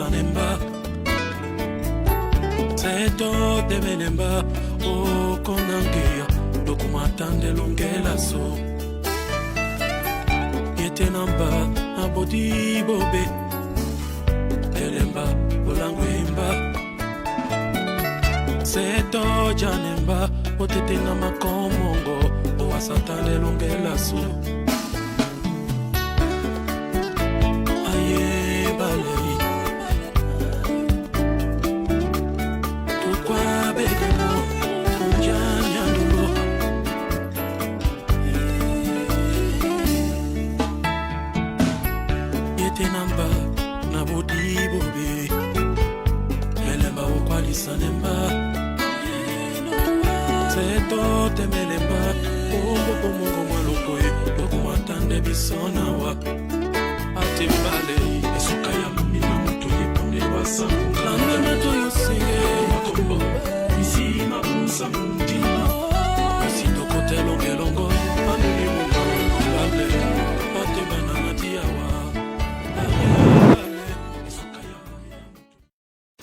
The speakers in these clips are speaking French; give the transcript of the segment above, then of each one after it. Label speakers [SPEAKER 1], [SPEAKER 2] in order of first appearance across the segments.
[SPEAKER 1] sanemba Seto de menemba O konangia Dokumatande longela so Yete namba Abodi bobe Telemba Olangwemba Seto janemba Otete nama komongo Oasatande longela so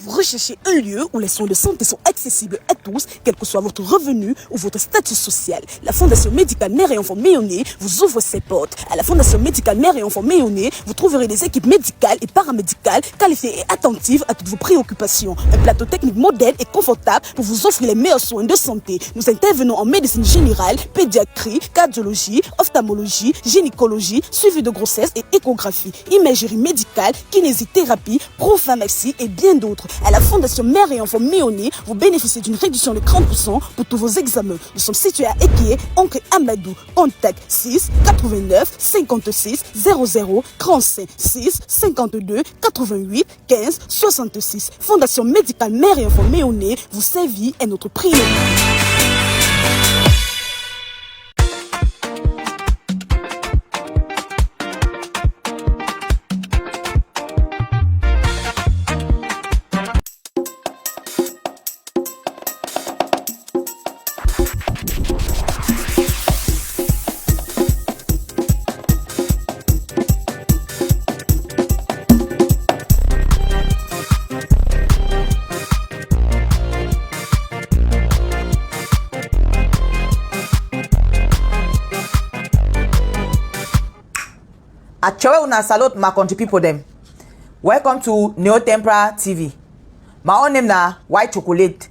[SPEAKER 2] Recherchez un lieu où les soins de santé sont accessibles à tous, quel que soit votre revenu ou votre statut social. La Fondation Médicale Mère et Enfants Méonné vous ouvre ses portes. À la Fondation Médicale Mère et Enfants Méonné, vous trouverez des équipes médicales et paramédicales qualifiées et attentives à toutes vos préoccupations. Un plateau technique moderne et confortable pour vous offrir les meilleurs soins de santé. Nous intervenons en médecine générale, pédiatrie, cardiologie, ophtalmologie, gynécologie, suivi de grossesse et échographie, imagerie médicale, kinésithérapie, propharmacie et bien d'autres. À la Fondation Mère et Enfants Méonné, vous bénéficiez d'une réduction de 30% pour tous vos examens. Nous sommes situés à Ekié, Ancré Amadou. Contact 6 89 56 00 35 6 52 88 15 66. Fondation Médicale Mère et Enfants Méonné, vous servir est notre priorité.
[SPEAKER 3] Achowe una salute my country people them. Welcome to Neo Tempera TV. My own name na White Chocolate.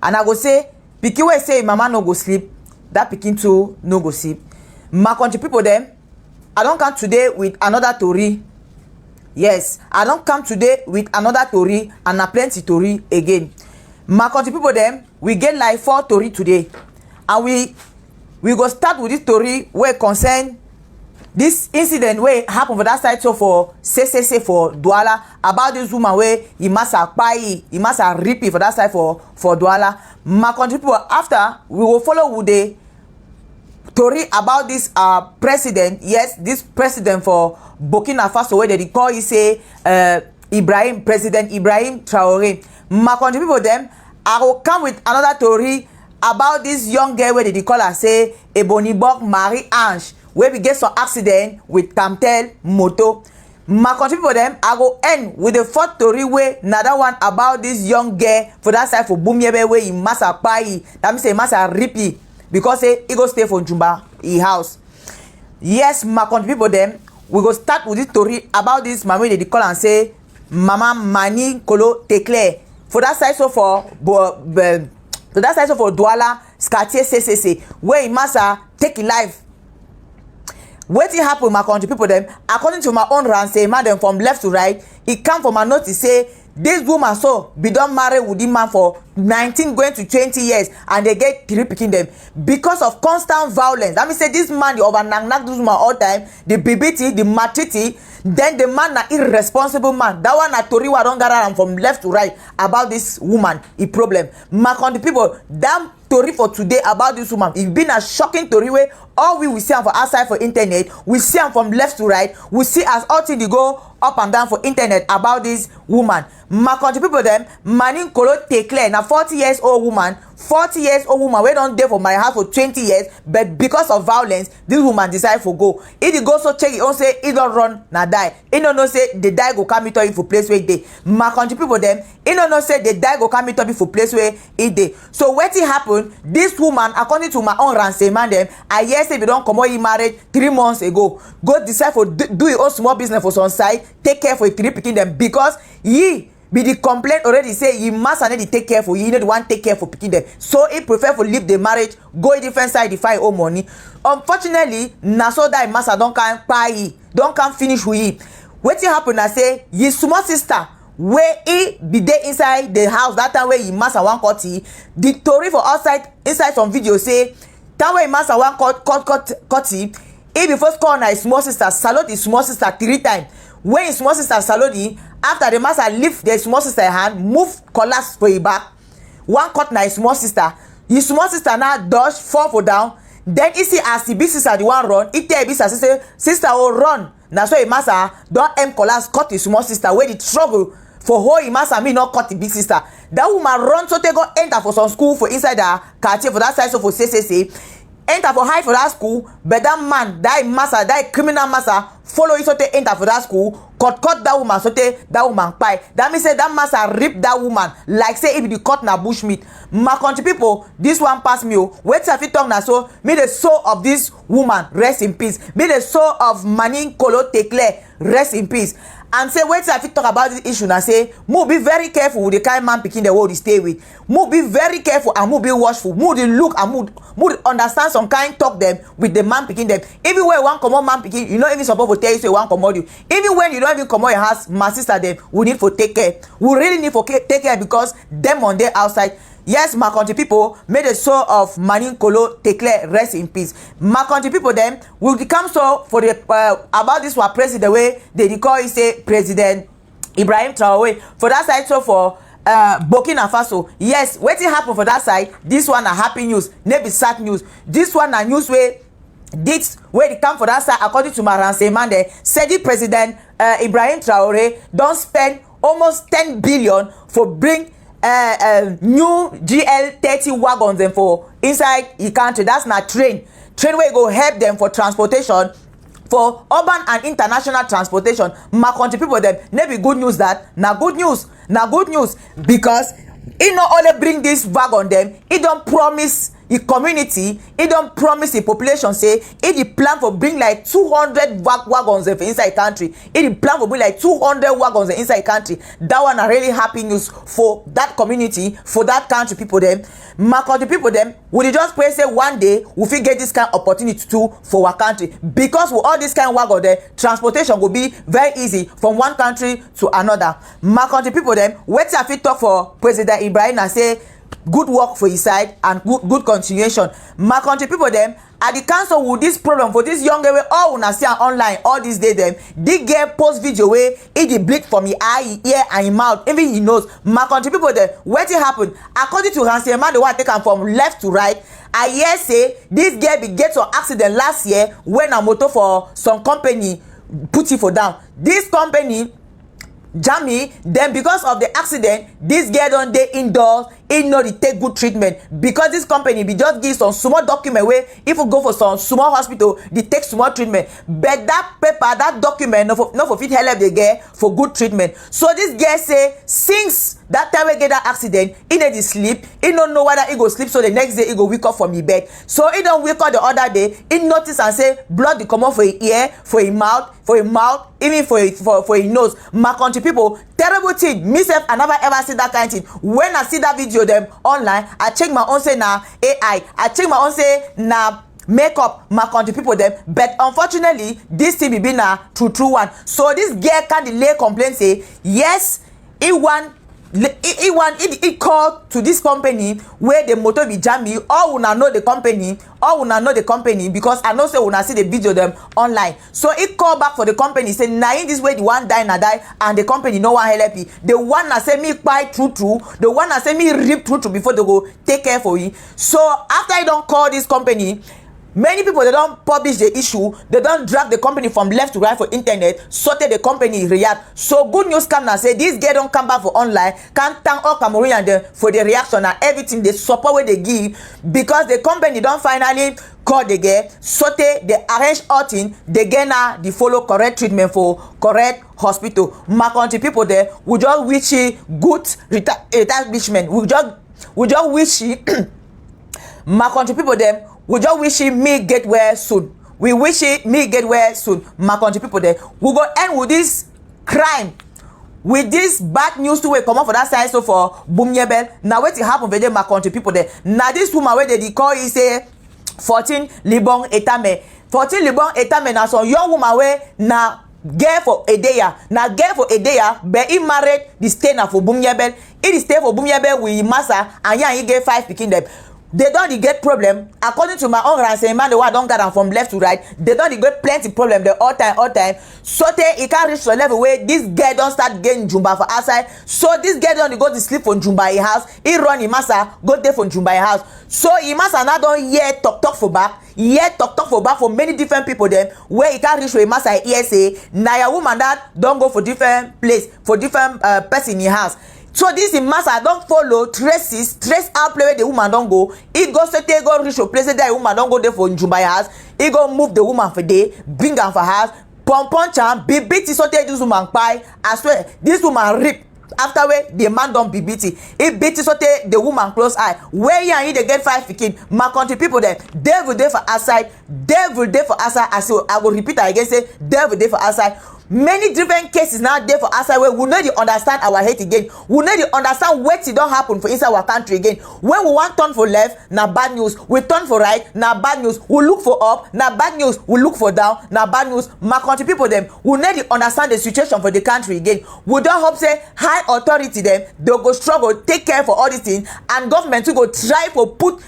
[SPEAKER 3] And I go say, pikin wey say mama no go sleep, that pikin too no go sleep. My country people them, I don't come today with another story. Yes, I don't come today with another story and a plenty story again. My country people them, we get like 4 story today. And we go start with this story where concern this incident wey happen for that side so for CCC for Douala about this woman wey he must rip for that side for Douala. My country people, after we will follow with the story about this president. Yes, this president for Burkina Faso wey they call he say President Ibrahim Traoré. My country people them, I will come with another story about this young girl wey they call her say Ebonibok Marie Ange, where we get some accident with Camtel moto. My country people them, I go end with the 4th story way, another one about this young girl for that side for Bumiebe where he must apply. That means he must rip because he go stay for Jumba house. Yes, my country people them, we go start with this story about this mama they call and say Mama Mani Kolo Tekle for that side so for Douala Scartier CCC where he must take his life. Wetin happen my country people them, according to my own ransom madam from left to right, it come from a notice say this woman so be don marry with this man for 19 going to 20 years and they get 3 pikin them because of constant violence. That means say this man the over knock this woman all time, the BBT, the matiti, then the man na irresponsible man. That one na tori wa don gather am from left to right about this woman, a problem. My country people, damn story for today about this woman. It's been a shocking story where all we will see am for outside for internet, we see am from left to right, we see as all things they go up and down for internet about this woman. My country people them, Mani Kolo Tekle na 40 years old woman wey don dey for my house for 20 years, but because of violence this woman decide for go. If e go so check e own say e don run na die, e no know say the die go come meet up for place wey e dey. My country people dem, e no know say the die go come meet up for place wey e dey. So wetin happen? This woman, according to my own ransayman dem, I hear say e don comot e marriage 3 months ago, go decide for do e own small business for some side, take care for e 3 pikin dem, because he be the complaint already say he must and dey take care for you, no dey wan take care for pikin dem, so he prefer for leave the marriage, go a different side, find own money. Unfortunately na so that master don come kpai, don come finish with him. Wetin happen na say his small sister wey he be dey inside the house that time wey him master wan cut he, the tori for outside inside some video say time wey him master wan cut he be first call na his small sister, salute his small sister 3 times. When his small sister salute him, after the master lift the small sister hand, move collapse for him back, one cut na his small sister now dodge, fall for down. Then he see as the big sister the one run, he tell big sister say sister oh run. Na so him master don collapse, cut his small sister wey the struggle for hold him master me not cut the big sister. That woman run so they go enter for some school for inside the quartier for that side, so for say enter for high for that school, but that man, that master, that criminal master follow you so they enter for that school, cut that woman so they that woman pie. That means say that master rip that woman like say if the cut na bushmeat. My country people, this one pass me oh. Wait till I fit talk na so me the soul of this woman rest in peace. Me the soul of Manin Kolo Tekle rest in peace. And say wait till I fit talk about this issue and say mo be very careful with the kind man picking the world stay with. Mo be very careful and mo be watchful. Mo the look and mo understand some kind talk them with the man picking them. Even when one common man picking, you not even supposed to tell you say one commode you. Even when you don't even come out your house, my sister them, we need for take care. We really need for take care because them on their outside. Yes, my country people, may the soul of Manin Kolo Tekle rest in peace. My country people then will become so for the about this one president way they call it say President Ibrahim Traoré for that side. So for Burkina Faso, yes, wetin happen for that side? This one a happy news, maybe sad news. This one a news way this where they come for that side. According to my ransayman, there said the President Ibrahim Traoré don't spend almost 10 billion for bring new GL30 wagons and for inside the country. That's not train where go help them for transportation, for urban and international transportation. My country people them maybe good news that na good news because it not only bring this wagon them, it don't promise the community, it don't promise the population say it the plan for bring like 200 wagons inside country. It the plan for bring like 200 wagons inside country. That one a really happy news for that community, for that country people them. My country people them will just pray say one day we fit get this kind of opportunity too for our country, because with all this kind of wagon there, transportation will be very easy from one country to another. My country people them wait till I fit talk for President Ibrahim and say good work for his side and good continuation. My country people them at the council with this problem for this young girl all una see online all these days them. This girl post video where it bleed from his eye, ear and his mouth, even his nose. My country people them what it happen? According to Hansi man the one take am from left to right, I hear say this girl be get some accident last year when a motor for some company put it for down. This company Jamie, then because of the accident, this girl don dey indoors, he no dey take good treatment because this company be just give some small document where if you go for some small hospital, they take small treatment. But that paper, that document, no for fit help the girl for good treatment. So this girl say since that time we get that accident, he need to sleep. He don't know whether he go sleep, so the next day he go wake up from his bed. So he don't wake up the other day, he notice and say blood dey come out for his ear, for his mouth, even for his nose. My country people, terrible thing. Myself, I never ever see that kind of thing. When I see that video them online, I check my own say na AI, I check my own say na makeup. My country people them, but unfortunately this thing be na true one. So this girl can delay complaint say yes, he called to this company where the motor be jammy. All una know the company, because I know say una see the video them online. So he called back for the company say na in this way the one die na die and the company no one help you. The one na say me quite true, the one na say me rip true before they go take care for you. So after I don't call this company, Many people, they don't publish the issue, they don't drag the company from left to right for internet, so the company react. So good news come now, say this girl don't come back for online, can't thank all Cameroonians for the reaction and everything, the support where they give, because the company don't finally call the girl, so they arrange all things, they get now the follow correct treatment for correct hospital. My country people there, we just wish you good establishment, we just wish you my country people them, we just wish me get well soon. We wish me get well soon. My country people there, we go end with this crime, with this bad news to come up for that side. So for Bumyebel, now what happen for them, my country people there. Now this woman where they call is a 14 Libon Etame. 14 Libon Etame now some young woman where now girl for a day na girl for a day but he married the stay na for Bumyebel. He stay for Bumyebel with massa and yeah he get 5 pikin them. They don't get problem according to my own renseignement. The one don't get them from left to right. They don't get plenty problem the all time. So they can't reach to a level where this girl don't start getting jumba for outside. So this girl don't go to sleep from jumba in house. He run in massa go there from jumba in house. So in massa now don't hear talk for back. Yet talk for back for many different people then where he can't reach to a massa ESA. Now a woman that don't go for different place for different person in house. So this in massa don't follow trace out play where the woman don't go. It goes to take go reach a place that the woman don't go there for Jumbai house. It go move the woman for day, bring her for house, pump cham, be beat so take this woman pie. I swear this woman rip after where the man don't be beating. It beat so take the woman close eye. Where you and they get 5 pikin. My country people there, devil there for outside, devil there for outside. I will repeat it again, say devil there for outside. Many different cases now there for outside where we know they understand our hate again. We know they understand what it don't happen for inside our country again. When we want turn for left, now bad news. We turn for right, now bad news. We look for up, now bad news. We look for down, now bad news. My country people them, we know they understand the situation for the country again. We don't hope say high authority them, they'll go struggle, take care for all these things, and government to go try for put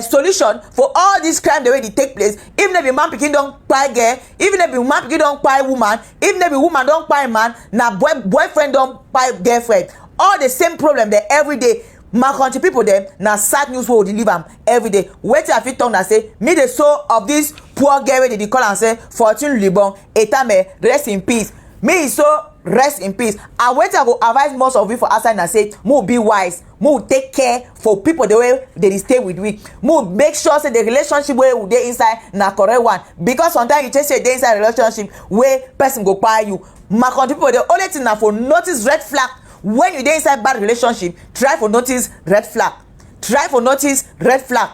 [SPEAKER 3] solution for all this crime the way they take place. Even if the man pikin don't buy girl, even if the man pikin don't buy woman, even if the woman don't buy man, now boyfriend don't buy girlfriend. All the same problem there every day. My country people them now sad news will deliver them every day. Wait till I fit tongue and say me the soul of this poor girl where they call and say Fortune Libon Etame rest in peace. Me so rest in peace. And wait till I go advise most of you for outside and say more be wise. More take care for people the way they stay with we. More make sure say the relationship where they inside na correct one. Because sometimes you just say they inside relationship where person go buy you. My country people the only thing na for notice red flag. When you dey inside bad relationship, try for notice red flag. Try for notice red flag.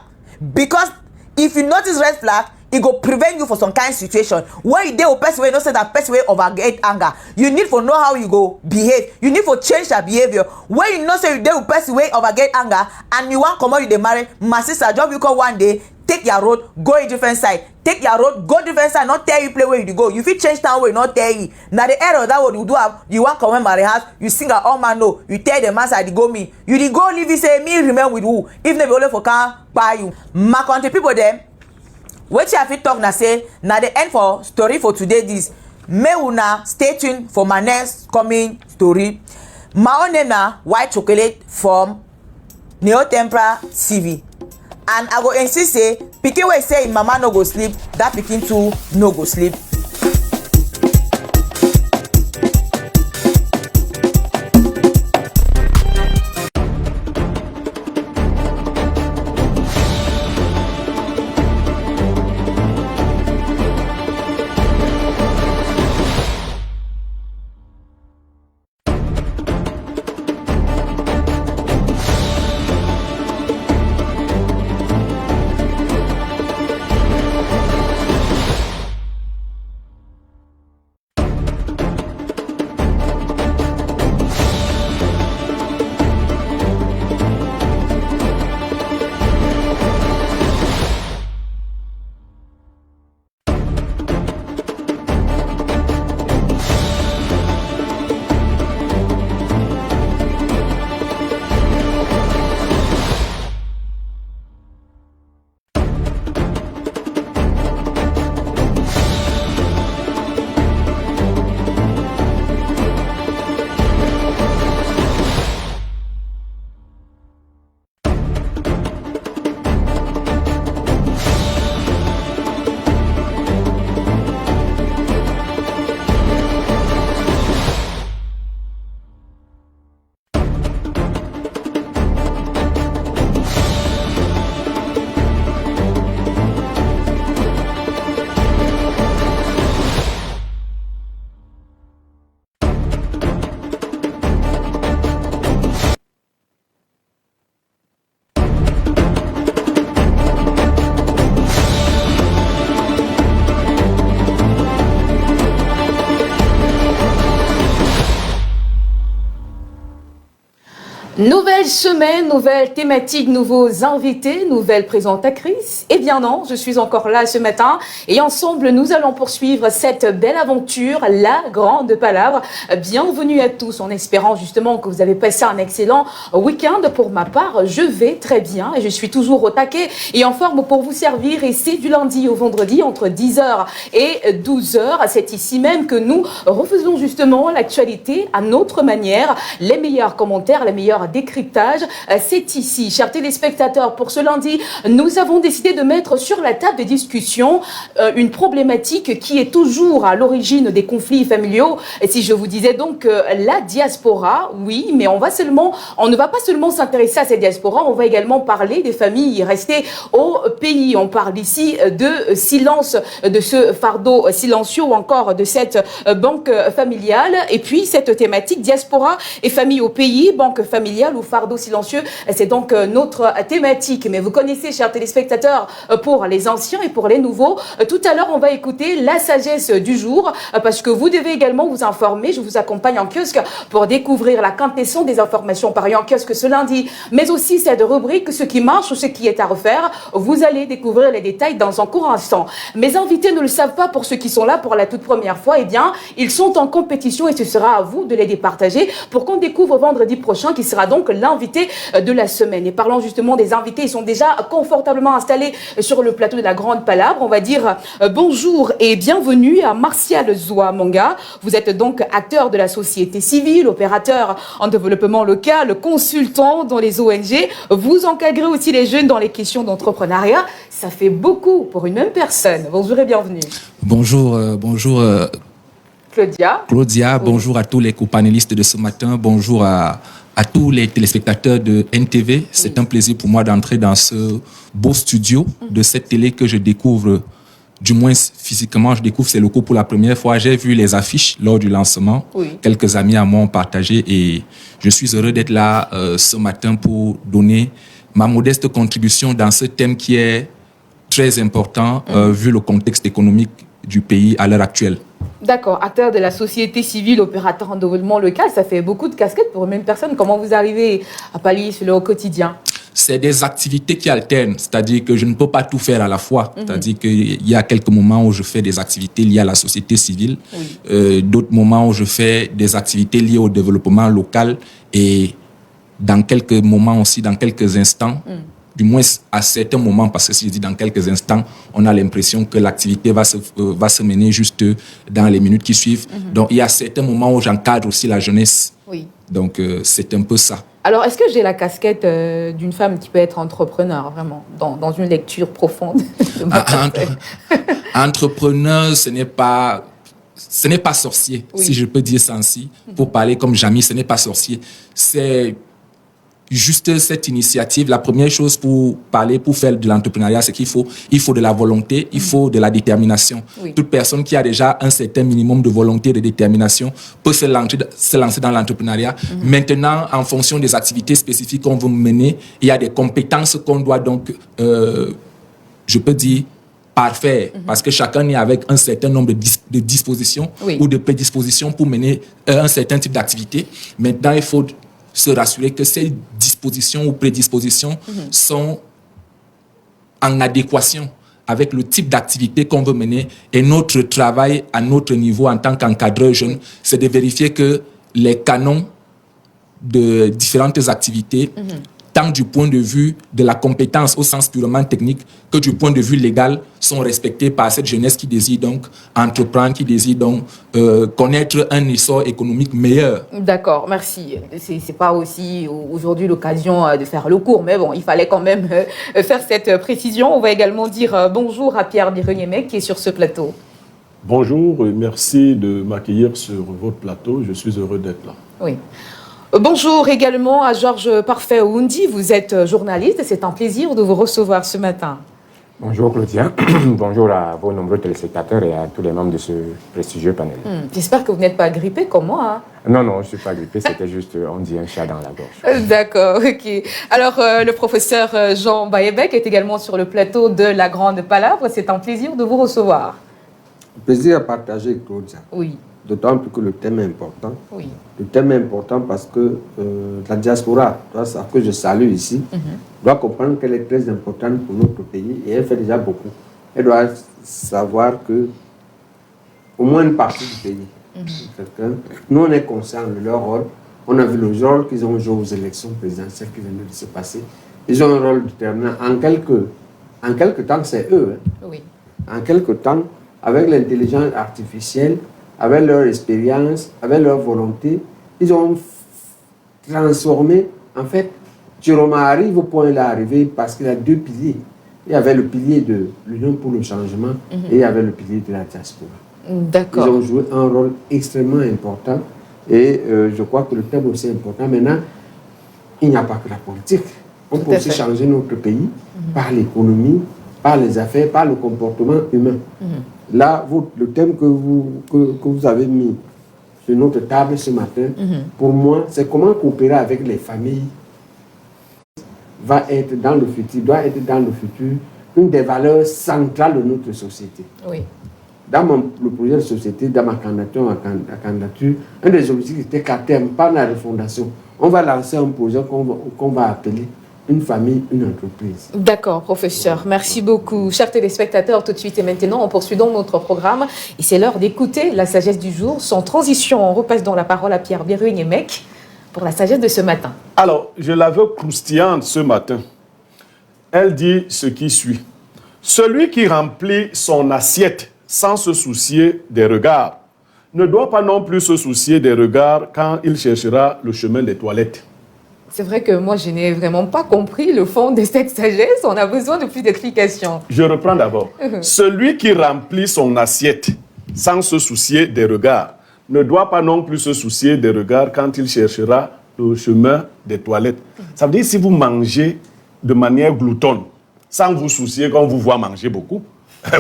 [SPEAKER 3] Because if you notice red flag, it go prevent you for some kind of situation. When you dey with person wey you know say that person wey overget anger, you need for know how you go behave. You need for change your behavior. When you know say you dey with person wey overget anger and you wan comot you dey marry, my sister just because one day take your road go a different side. Take your road go different side. Not tell you play where you go. You fit change town where not tell you. Now the error that what you do have, you wan comot marry house, you sing a all man know. You tell the man side go me. You dey go leave you say me remain with who? If they be only for can buy you. My country people them. Wetin I fit talk na say na the end for story for today this. May una stay tuned for my next coming story. My own name na White Chocolate from Neo Tempera TV. And I go insist say pikin wey say im mama no go sleep, that pikin too no go sleep.
[SPEAKER 4] Nouvelle semaine, nouvelle thématique, nouveaux invités, nouvelle présentatrice. Eh bien non, je suis encore là ce matin et ensemble nous allons poursuivre cette belle aventure, la grande palabre. Bienvenue à tous en espérant justement que vous avez passé un excellent week-end. Pour ma part, je vais très bien et je suis toujours au taquet et en forme pour vous servir. Et c'est du lundi au vendredi entre 10h et 12h. C'est ici même que nous refaisons justement l'actualité à notre manière. Les meilleurs commentaires, les meilleurs décryptage, c'est ici. Chers téléspectateurs, pour ce lundi, nous avons décidé de mettre sur la table des discussions une problématique qui est toujours à l'origine des conflits familiaux. Et si je vous disais donc la diaspora, oui, mais on ne va pas seulement s'intéresser à cette diaspora, on va également parler des familles restées au pays. On parle ici de silence, de ce fardeau silencieux ou encore de cette banque familiale. Et puis cette thématique diaspora et famille au pays, banque familiale ou fardeau silencieux, c'est donc notre thématique. Mais vous connaissez, chers téléspectateurs, pour les anciens et pour les nouveaux, tout à l'heure on va écouter la sagesse du jour parce que vous devez également vous informer. Je vous accompagne en kiosque pour découvrir la quintessence des informations parues en kiosque ce lundi, mais aussi cette rubrique ce qui marche ou ce qui est à refaire. Vous allez découvrir les détails dans un court instant. Mes invités ne le savent pas. Pour ceux qui sont là pour la toute première fois, eh bien ils sont en compétition et ce sera à vous de les départager pour qu'on découvre vendredi prochain qui sera donc l'invité de la semaine. Et parlant justement des invités, ils sont déjà confortablement installés sur le plateau de la grande palabre. On va dire bonjour et bienvenue à Martial Zouamanga. Vous êtes donc acteur de la société civile, opérateur en développement local, consultant dans les ONG. Vous encadrez aussi les jeunes dans les questions d'entrepreneuriat. Ça fait beaucoup pour une même personne. Bonjour et bienvenue.
[SPEAKER 5] Bonjour.
[SPEAKER 4] Claudia.
[SPEAKER 5] Claudia, oui. Bonjour à tous les co-panélistes de ce matin. Bonjour à tous les téléspectateurs de NTV. C'est un plaisir pour moi d'entrer dans ce beau studio de cette télé que je découvre, du moins physiquement, je découvre ces locaux pour la première fois. J'ai vu les affiches lors du lancement. Oui. Quelques amis à moi ont partagé et je suis heureux d'être là ce matin pour donner ma modeste contribution dans ce thème qui est très important vu le contexte économique du pays à l'heure actuelle.
[SPEAKER 4] D'accord, acteur de la société civile, opérateur en développement local, ça fait beaucoup de casquettes pour une même personne. Comment vous arrivez à pallier cela au quotidien?
[SPEAKER 5] C'est des activités qui alternent, c'est-à-dire que je ne peux pas tout faire à la fois. C'est-à-dire qu'il y a quelques moments où je fais des activités liées à la société civile, d'autres moments où je fais des activités liées au développement local et dans quelques moments aussi, dans quelques instants, du moins à certains moments, parce que si je dis dans quelques instants, on a l'impression que l'activité va se mener juste dans les minutes qui suivent. Donc il y a certains moments où j'encadre aussi la jeunesse. Oui. Donc c'est un peu ça.
[SPEAKER 4] Alors est-ce que j'ai la casquette d'une femme qui peut être entrepreneur, vraiment, dans une lecture profonde de ma
[SPEAKER 5] Entrepreneur, ce n'est pas sorcier, si je peux dire ça ainsi. Pour parler comme Jamy, ce n'est pas sorcier. C'est juste cette initiative. La première chose pour faire de l'entrepreneuriat, c'est qu'il faut de la volonté, il faut de la détermination. Oui. Toute personne qui a déjà un certain minimum de volonté et de détermination peut se lancer dans l'entrepreneuriat. Maintenant, en fonction des activités spécifiques qu'on veut mener, il y a des compétences qu'on doit donc, je peux dire, parfaire, parce que chacun est avec un certain nombre de dispositions ou de prédispositions pour mener un certain type d'activité. Maintenant, il faut se rassurer que ces dispositions ou prédispositions sont en adéquation avec le type d'activité qu'on veut mener. Et notre travail à notre niveau en tant qu'encadreur jeune, c'est de vérifier que les canons de différentes activités, tant du point de vue de la compétence au sens purement technique que du point de vue légal, sont respectés par cette jeunesse qui désire donc entreprendre, qui désire donc connaître un essor économique meilleur.
[SPEAKER 4] D'accord, merci. C'est pas aussi aujourd'hui l'occasion de faire le cours, mais bon, il fallait quand même faire cette précision. On va également dire bonjour à Pierre Bireniemec qui est sur ce plateau.
[SPEAKER 6] Bonjour, merci de m'accueillir sur votre plateau. Je suis heureux d'être là.
[SPEAKER 4] Oui. Bonjour également à Georges Parfait-Oundi, vous êtes journaliste et c'est un plaisir de vous recevoir ce matin.
[SPEAKER 7] Bonjour Claudia, bonjour à vos nombreux téléspectateurs et à tous les membres de ce prestigieux panel.
[SPEAKER 4] J'espère que vous n'êtes pas grippé comme moi. Hein?
[SPEAKER 7] Non, je ne suis pas grippé, c'était juste, on dit un chat dans la gorge.
[SPEAKER 4] D'accord, ok. Alors, le professeur Jean Bayebec est également sur le plateau de la Grande Palabre, c'est un plaisir de vous recevoir.
[SPEAKER 8] Plaisir à partager, Claudia.
[SPEAKER 4] Oui.
[SPEAKER 8] d'autant plus que le thème est important.
[SPEAKER 4] Oui.
[SPEAKER 8] Le thème est important parce que la diaspora, que je salue ici, doit comprendre qu'elle est très importante pour notre pays et elle fait déjà beaucoup. Elle doit savoir que au moins une partie du pays, nous on est conscients de leur rôle. On a vu le rôle qu'ils ont joué aux élections présidentielles qui viennent de se passer. Ils ont un rôle déterminant. En quelques temps, c'est eux. Hein.
[SPEAKER 4] Oui.
[SPEAKER 8] En quelques temps, avec l'intelligence artificielle, avec leur expérience, avec leur volonté, ils ont transformé, en fait, Chiroma arrive au point où il est arrivé parce qu'il a deux piliers. Il y avait le pilier de l'Union pour le changement et il y avait le pilier de la diaspora.
[SPEAKER 4] D'accord.
[SPEAKER 8] Ils ont joué un rôle extrêmement important et je crois que le thème aussi est important. Maintenant, il n'y a pas que la politique. On peut aussi changer notre pays par l'économie, par les affaires, par le comportement humain. Là, le thème que vous avez mis sur notre table ce matin, pour moi, c'est comment coopérer avec les familles doit être dans le futur une des valeurs centrales de notre société.
[SPEAKER 4] Oui.
[SPEAKER 8] Dans le projet de société, dans ma candidature, un des objectifs était qu'à terme, par la refondation, on va lancer un projet qu'on va appeler une famille, une entreprise.
[SPEAKER 4] D'accord, professeur. Merci beaucoup. Chers téléspectateurs, tout de suite et maintenant, on poursuit donc notre programme. Et c'est l'heure d'écouter la sagesse du jour. Sans transition, on repasse dans la parole à Pierre Biruigne-Mec pour la sagesse de ce matin.
[SPEAKER 6] Alors, je la veux croustillante ce matin. Elle dit ce qui suit. Celui qui remplit son assiette sans se soucier des regards ne doit pas non plus se soucier des regards quand il cherchera le chemin des toilettes.
[SPEAKER 4] C'est vrai que moi, je n'ai vraiment pas compris le fond de cette sagesse. On a besoin de plus d'explications.
[SPEAKER 6] Je reprends d'abord. Celui qui remplit son assiette sans se soucier des regards ne doit pas non plus se soucier des regards quand il cherchera le chemin des toilettes. Ça veut dire si vous mangez de manière gloutonne, sans vous soucier qu'on vous voit manger beaucoup,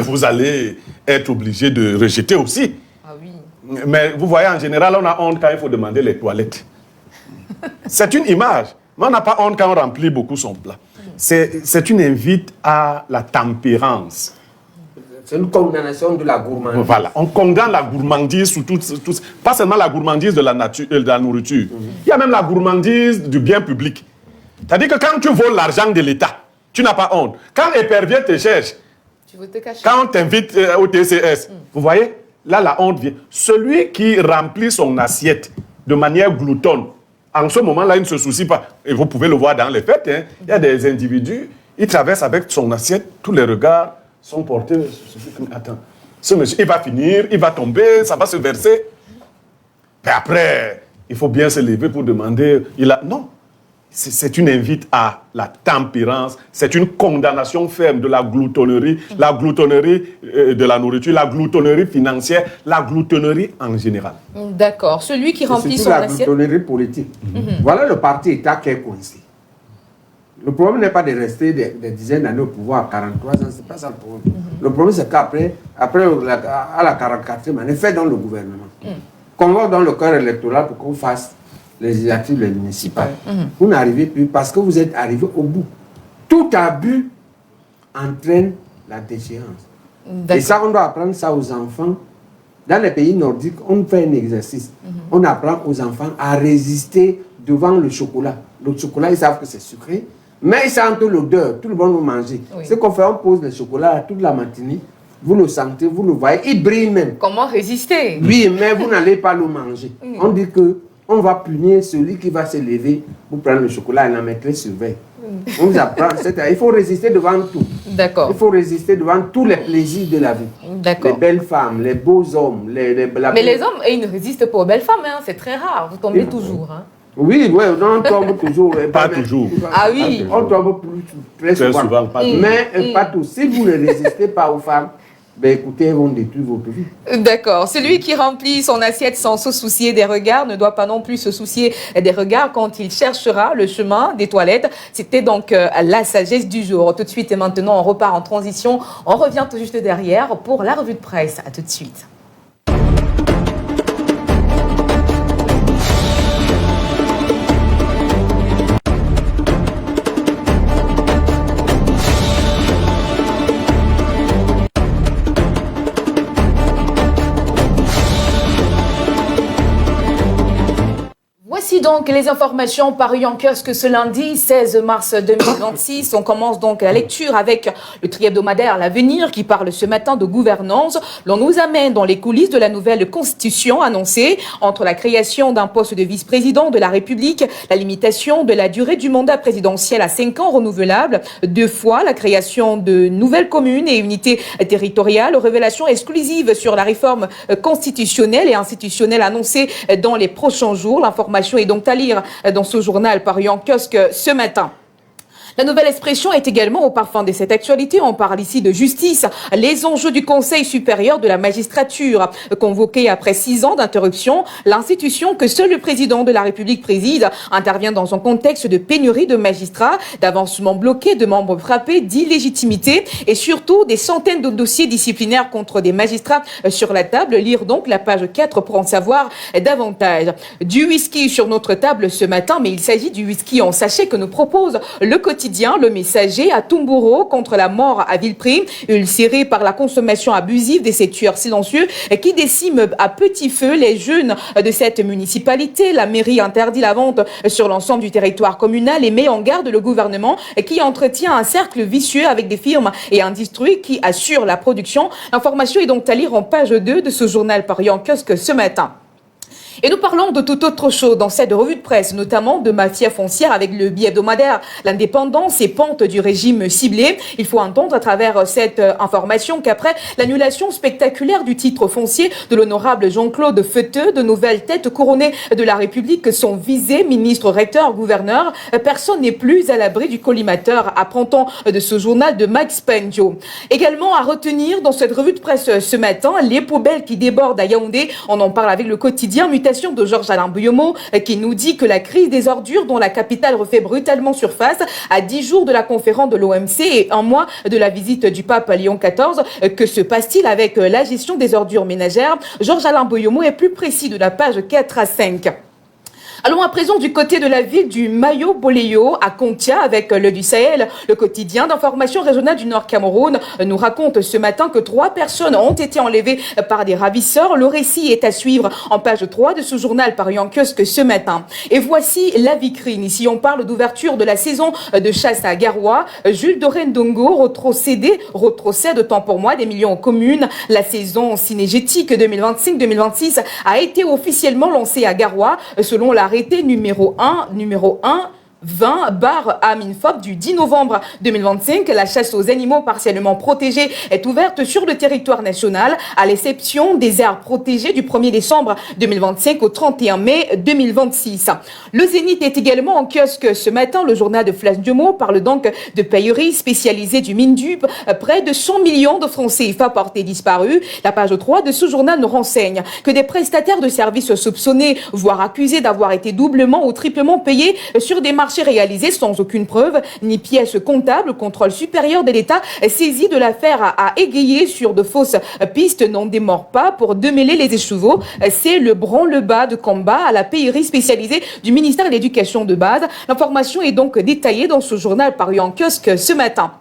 [SPEAKER 6] vous allez être obligé de rejeter aussi.
[SPEAKER 4] Ah oui.
[SPEAKER 6] Mais vous voyez, en général, on a honte quand il faut demander les toilettes. C'est une image. Mais on n'a pas honte quand on remplit beaucoup son plat. C'est une invite à la tempérance.
[SPEAKER 8] C'est une condamnation de la gourmandise.
[SPEAKER 6] Voilà, on condamne la gourmandise sous pas seulement la gourmandise de la nourriture. Il y a même la gourmandise du bien public. C'est-à-dire que quand tu voles l'argent de l'État, tu n'as pas honte. Quand l'épervier te cherche,
[SPEAKER 4] Tu veux te cacher.
[SPEAKER 6] quand on t'invite au TCS, vous voyez, là la honte vient. Celui qui remplit son assiette de manière gloutonne, en ce moment-là, il ne se soucie pas. Et vous pouvez le voir dans les fêtes. Hein. Il y a des individus, ils traversent avec son assiette, tous les regards sont portés. Attends, ce monsieur, il va finir, il va tomber, ça va se verser. Mais après, il faut bien se lever pour demander. Non, c'est une invite à la tempérance, c'est une condamnation ferme de la gloutonnerie de la nourriture, la gloutonnerie financière, la gloutonnerie en général.
[SPEAKER 4] D'accord. Celui qui remplit son
[SPEAKER 8] la
[SPEAKER 4] assiette...
[SPEAKER 8] gloutonnerie politique. Voilà le parti État qui est coincé. Le problème n'est pas de rester des dizaines d'années au pouvoir, 43 ans, c'est pas ça le problème. Le problème, c'est qu'après, à la 44e année, fait dans le gouvernement. Qu'on va dans le corps électoral pour qu'on fasse les législatives, les municipales. Vous n'arrivez plus parce que vous êtes arrivé au bout. Tout abus entraîne la déchéance. Et ça, on doit apprendre ça aux enfants. Dans les pays nordiques, on fait un exercice. On apprend aux enfants à résister devant le chocolat. Le chocolat, ils savent que c'est sucré, mais ils sentent l'odeur. Tout le monde veut manger.
[SPEAKER 4] Oui.
[SPEAKER 8] Ce qu'on fait, on pose le chocolat toute la matinée. Vous le sentez, vous le voyez, il brille même.
[SPEAKER 4] Comment résister?
[SPEAKER 8] Oui, mais vous n'allez pas le manger. On dit que on va punir celui qui va se lever pour prendre le chocolat et la maîtresse surveille. On vous apprend, il faut résister devant tout.
[SPEAKER 4] D'accord.
[SPEAKER 8] Il faut résister devant tous les plaisirs de la vie.
[SPEAKER 4] D'accord.
[SPEAKER 8] Les belles femmes, les beaux hommes.
[SPEAKER 4] Mais les hommes, ils ne résistent pas aux belles femmes, hein. C'est très rare. Vous tombez toujours. Hein.
[SPEAKER 8] Oui, non, on tombe toujours.
[SPEAKER 6] Pas toujours.
[SPEAKER 4] Ah oui.
[SPEAKER 8] On tombe très souvent. Mais pas tous. Si vous ne résistez pas aux femmes, ben écoutez, ils vont détruire votre vie.
[SPEAKER 4] D'accord. Celui qui remplit son assiette sans se soucier des regards ne doit pas non plus se soucier des regards quand il cherchera le chemin des toilettes. C'était donc la sagesse du jour. Tout de suite et maintenant, on repart en transition. On revient tout juste derrière pour la revue de presse. À tout de suite. donc les informations parues en kiosque ce lundi 16 mars 2026. On commence donc la lecture avec le tri-hebdomadaire L'Avenir qui parle ce matin de gouvernance. L'on nous amène dans les coulisses de la nouvelle constitution annoncée entre la création d'un poste de vice-président de la République, la limitation de la durée du mandat présidentiel à 5 ans renouvelable 2 fois, la création de nouvelles communes et unités territoriales, révélations exclusives sur la réforme constitutionnelle et institutionnelle annoncée dans les prochains jours. L'information est donc à lire dans ce journal paru en kiosque ce matin. La nouvelle expression est également au parfum de cette actualité. On parle ici de justice. Les enjeux du Conseil supérieur de la magistrature. Convoqué après 6 ans d'interruption, l'institution que seul le président de la République préside intervient dans un contexte de pénurie de magistrats, d'avancement bloqué, de membres frappés, d'illégitimité et surtout des centaines de dossiers disciplinaires contre des magistrats sur la table. Lire donc la page 4 pour en savoir davantage. Du whisky sur notre table ce matin, mais il s'agit du whisky en sachet que nous propose le quotidien Le Messager à Tumburo contre la mort à Villeprix, ulcéré par la consommation abusive de ces tueurs silencieux qui déciment à petit feu les jeunes de cette municipalité. La mairie interdit la vente sur l'ensemble du territoire communal et met en garde le gouvernement qui entretient un cercle vicieux avec des firmes et industries qui assurent la production. L'information est donc à lire en page 2 de ce journal paru en kiosque ce matin. Et nous parlons de tout autre chose dans cette revue de presse, notamment de mafia foncière avec le bi-hebdomadaire L'Indépendance et pente du régime ciblé. Il faut entendre à travers cette information qu'après l'annulation spectaculaire du titre foncier de l'honorable Jean-Claude Feuteux, de nouvelles têtes couronnées de la République sont visées, ministres, recteurs, gouverneurs. Personne n'est plus à l'abri du collimateur, apprend-on de ce journal de Max Pendio. Également à retenir dans cette revue de presse ce matin, les poubelles qui débordent à Yaoundé. On en parle avec le quotidien de Georges-Alain Bouyomo qui nous dit que la crise des ordures dont la capitale refait brutalement surface à 10 jours de la conférence de l'OMC et 1 mois de la visite du pape Léon XIV. Que se passe-t-il avec la gestion des ordures ménagères? Georges-Alain Bouyomo est plus précis de la page 4 à 5. Allons à présent du côté de la ville du Mayo-Boléo à Kontia avec le du Sahel. Le quotidien d'information régionale du Nord Cameroun nous raconte ce matin que 3 personnes ont été enlevées par des ravisseurs. Le récit est à suivre en page 3 de ce journal paru en kiosque ce matin. Et voici la vitrine. Ici, on parle d'ouverture de la saison de chasse à Garoua. Jules Dorendongo retrocède autant pour moi des millions aux communes. La saison cinégétique 2025-2026 a été officiellement lancée à Garoua selon l'arrêté numéro 20/AMINFOP du 10 novembre 2025. La chasse aux animaux partiellement protégés est ouverte sur le territoire national, à l'exception des aires protégées du 1er décembre 2025 au 31 mai 2026. Le Zénith est également en kiosque ce matin. Le journal de Flash Diomo parle donc de paillerie spécialisée du Mindup. Près de 100 millions de francs CFA portés disparus. La page 3 de ce journal nous renseigne que des prestataires de services soupçonnés, voire accusés d'avoir été doublement ou triplement payés sur des marchés réalisé sans aucune preuve ni pièce comptable. Le contrôle supérieur de l'État saisi de l'affaire a égayé sur de fausses pistes n'en démord pas pour démêler les écheveaux. C'est le branle-bas de combat à la paillerie spécialisée du ministère de l'Éducation de base. L'information est donc détaillée dans ce journal paru en kiosque ce matin.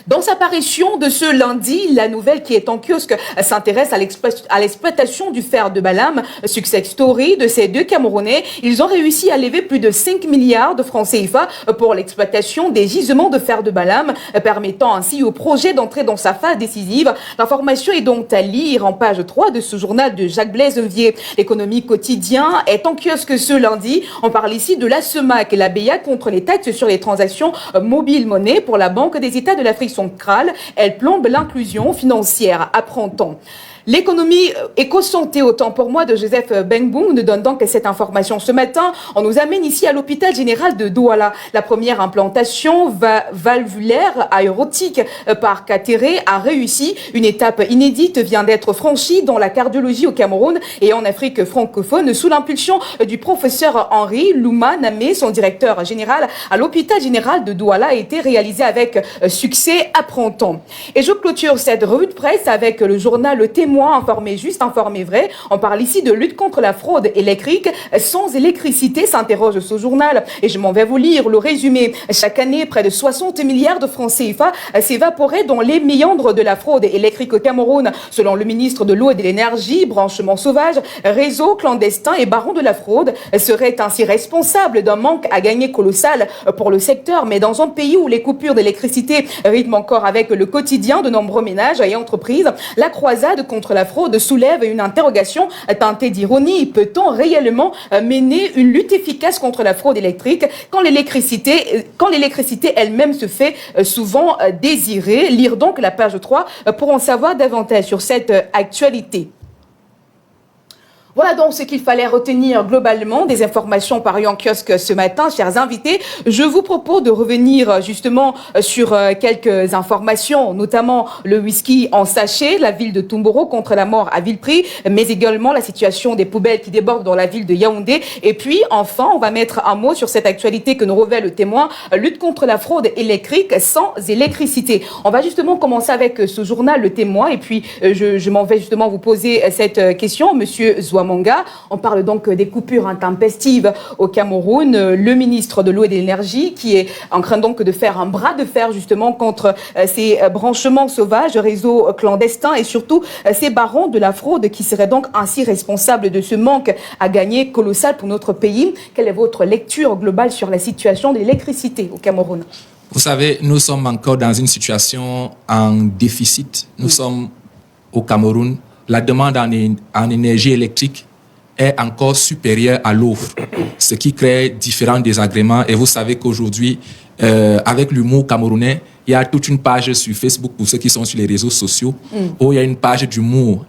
[SPEAKER 4] Dans sa parution de ce lundi, la nouvelle qui est en kiosque s'intéresse à l'exploitation du fer de Balam. Success story de ces 2 Camerounais. Ils ont réussi à lever plus de 5 milliards de francs CFA pour l'exploitation des gisements de fer de Balam, permettant ainsi au projet d'entrer dans sa phase décisive. L'information est donc à lire en page 3 de ce journal de Jacques-Blaise Vier. L'économie quotidien est en kiosque ce lundi. On parle ici de la SEMAC et la BEA contre les taxes sur les transactions mobile monnaie pour la Banque des États de l'Afrique centrale. Elle plombe l'inclusion financière, apprend-on. L'économie éco-santé, autant pour moi, de Joseph Bengbong nous donne donc cette information ce matin. On nous amène ici à l'hôpital général de Douala. La première implantation valvulaire aérotique par catéré a réussi. Une étape inédite vient d'être franchie dans la cardiologie au Cameroun et en Afrique francophone sous l'impulsion du professeur Henri Louma Namé, son directeur général à l'hôpital général de Douala, a été réalisé avec succès, apprend-on. Et je clôture cette revue de presse avec le journal Le Témoin témoin, informé juste, informé vrai. On parle ici de lutte contre la fraude électrique. Sans électricité, s'interroge ce journal. Et je m'en vais vous lire le résumé. Chaque année, près de 60 milliards de francs CFA s'évaporaient dans les méandres de la fraude électrique au Cameroun. Selon le ministre de l'Eau et de l'Énergie, branchement sauvage, réseau clandestin et baron de la fraude seraient ainsi responsables d'un manque à gagner colossal pour le secteur. Mais dans un pays où les coupures d'électricité rythment encore avec le quotidien de nombreux ménages et entreprises, la croisade contre la fraude soulève une interrogation teintée d'ironie. Peut-on réellement mener une lutte efficace contre la fraude électrique quand l'électricité elle-même se fait souvent désirer? Lire donc la page 3 pour en savoir davantage sur cette actualité. Voilà donc ce qu'il fallait retenir globalement des informations parues en kiosque ce matin. Chers invités, je vous propose de revenir justement sur quelques informations, notamment le whisky en sachet, la ville de Tumboro contre la mort à vil prix, mais également la situation des poubelles qui débordent dans la ville de Yaoundé. Et puis enfin, on va mettre un mot sur cette actualité que nous révèle le témoin, lutte contre la fraude électrique sans électricité. On va justement commencer avec ce journal, le témoin, et puis je m'en vais justement vous poser cette question, Monsieur Zouamanga. On parle donc des coupures intempestives au Cameroun. Le ministre de l'Eau et de l'Énergie qui est en train donc de faire un bras de fer justement contre ces branchements sauvages, réseaux clandestins et surtout ces barons de la fraude qui seraient donc ainsi responsables de ce manque à gagner colossal pour notre pays. Quelle est votre lecture globale sur la situation de l'électricité au Cameroun?
[SPEAKER 5] Vous savez, nous sommes encore dans une situation en déficit. Nous sommes au Cameroun. La demande en énergie électrique est encore supérieure à l'offre, ce qui crée différents désagréments. Et vous savez qu'aujourd'hui, avec l'humour camerounais, il y a toute une page sur Facebook, pour ceux qui sont sur les réseaux sociaux, où il y a une page d'humour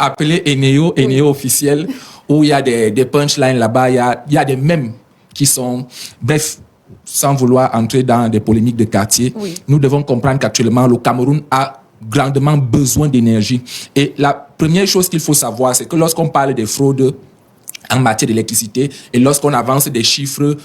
[SPEAKER 5] appelée Eneo officiel, où il y a des punchlines là-bas, il y a des mèmes qui sont... Bref, sans vouloir entrer dans des polémiques de quartier, nous devons comprendre qu'actuellement, le Cameroun a grandement besoin d'énergie. Et la première chose qu'il faut savoir, c'est que lorsqu'on parle des fraudes en matière d'électricité et lorsqu'on avance des chiffres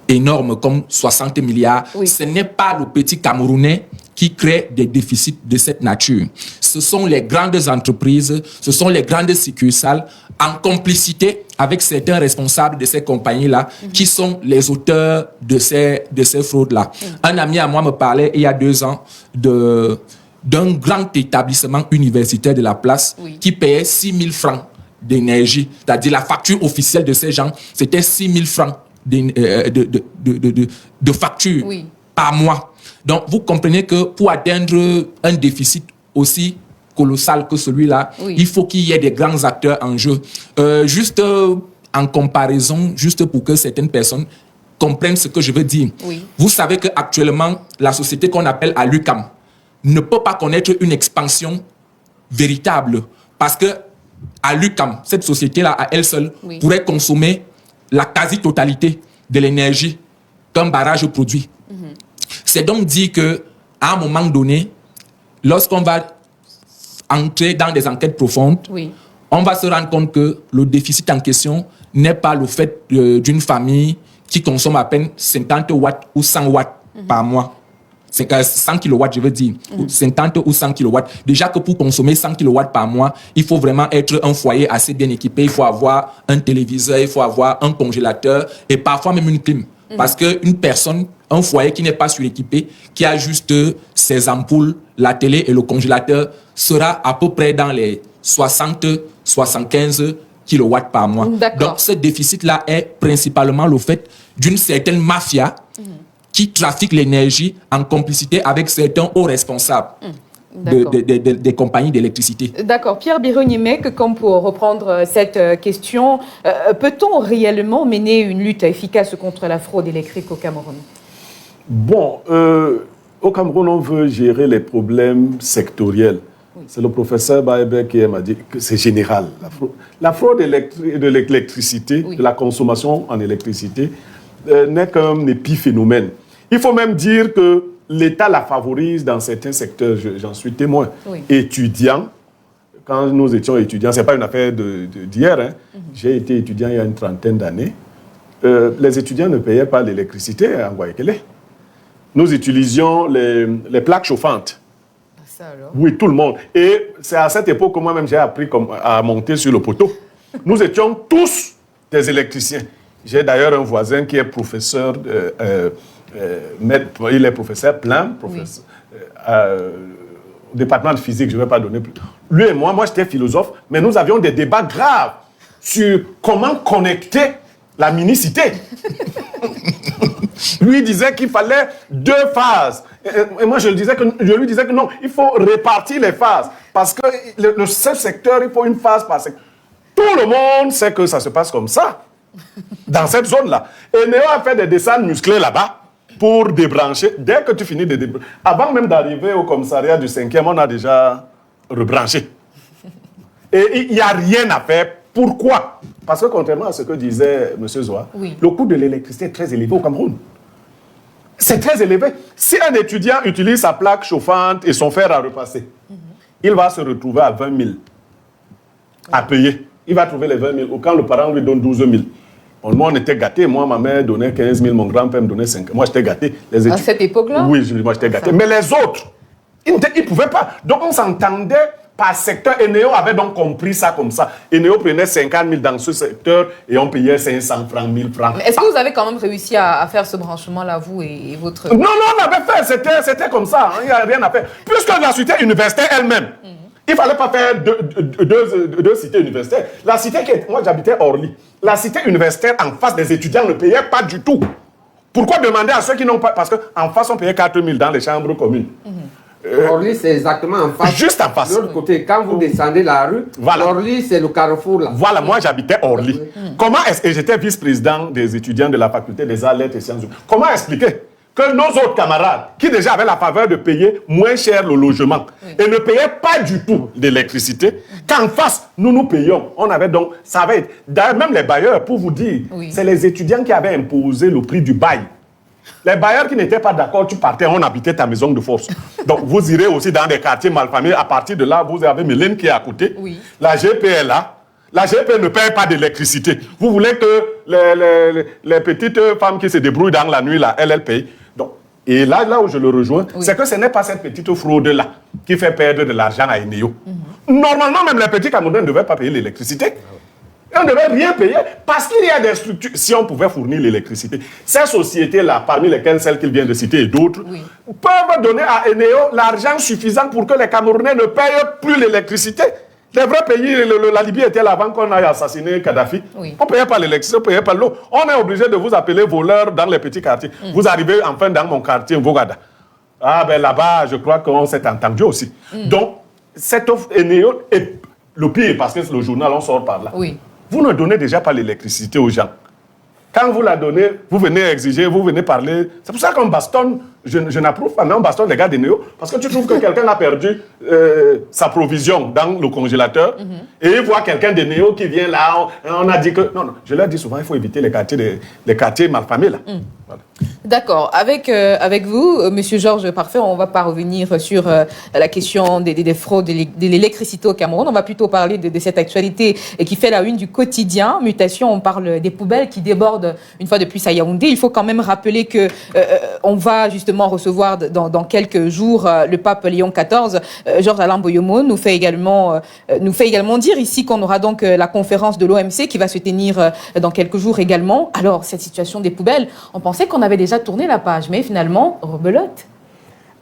[SPEAKER 5] énormes comme 60 milliards, ce n'est pas le petit Camerounais qui crée des déficits de cette nature. Ce sont les grandes entreprises, ce sont les grandes succursales en complicité avec certains responsables de ces compagnies-là qui sont les auteurs de ces fraudes-là. Un ami à moi me parlait il y a 2 ans d'un grand établissement universitaire de la place qui payait 6 000 francs d'énergie. C'est-à-dire la facture officielle de ces gens, c'était 6 000 francs de facture par mois. Donc, vous comprenez que pour atteindre un déficit aussi colossal que celui-là, il faut qu'il y ait des grands acteurs en jeu. Juste en comparaison, juste pour que certaines personnes comprennent ce que je veux dire. Vous savez qu'actuellement, la société qu'on appelle à l'UQAM ne peut pas connaître une expansion véritable parce que à l'UQAM, cette société-là, à elle seule, pourrait consommer la quasi-totalité de l'énergie qu'un barrage produit. C'est donc dit qu'à un moment donné, lorsqu'on va entrer dans des enquêtes profondes, on va se rendre compte que le déficit en question n'est pas le fait d'une famille qui consomme à peine 50 watts ou 100 watts par mois. 100 kilowatts, je veux dire, 50 ou 100 kilowatts. Déjà que pour consommer 100 kilowatts par mois, il faut vraiment être un foyer assez bien équipé. Il faut avoir un téléviseur, il faut avoir un congélateur et parfois même une clim. Parce qu'une personne, un foyer qui n'est pas suréquipé, qui a juste ses ampoules, la télé et le congélateur, sera à peu près dans les 60-75 kilowatts par mois. Donc ce déficit-là est principalement le fait d'une certaine mafia qui trafique l'énergie en complicité avec certains hauts responsables des compagnies d'électricité.
[SPEAKER 4] D'accord. Pierre Bironimek, comme pour reprendre cette question, peut-on réellement mener une lutte efficace contre la fraude électrique au Cameroun?
[SPEAKER 6] Bon, au Cameroun, on veut gérer les problèmes sectoriels. C'est le professeur Baebe qui m'a dit que c'est général. La fraude de l'électricité, de la consommation en électricité, n'est qu'un épiphénomène. Il faut même dire que l'État la favorise dans certains secteurs, j'en suis témoin. Étudiants, quand nous étions étudiants, ce n'est pas une affaire d'hier, hein. J'ai été étudiant il y a une trentaine d'années. Les étudiants ne payaient pas l'électricité à Guayaquil. Nous utilisions les plaques chauffantes.
[SPEAKER 4] Ça alors.
[SPEAKER 6] Oui, tout le monde. Et c'est à cette époque que moi-même j'ai appris à monter sur le poteau. Nous étions tous des électriciens. J'ai d'ailleurs un voisin qui est professeur, il est professeur plein, professeur, au département de physique, je ne vais pas donner plus. Lui et moi j'étais philosophe, mais nous avions des débats graves sur comment connecter la minicité. Lui disait qu'il fallait 2 phases. Et moi, je lui disais que non, il faut répartir les phases. Parce que le seul secteur, il faut une phase par secteur. Tout le monde sait que ça se passe comme ça, dans cette zone-là. Et Néo a fait des dessins musclés là-bas pour débrancher. Dès que tu finis de débrancher, avant même d'arriver au commissariat du 5e, on a déjà rebranché. Et il n'y a rien à faire. Pourquoi? Parce que contrairement à ce que disait M. Zoa, le coût de l'électricité est très élevé au Cameroun. C'est très élevé. Si un étudiant utilise sa plaque chauffante et son fer à repasser, il va se retrouver à 20 000 à payer. Il va trouver les 20 000. Quand le parent lui donne 12 000. Bon, moi, on était gâtés. Moi, ma mère donnait 15 000, mon grand-père me donnait 5 000. Moi, j'étais gâté.
[SPEAKER 4] À cette époque-là?
[SPEAKER 6] Oui, moi, j'étais gâté. Mais les autres, ils ne pouvaient pas. Donc, on s'entendait par secteur. Et Néo avait donc compris ça comme ça. Et Néo prenait 50 000 dans ce secteur et on payait 500 francs, 1000 francs.
[SPEAKER 4] Est-ce que vous avez quand même réussi à faire ce branchement-là, vous et votre...
[SPEAKER 6] Non, on avait fait. C'était comme ça. Il n'y a rien à faire. Puisque la cité universitaire elle-même, il ne fallait pas faire deux cités universitaires. La cité moi, j'habitais Orly. La cité universitaire en face des étudiants ne payait pas du tout. Pourquoi demander à ceux qui n'ont pas... Parce qu'en face, on payait 4 000 dans les chambres communes.
[SPEAKER 8] Orly, c'est exactement en face.
[SPEAKER 6] Juste en face.
[SPEAKER 8] De l'autre côté, quand vous descendez la rue, Orly, c'est le carrefour là.
[SPEAKER 6] Voilà, moi j'habitais Orly. Comment et j'étais vice-président des étudiants de la faculté des arts, lettres et sciences. Comment expliquer que nos autres camarades, qui déjà avaient la faveur de payer moins cher le logement et ne payaient pas du tout d'électricité, qu'en face, nous payons. On avait donc, ça avait été, d'ailleurs même les bailleurs, pour vous dire, c'est les étudiants qui avaient imposé le prix du bail. Les bailleurs qui n'étaient pas d'accord, tu partais, on habitait ta maison de force. Donc, vous irez aussi dans des quartiers malfamés. À partir de là, vous avez Mélène qui est à côté. La GP est là. La GP ne paye pas d'électricité. Vous voulez que les petites femmes qui se débrouillent dans la nuit, là, elles payent. Donc, et là où je le rejoins, c'est que ce n'est pas cette petite fraude-là qui fait perdre de l'argent à Enéo. Normalement, même les petits Camerounais ne devaient pas payer l'électricité. Et on ne devait rien payer parce qu'il y a des structures. Si on pouvait fournir l'électricité, ces sociétés-là, parmi lesquelles celles qu'il vient de citer et d'autres, peuvent donner à Enéo l'argent suffisant pour que les Camerounais ne payent plus l'électricité. Les vrais pays, la Libye était là avant qu'on aille assassiner Kadhafi. On ne payait pas l'électricité, on ne payait pas l'eau. On est obligé de vous appeler voleurs dans les petits quartiers. Vous arrivez enfin dans mon quartier, Vogada. Ah ben là-bas, je crois qu'on s'est entendu aussi. Donc, cette offre Enéo est le pire parce que le journal, on sort par là. Vous ne donnez déjà pas l'électricité aux gens. Quand vous la donnez, vous venez exiger, vous venez parler. C'est pour ça qu'on bastonne, je n'approuve pas, mais on bastonne les gars des Néo, parce que tu trouves que quelqu'un a perdu sa provision dans le congélateur, et il voit quelqu'un des Néo qui vient là, on a dit que... Non, je leur dis souvent, il faut éviter les quartiers malfamés là. Voilà.
[SPEAKER 4] D'accord. Avec vous, Monsieur Georges Parfait, on ne va pas revenir sur la question des fraudes de l'électricité au Cameroun. On va plutôt parler de cette actualité qui fait la une du quotidien. Mutation, on parle des poubelles qui débordent une fois de plus à Yaoundé. Il faut quand même rappeler que on va justement recevoir dans quelques jours le pape Léon XIV. Georges Alain Boyomo nous fait également dire ici qu'on aura donc la conférence de l'OMC qui va se tenir dans quelques jours également. Alors, cette situation des poubelles, on pensait qu'on avait déjà tourné la page, mais finalement, rebelote.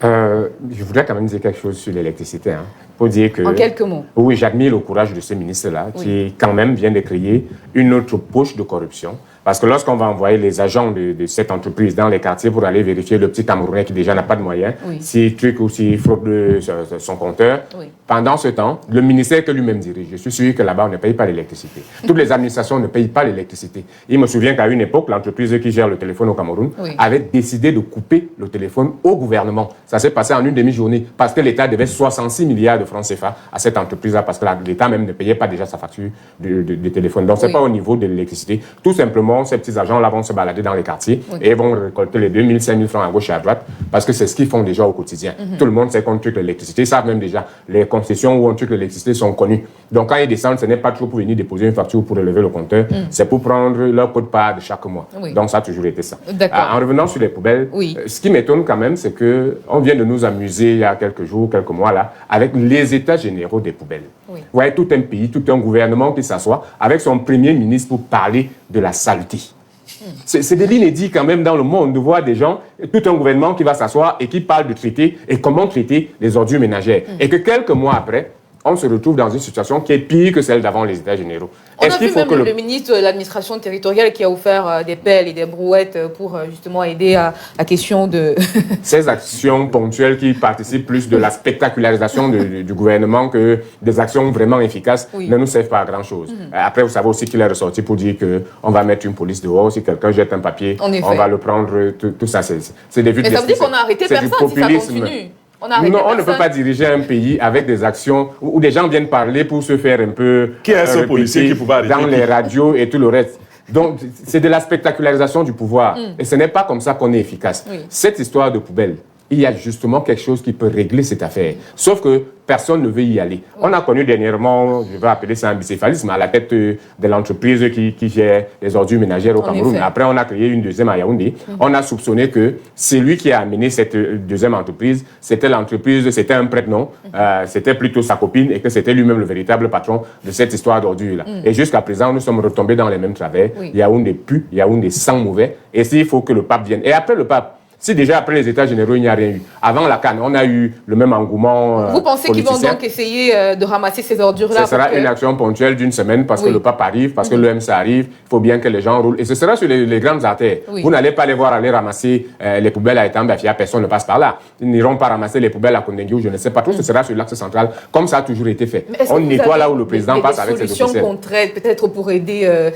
[SPEAKER 7] Je voudrais quand même dire quelque chose sur l'électricité. Pour dire que,
[SPEAKER 4] en quelques mots.
[SPEAKER 7] Oui, j'admire le courage de ce ministre-là, qui quand même vient de créer une autre poche de corruption. Parce que lorsqu'on va envoyer les agents de cette entreprise dans les quartiers pour aller vérifier le petit Camerounais qui déjà n'a pas de moyens, s'il truc ou s'il fraude son compteur, pendant ce temps, le ministère que lui-même dirige, je suis sûr que là-bas, on ne paye pas l'électricité. Toutes les administrations ne payent pas l'électricité. Il me souvient qu'à une époque, l'entreprise qui gère le téléphone au Cameroun avait décidé de couper le téléphone au gouvernement. Ça s'est passé en une demi-journée parce que l'État devait 66 milliards de francs CFA à cette entreprise-là parce que l'État même ne payait pas déjà sa facture de téléphone. Donc, ce n'est pas au niveau de l'électricité. Tout simplement, ces petits agents-là vont se balader dans les quartiers et vont récolter les 2 000, 5 000 francs à gauche et à droite parce que c'est ce qu'ils font déjà au quotidien. Tout le monde sait qu'on truc l'électricité. Ils savent même déjà les concessions où on truc l'électricité sont connues. Donc quand ils descendent, ce n'est pas toujours pour venir déposer une facture pour relever le compteur, c'est pour prendre leur quote-part de chaque mois.
[SPEAKER 4] Oui.
[SPEAKER 7] Donc ça a toujours été ça.
[SPEAKER 4] D'accord.
[SPEAKER 7] En revenant sur les poubelles, ce qui m'étonne quand même, c'est qu'on vient de nous amuser il y a quelques jours, quelques mois là, avec les états généraux des poubelles.
[SPEAKER 4] Oui.
[SPEAKER 7] Vous voyez, tout un pays, tout un gouvernement qui s'assoit avec son premier ministre pour parler de la saleté. C'est de l'inédit quand même dans le monde de voir des gens, tout un gouvernement qui va s'asseoir et qui parle de traiter et comment traiter les ordures ménagères. Et que quelques mois après, on se retrouve dans une situation qui est pire que celle d'avant les États généraux.
[SPEAKER 4] On a vu même le ministre de l'administration territoriale qui a offert des pelles et des brouettes pour justement aider à la question de...
[SPEAKER 7] Ces actions ponctuelles qui participent plus de la spectacularisation du gouvernement que des actions vraiment efficaces ne nous servent pas à grand-chose. Après, vous savez aussi qu'il est ressorti pour dire qu'on va mettre une police dehors. Si quelqu'un jette un papier, on va le prendre. Tout ça, c'est des vues de...
[SPEAKER 4] Mais ça veut dire qu'on a arrêté personne si ça continue.
[SPEAKER 7] Non, on ne peut pas diriger un pays avec des actions où des gens viennent parler pour se faire un peu...
[SPEAKER 6] Qui est ce policier qui pouvait arrêter
[SPEAKER 7] dans les radios et tout le reste. Donc, c'est de la spectacularisation du pouvoir. Et ce n'est pas comme ça qu'on est efficace. Cette histoire de poubelle, il y a justement quelque chose qui peut régler cette affaire. Sauf que personne ne veut y aller. On a connu dernièrement, je vais appeler ça un bicéphalisme, à la tête de l'entreprise qui gère les ordures ménagères au Cameroun. Après, on a créé une deuxième à Yaoundé. On a soupçonné que celui qui a amené cette deuxième entreprise, c'était un prête-nom, c'était plutôt sa copine et que c'était lui-même le véritable patron de cette histoire d'ordures-là. Et jusqu'à présent, nous sommes retombés dans les mêmes travers. Yaoundé pue, Yaoundé sent mauvais. Et s'il faut que le pape vienne. Et après le pape, si déjà après les États généraux, il n'y a rien eu. Avant la CAN, on a eu le même engouement.
[SPEAKER 4] Vous pensez qu'ils vont donc essayer de ramasser ces ordures-là?
[SPEAKER 7] Ce sera une action ponctuelle d'une semaine parce que le pape arrive, parce que l'EMS arrive. Il faut bien que les gens roulent. Et ce sera sur les grandes artères. Vous n'allez pas les voir aller ramasser les poubelles à Etambafia. Personne ne passe par là. Ils n'iront pas ramasser les poubelles à Kondengui ou je ne sais pas trop. Ce sera sur l'axe central, comme ça a toujours été fait. On nettoie là où le président passe avec ses officiels.
[SPEAKER 4] Des solutions concrètes, peut-être pour aider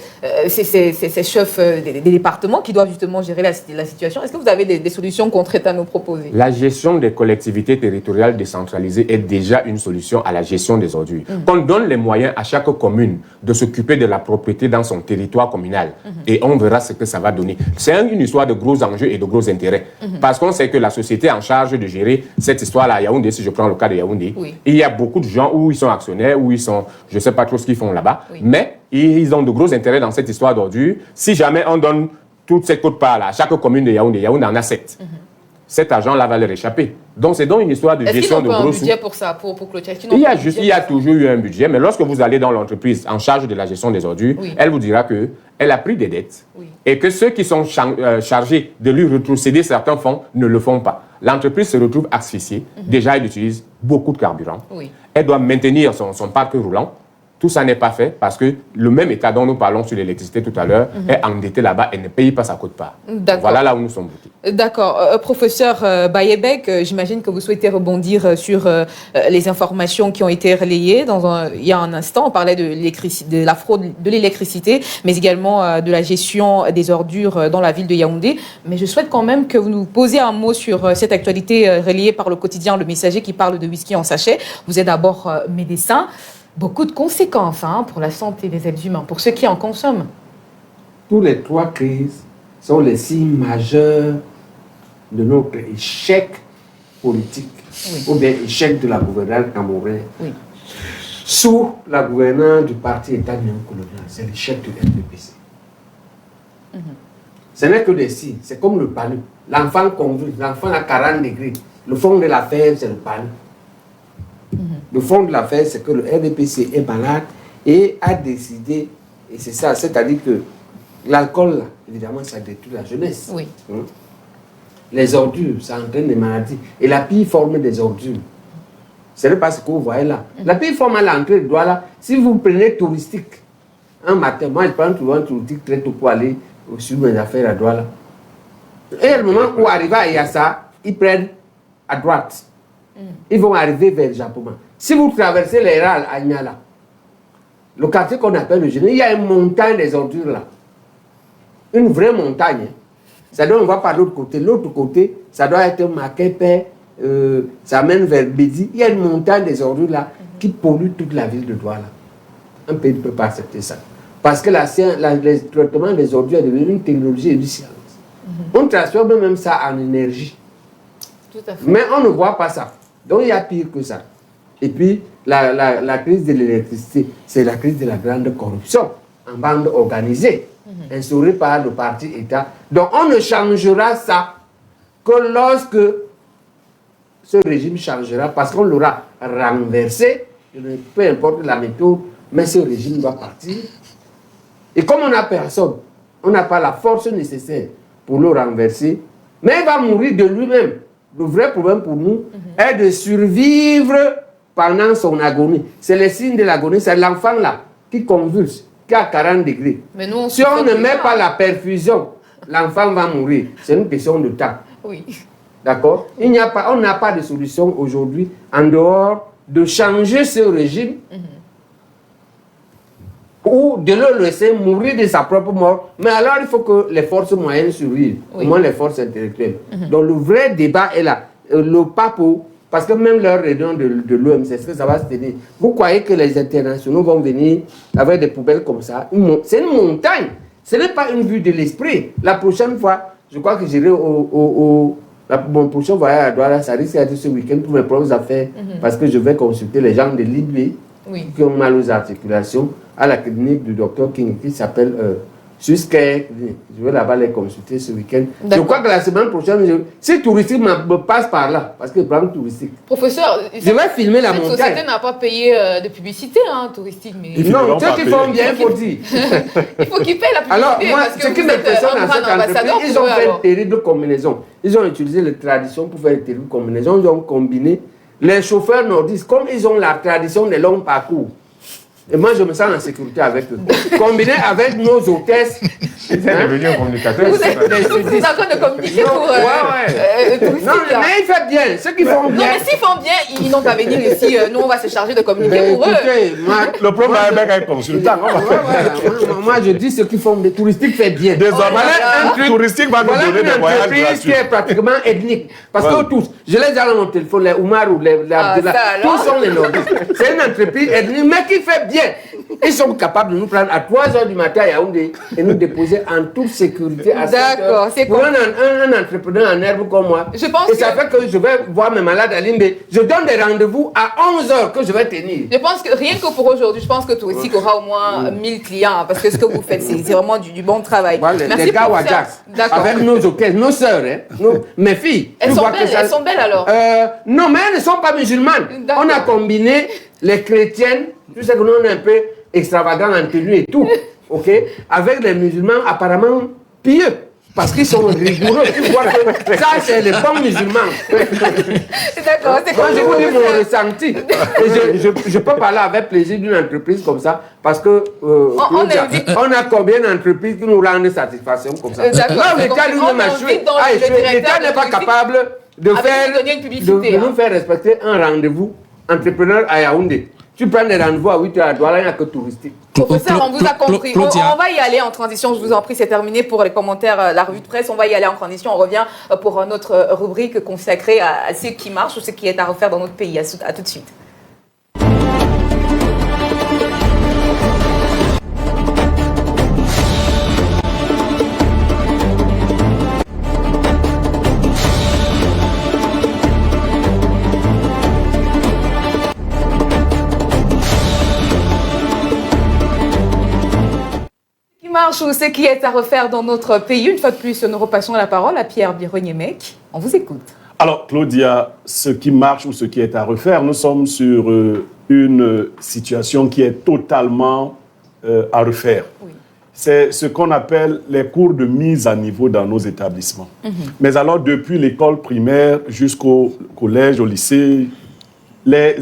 [SPEAKER 4] ces chefs des départements qui doivent justement gérer la situation. Est-ce que vous avez des solutions concrètes à nous proposer?
[SPEAKER 7] La gestion des collectivités territoriales décentralisées est déjà une solution à la gestion des ordures. Qu'on donne les moyens à chaque commune de s'occuper de la propriété dans son territoire communal et on verra ce que ça va donner. C'est une histoire de gros enjeux et de gros intérêts. Parce qu'on sait que la société en charge de gérer cette histoire-là à Yaoundé, si je prends le cas de Yaoundé, il y a beaucoup de gens où ils sont actionnaires, où ils sont, je ne sais pas trop ce qu'ils font là-bas, mais ils ont de gros intérêts dans cette histoire d'ordures. Si jamais on donne toute cette quote-part là à chaque commune de Yaoundé, Yaoundé en a 7. Cet argent-là va leur échapper. Donc, c'est donc une histoire de gestion de gros sous. Est-ce qu'ils ont un budget
[SPEAKER 4] pour ça, pour clôturer?
[SPEAKER 7] Il y a toujours eu un budget, mais lorsque vous allez dans l'entreprise en charge de la gestion des ordures, elle vous dira qu'elle a pris des dettes et que ceux qui sont chargés de lui retrocéder certains fonds ne le font pas. L'entreprise se retrouve asphyxiée. Déjà, elle utilise beaucoup de carburant. Elle doit maintenir son parc roulant. Tout ça n'est pas fait parce que le même État dont nous parlons sur l'électricité tout à l'heure est endetté là-bas et ne paye pas sa quote-part. Voilà là où nous sommes bloqués.
[SPEAKER 4] D'accord. Professeur Bayebek, j'imagine que vous souhaitez rebondir sur les informations qui ont été relayées. Il y a un instant, on parlait de la fraude de l'électricité, mais également de la gestion des ordures dans la ville de Yaoundé. Mais je souhaite quand même que vous nous posiez un mot sur cette actualité relayée par le quotidien Le Messager qui parle de whisky en sachet. Vous êtes d'abord médecin. Beaucoup de conséquences pour la santé des êtres humains, pour ceux qui en consomment.
[SPEAKER 8] Tous les trois crises sont les signes majeurs de notre échec politique, ou bien échec de la gouvernance camerounaise. Sous la gouvernance du parti État néocolonial, c'est l'échec du RDPC. Ce n'est que des signes, c'est comme le palu. L'enfant conduit, l'enfant à 40 degrés. Le fond de l'affaire, c'est le palu. Le fond de l'affaire, c'est que le RDPC est malade et a décidé, et c'est ça, c'est-à-dire que l'alcool, évidemment, ça détruit la jeunesse. Les ordures, ça entraîne des maladies. Et la pire forme des ordures, ce n'est pas ce que vous voyez là. La pire forme à l'entrée de Douala, si vous prenez touristique, un matin, moi je prends toujours un touristique très tôt pour aller sur mes affaires à Douala. Et au moment où arrive à Yassa, ils prennent à droite. Ils vont arriver vers le Japon. Si vous traversez les rails à Nyala, le quartier qu'on appelle le Génie, il y a une montagne des ordures là. Une vraie montagne. Ça doit, on va par l'autre côté. L'autre côté, ça doit être Makepe, ça mène vers Bédi. Il y a une montagne des ordures là qui pollue toute la ville de Douala. Un pays ne peut pas accepter ça. Parce que le traitement des ordures est devenu une technologie et une science. On transforme même ça en énergie.
[SPEAKER 4] Tout à fait.
[SPEAKER 8] Mais on ne voit pas ça. Donc il y a pire que ça. Et puis, la crise de l'électricité, c'est la crise de la grande corruption en bande organisée, instaurée par le parti État. Donc, on ne changera ça que lorsque ce régime changera, parce qu'on l'aura renversé, peu importe la méthode, mais ce régime doit partir. Et comme on n'a personne, on n'a pas la force nécessaire pour le renverser, mais il va mourir de lui-même. Le vrai problème pour nous est de survivre pendant son agonie. C'est le signe de l'agonie, c'est l'enfant là qui convulse, qui a 40 degrés.
[SPEAKER 4] Mais nous,
[SPEAKER 8] si on ne met pas la perfusion, l'enfant va mourir. C'est une question de temps.
[SPEAKER 4] Oui.
[SPEAKER 8] D'accord? On n'a pas de solution aujourd'hui en dehors de changer ce régime ou de le laisser mourir de sa propre mort. Mais alors, il faut que les forces moyennes survivent, au moins les forces intellectuelles. Donc, le vrai débat est là. Le papo, parce que même leur réunion de l'OMC, est-ce que ça va se tenir? Vous croyez que les internationaux vont venir avec des poubelles comme ça? C'est une montagne. Ce n'est pas une vue de l'esprit. La prochaine fois, je crois que j'irai mon prochain voyage à Douala, ça risque d'être ce week-end pour mes propres affaires, parce que je vais consulter les gens de l'IDB qui ont mal aux articulations à la clinique du docteur King qui s'appelle Susquet. Je vais là-bas les consulter ce week-end. Je crois que la semaine prochaine, si touristique me passe par là, parce que le problème touristique.
[SPEAKER 4] Professeur,
[SPEAKER 8] je vais filmer la montagne.
[SPEAKER 4] Cette société n'a pas payé de publicité touristique. Mais...
[SPEAKER 8] Non, ceux qui font bien, il faut dire.
[SPEAKER 4] Il faut qu'ils paient la publicité.
[SPEAKER 8] Alors, moi,
[SPEAKER 4] parce que
[SPEAKER 8] ce qui m'impressionne dans cette entreprise, ils ont fait une terrible combinaison. Ils ont utilisé les traditions pour faire une terrible combinaison. Ils ont combiné les chauffeurs nordistes, comme ils ont la tradition des longs parcours. Et moi, je me sens en sécurité avec eux. Combiné avec nos hôtesses.
[SPEAKER 7] Ils sont devenus un communicateur.
[SPEAKER 4] Vous êtes en train de communiquer pour touristique.
[SPEAKER 8] Non, mais ils font bien. Ceux qui font bien.
[SPEAKER 4] Non, mais s'ils font bien, ils n'ont qu'à venir ici. Nous, on va se charger de communiquer pour eux.
[SPEAKER 6] Le problème avec un consultant.
[SPEAKER 8] Moi, je dis ceux qui font des touristiques fait bien.
[SPEAKER 6] Désormais, un touristique va nous donner des voyages gratuits.
[SPEAKER 8] Qui est pratiquement ethnique. Parce que tous, je les ai dans mon téléphone, les Oumarou, les Abdullah, tous sont les nordistes. C'est une entreprise ethnique, mais qui fait bien. Ils sont capables de nous prendre à 3h du matin à Yaoundé et nous déposer en toute sécurité à 7h. C'est pour un entrepreneur en herbe comme moi.
[SPEAKER 4] Je pense
[SPEAKER 8] et ça fait que je vais voir mes malades à Limbe. Je donne des rendez-vous à 11h que je vais tenir.
[SPEAKER 4] Je pense que rien que pour aujourd'hui, je pense que Touristique aura au moins 1000 clients parce que ce que vous faites, c'est vraiment du bon travail.
[SPEAKER 8] Voilà,
[SPEAKER 4] merci
[SPEAKER 8] les gars Wajax, avec nos orchestres, nos sœurs, mes filles.
[SPEAKER 4] Elles sont belles alors?
[SPEAKER 8] Non, mais elles ne sont pas musulmanes. On a combiné les chrétiennes, tu sais que nous on est un peu extravagants en tenue et tout, ok, avec les musulmans apparemment pieux. Parce qu'ils sont rigoureux. Tu vois que ça, c'est les bons musulmans.
[SPEAKER 4] D'accord, c'est
[SPEAKER 8] quand je vous dis mon ressenti. Et je peux parler avec plaisir d'une entreprise comme ça, parce que on a combien d'entreprises qui nous rendent satisfaction comme ça. Là, l'État n'est pas capable de nous faire respecter un rendez-vous entrepreneur à Yaoundé. Tu prends des rendez-vous à 8h à Douala, il n'y a que touristique.
[SPEAKER 4] Professeur, on vous a compris. On va y aller en transition, je vous en prie, c'est terminé pour les commentaires, la revue de presse. On va y aller en transition. On revient pour notre rubrique consacrée à ce qui marche ou ce qui est à refaire dans notre pays. À tout de suite. Ou ce qui est à refaire dans notre pays. Une fois de plus, nous repassons la parole à Pierre Birognemec. On vous écoute.
[SPEAKER 6] Alors, Claudia, ce qui marche ou ce qui est à refaire, nous sommes sur une situation qui est totalement à refaire. Oui. C'est ce qu'on appelle les cours de mise à niveau dans nos établissements. Mais alors, depuis l'école primaire jusqu'au collège, au lycée, les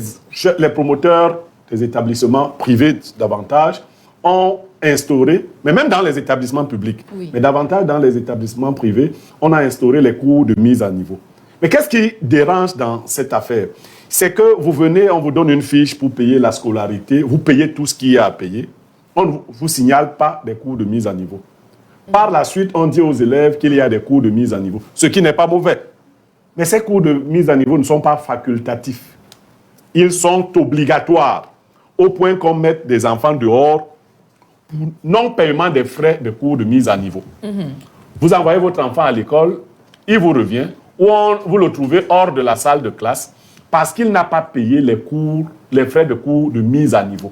[SPEAKER 6] promoteurs des établissements privés davantage ont instauré, mais même dans les établissements publics, mais davantage dans les établissements privés, on a instauré les cours de mise à niveau. Mais qu'est-ce qui dérange dans cette affaire? C'est que vous venez, on vous donne une fiche pour payer la scolarité, vous payez tout ce qu'il y a à payer, on ne vous signale pas des cours de mise à niveau. Par la suite, on dit aux élèves qu'il y a des cours de mise à niveau, ce qui n'est pas mauvais. Mais ces cours de mise à niveau ne sont pas facultatifs. Ils sont obligatoires, au point qu'on mette des enfants dehors pour non-paiement des frais de cours de mise à niveau. Vous envoyez votre enfant à l'école, il vous revient, ou vous le trouvez hors de la salle de classe, parce qu'il n'a pas payé les frais de cours de mise à niveau.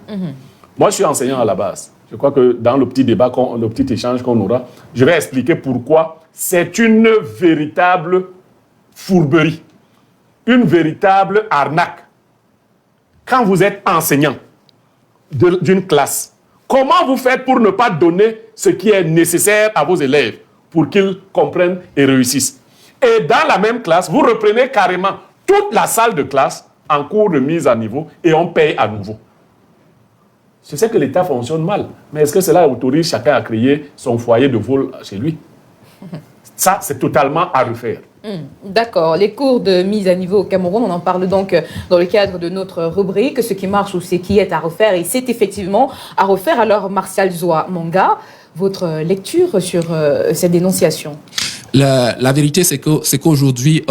[SPEAKER 6] Moi, je suis enseignant à la base. Je crois que dans le petit débat, le petit échange qu'on aura, je vais expliquer pourquoi c'est une véritable fourberie, une véritable arnaque. Quand vous êtes enseignant d'une classe, comment vous faites pour ne pas donner ce qui est nécessaire à vos élèves pour qu'ils comprennent et réussissent? Et dans la même classe, vous reprenez carrément toute la salle de classe en cours de mise à niveau et on paye à nouveau. Je sais que l'État fonctionne mal, mais est-ce que cela autorise chacun à créer son foyer de vol chez lui? Ça, c'est totalement à refaire.
[SPEAKER 4] D'accord. Les cours de mise à niveau au Cameroun, on en parle donc dans le cadre de notre rubrique, ce qui marche ou ce qui est à refaire. Et c'est effectivement à refaire. Alors, Martial Zoua Manga, votre lecture sur cette dénonciation?
[SPEAKER 5] La vérité, c'est qu'aujourd'hui,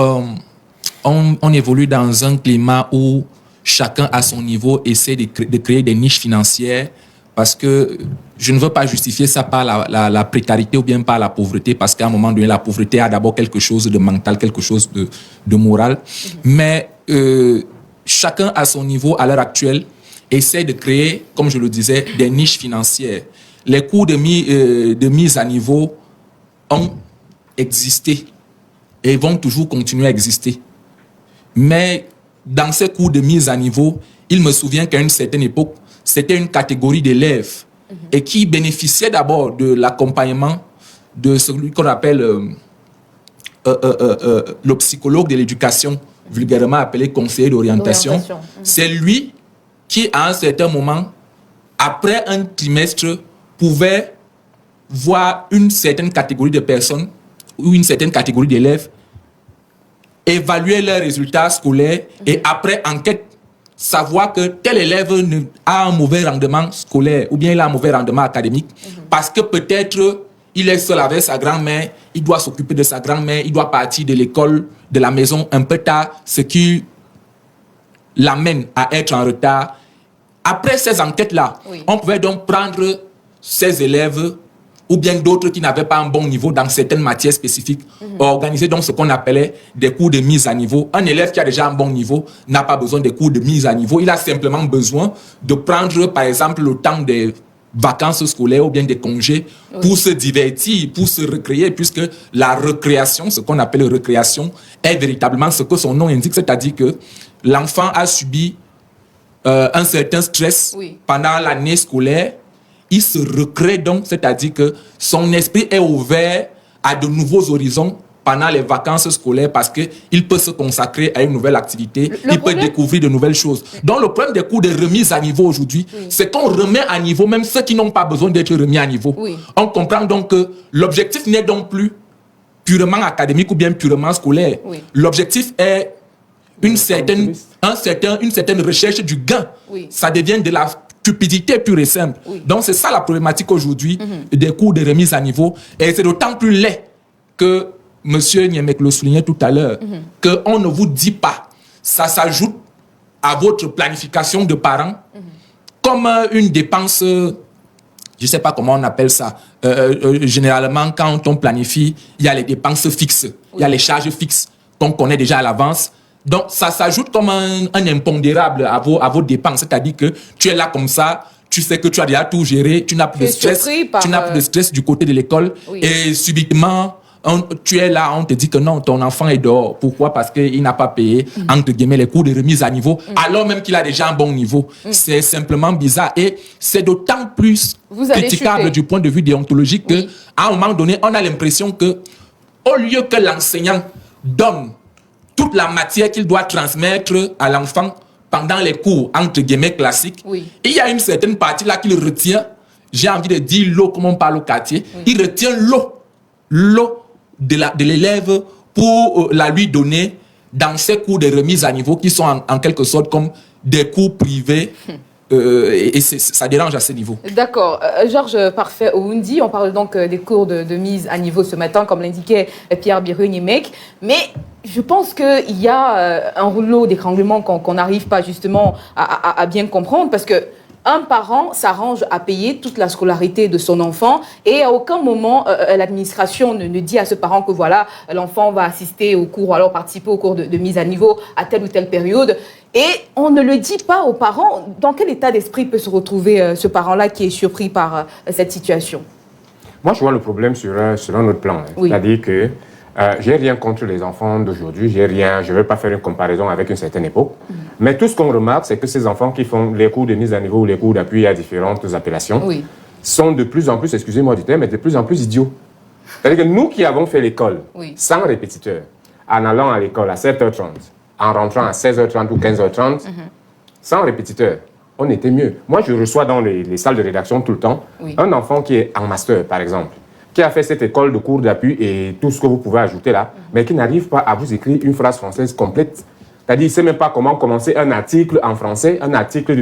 [SPEAKER 5] on évolue dans un climat où chacun à son niveau essaie de créer des niches financières, parce que je ne veux pas justifier ça par la précarité ou bien par la pauvreté, parce qu'à un moment donné, la pauvreté a d'abord quelque chose de mental, quelque chose de moral. Mais chacun à son niveau, à l'heure actuelle, essaie de créer, comme je le disais, des niches financières. Les cours de mise à niveau ont existé et vont toujours continuer à exister. Mais dans ces cours de mise à niveau, il me souvient qu'à une certaine époque, c'était une catégorie d'élèves et qui bénéficiaient d'abord de l'accompagnement de celui qu'on appelle le psychologue de l'éducation, vulgairement appelé conseiller d'orientation. C'est lui qui, à un certain moment, après un trimestre, pouvait voir une certaine catégorie de personnes ou une certaine catégorie d'élèves évaluer leurs résultats scolaires et après enquête, savoir que tel élève a un mauvais rendement scolaire ou bien il a un mauvais rendement académique parce que peut-être il est seul avec sa grand-mère, il doit s'occuper de sa grand-mère, il doit partir de l'école, de la maison un peu tard, ce qui l'amène à être en retard. Après ces enquêtes-là, on pouvait donc prendre ces élèves ou bien d'autres qui n'avaient pas un bon niveau dans certaines matières spécifiques, organiser donc ce qu'on appelait des cours de mise à niveau. Un élève qui a déjà un bon niveau n'a pas besoin de cours de mise à niveau. Il a simplement besoin de prendre, par exemple, le temps des vacances scolaires ou bien des congés pour se divertir, pour se recréer, puisque la recréation, ce qu'on appelle recréation, est véritablement ce que son nom indique, c'est-à-dire que l'enfant a subi un certain stress pendant l'année scolaire. Il se recrée donc, c'est-à-dire que son esprit est ouvert à de nouveaux horizons pendant les vacances scolaires parce qu'il peut se consacrer à une nouvelle activité, il peut découvrir de nouvelles choses. Donc le problème des cours de remise à niveau aujourd'hui, c'est qu'on remet à niveau même ceux qui n'ont pas besoin d'être remis à niveau. On comprend donc que l'objectif n'est donc plus purement académique ou bien purement scolaire. L'objectif est une certaine recherche du gain. Ça devient de la stupidité pure et simple. Donc c'est ça la problématique aujourd'hui des cours de remise à niveau. Et c'est d'autant plus laid que M. Niemek le soulignait tout à l'heure, qu'on ne vous dit pas. Ça s'ajoute à votre planification de parents comme une dépense, je ne sais pas comment on appelle ça. Généralement, quand on planifie, il y a les dépenses fixes, il y a les charges fixes qu'on connaît déjà à l'avance. Donc, ça s'ajoute comme un impondérable à vos dépenses. C'est-à-dire que tu es là comme ça, tu sais que tu as déjà tout géré, tu n'as plus de stress, tu n'as plus de stress du côté de l'école. Et subitement, tu es là, on te dit que non, ton enfant est dehors. Pourquoi? Parce qu'il n'a pas payé, entre guillemets, les cours de remise à niveau, alors même qu'il a déjà un bon niveau. C'est simplement bizarre. Et c'est d'autant plus critiquable du point de vue déontologique qu'à un moment donné, on a l'impression que, au lieu que l'enseignant donne toute la matière qu'il doit transmettre à l'enfant pendant les cours, entre guillemets, classiques, il y a une certaine partie là qu'il retient, j'ai envie de dire l'eau, comme on parle au quartier, il retient l'eau de l'élève pour la lui donner dans ces cours de remise à niveau qui sont en quelque sorte comme des cours privés. Et ça dérange à ce niveau.
[SPEAKER 4] D'accord. Georges Parfait Oundi, on parle donc des cours de mise à niveau ce matin, comme l'indiquait Pierre Bireux-Niemek. Mais je pense qu'il y a un rouleau d'étranglement qu'on n'arrive pas justement à bien comprendre, parce que un parent s'arrange à payer toute la scolarité de son enfant et à aucun moment l'administration ne dit à ce parent que voilà, l'enfant va assister au cours ou alors participer au cours de mise à niveau à telle ou telle période. Et on ne le dit pas aux parents. Dans quel état d'esprit peut se retrouver ce parent-là qui est surpris par cette situation?
[SPEAKER 7] Moi, je vois le problème sur un autre plan.
[SPEAKER 4] Oui.
[SPEAKER 7] C'est-à-dire que j'ai rien contre les enfants d'aujourd'hui, je ne vais pas faire une comparaison avec une certaine époque. Mais tout ce qu'on remarque, c'est que ces enfants qui font les cours de mise à niveau ou les cours d'appui à différentes appellations sont de plus en plus, excusez-moi du terme, mais de plus en plus idiots. C'est-à-dire que nous qui avons fait l'école sans répétiteur, en allant à l'école à 7h30, en rentrant à 16h30 ou 15h30, sans répétiteur, on était mieux. Moi, je reçois dans les salles de rédaction tout le temps un enfant qui est en master, par exemple, qui a fait cette école de cours d'appui et tout ce que vous pouvez ajouter là, mais qui n'arrive pas à vous écrire une phrase française complète. C'est-à-dire, il ne sait même pas comment commencer un article en français, un article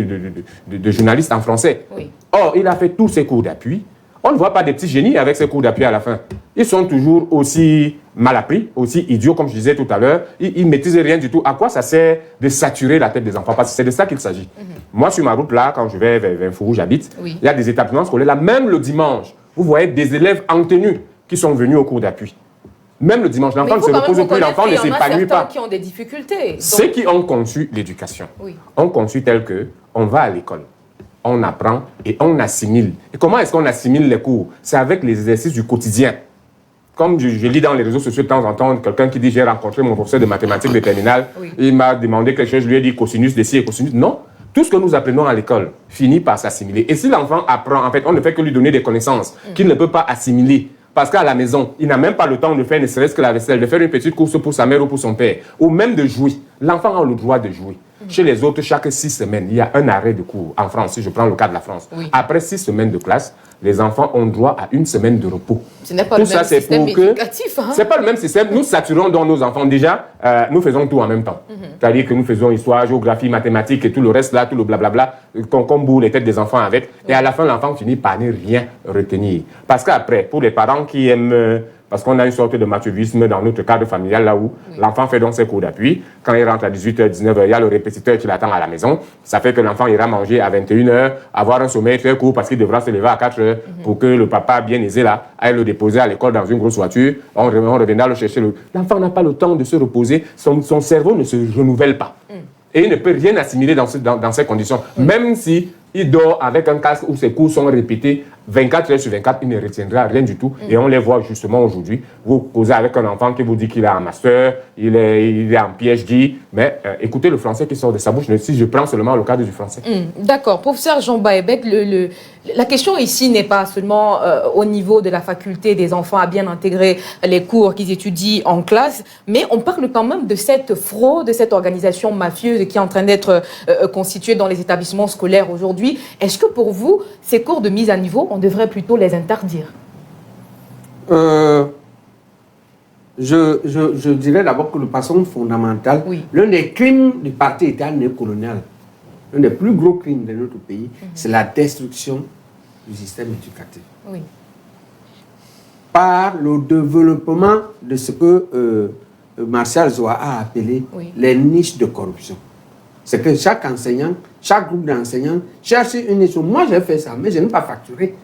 [SPEAKER 7] de journaliste en français. Or, il a fait tous ses cours d'appui. On ne voit pas des petits génies avec ces cours d'appui à la fin. Ils sont toujours aussi mal appris, aussi idiots, comme je disais tout à l'heure. Ils ne maîtrisent rien du tout. À quoi ça sert de saturer la tête des enfants? Parce que c'est de ça qu'il s'agit. Moi, sur ma route, là, quand je vais vers Fou où j'habite, il y a des établissements scolaires. Là, même le dimanche, vous voyez des élèves en tenue qui sont venus au cours d'appui. Même le dimanche, l'enfant ne se repose plus, l'enfant ne s'épanouit pas.
[SPEAKER 4] Qui ont des difficultés.
[SPEAKER 7] Ceux qui ont conçu l'éducation ont conçu tel que on va à l'école, on apprend et on assimile. Et comment est-ce qu'on assimile les cours? C'est avec les exercices du quotidien. Comme je lis dans les réseaux sociaux de temps en temps, quelqu'un qui dit j'ai rencontré mon professeur de mathématiques de terminale, il m'a demandé quelque chose, je lui ai dit cosinus de ci et cosinus. Non, tout ce que nous apprenons à l'école finit par s'assimiler. Et si l'enfant apprend, en fait, on ne fait que lui donner des connaissances qu'il ne peut pas assimiler. Parce qu'à la maison, il n'a même pas le temps de faire ne serait-ce que la vaisselle, de faire une petite course pour sa mère ou pour son père, ou même de jouer. L'enfant a le droit de jouer. Chez les autres, chaque 6 semaines, il y a un arrêt de cours. En France, si je prends le cas de la France. Après 6 semaines de classe, les enfants ont droit à 1 semaine de repos.
[SPEAKER 4] Ce n'est pas le même système éducatif. Hein?
[SPEAKER 7] Ce n'est pas le même système. Nous saturons dans nos enfants. Déjà, nous faisons tout en même temps. C'est-à-dire que nous faisons histoire, géographie, mathématiques et tout le reste là, tout le blablabla, qu'on bourre les têtes des enfants avec. Et à la fin, l'enfant finit par ne rien retenir. Parce qu'après, pour les parents qui aiment... Parce qu'on a une sorte de machovisme dans notre cadre familial là où l'enfant fait donc ses cours d'appui. Quand il rentre à 18h, 19h, il y a le répétiteur qui l'attend à la maison. Ça fait que l'enfant ira manger à 21h, avoir un sommeil très court parce qu'il devra se lever à 4h pour que le papa bien aisé là aille le déposer à l'école dans une grosse voiture. On reviendra le chercher. L'enfant n'a pas le temps de se reposer. Son cerveau ne se renouvelle pas. Et il ne peut rien assimiler dans ces conditions. Même si il dort avec un casque où ses cours sont répétés 24 heures sur 24, il ne retiendra rien du tout. Et on les voit justement aujourd'hui. Vous causez avec un enfant qui vous dit qu'il a un master, il est en PhD, mais écoutez le français qui sort de sa bouche, si je prends seulement le cadre du français.
[SPEAKER 4] D'accord. Professeur Jean Baebek, la question ici n'est pas seulement au niveau de la faculté des enfants à bien intégrer les cours qu'ils étudient en classe, mais on parle quand même de cette fraude, de cette organisation mafieuse qui est en train d'être constituée dans les établissements scolaires aujourd'hui. Est-ce que pour vous, ces cours de mise à niveau, on devrait plutôt les interdire?
[SPEAKER 8] Je dirais d'abord que de façon fondamentale, l'un des crimes du parti État néocolonial, l'un des plus gros crimes de notre pays, c'est la destruction du système éducatif. Par le développement de ce que Martial Zoa a appelé les niches de corruption. C'est que chaque enseignant, chaque groupe d'enseignants cherche une niche. Moi, j'ai fait ça, mais je n'ai pas facturé.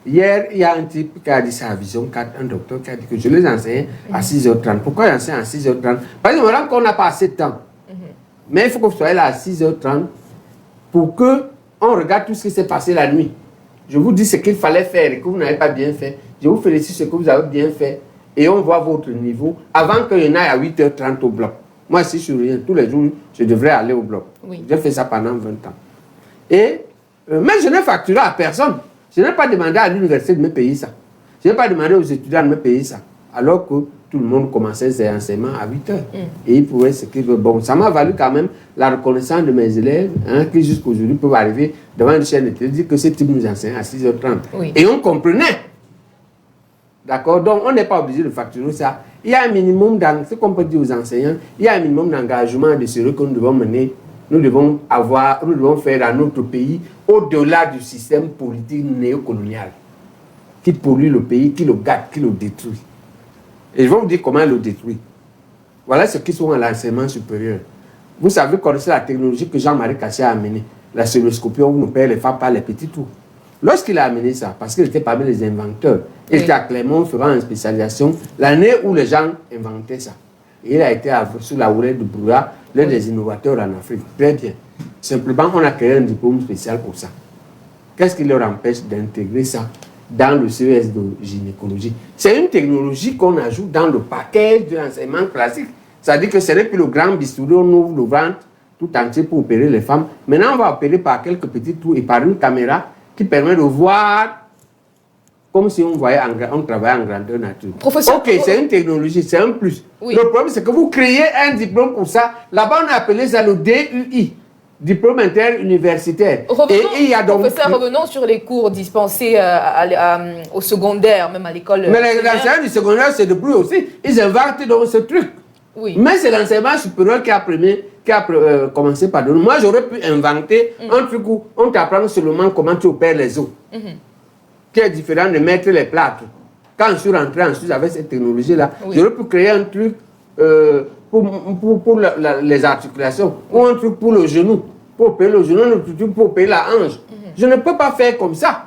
[SPEAKER 8] Hier, il y a un type qui a dit ça à Vision 4, un docteur qui a dit que je les enseigne à 6h30. Pourquoi j'enseigne à 6h30? Parce qu'on n'a pas assez de temps. Mais il faut que vous soyez là à 6h30 pour qu'on regarde tout ce qui s'est passé la nuit. Je vous dis ce qu'il fallait faire et que vous n'avez pas bien fait. Je vous félicite ce que vous avez bien fait et on voit votre niveau avant qu'il y en ait à 8h30 au bloc. Moi, si je suis rien, tous les jours, je devrais aller au bloc. J'ai fait ça pendant 20 ans. Mais je n'ai facturé à personne. Je n'ai pas demandé à l'université de me payer ça. Je n'ai pas demandé aux étudiants de me payer ça. Alors que tout le monde commençait ses enseignements à 8h. Et ils pouvaient s'écrire. Bon, ça m'a valu quand même la reconnaissance de mes élèves qui jusqu'aujourd'hui peuvent arriver devant une chaîne et te dire que ce type nous enseigne à 6h30. Et on comprenait. D'accord? Donc, on n'est pas obligé de facturer ça. Il y a un minimum, ce qu'on peut dire aux enseignants, il y a un minimum d'engagement de sérieux que nous devons mener. Nous devons faire dans notre pays, au-delà du système politique néocolonial, qui pollue le pays, qui le gâte, qui le détruit. Et je vais vous dire comment il le détruit. Voilà ceux qui sont à l'enseignement supérieur. Vous savez, connaissez la technologie que Jean-Marie Cassé a amenée. la célioscopie, on opère les femmes par les petits trous. Lorsqu'il a amené ça, parce qu'il était parmi les inventeurs, il était à Clermont faisant une spécialisation, l'année où les gens inventaient ça. Et il a été sous la houlette de Brouillard, l'un des innovateurs en Afrique. Très bien. Simplement, on a créé un diplôme spécial pour ça. Qu'est-ce qui leur empêche d'intégrer ça dans le CES de gynécologie? C'est une technologie qu'on ajoute dans le paquet de l'enseignement classique. C'est-à-dire que ce n'est plus le grand bistouri, on ouvre le ventre tout entier pour opérer les femmes. Maintenant, on va opérer par quelques petits trous et par une caméra qui permet de voir comme si on travaillait en grandeur nature.
[SPEAKER 4] Professeur,
[SPEAKER 8] ok, c'est une technologie, c'est un plus.
[SPEAKER 4] Oui.
[SPEAKER 8] Le problème, c'est que vous créez un diplôme pour ça. Là-bas, on a appelé ça le DUI, diplôme interuniversitaire.
[SPEAKER 4] Revenons sur les cours dispensés au secondaire, même à l'école.
[SPEAKER 8] Mais l'enseignement du secondaire, c'est de plus aussi. Ils inventent donc ce truc.
[SPEAKER 4] Oui.
[SPEAKER 8] Mais c'est l'enseignement supérieur qui a commencé par donner. Moi, j'aurais pu inventer un truc où on t'apprend seulement comment tu opères les os. Qui est différent de mettre les plâtres. Quand je suis rentré ensuite avec cette technologie-là, j'aurais pu créer un truc pour les articulations, ou un truc pour le genou, pour opérer le genou, un truc pour opérer la hanche. Je ne peux pas faire comme ça.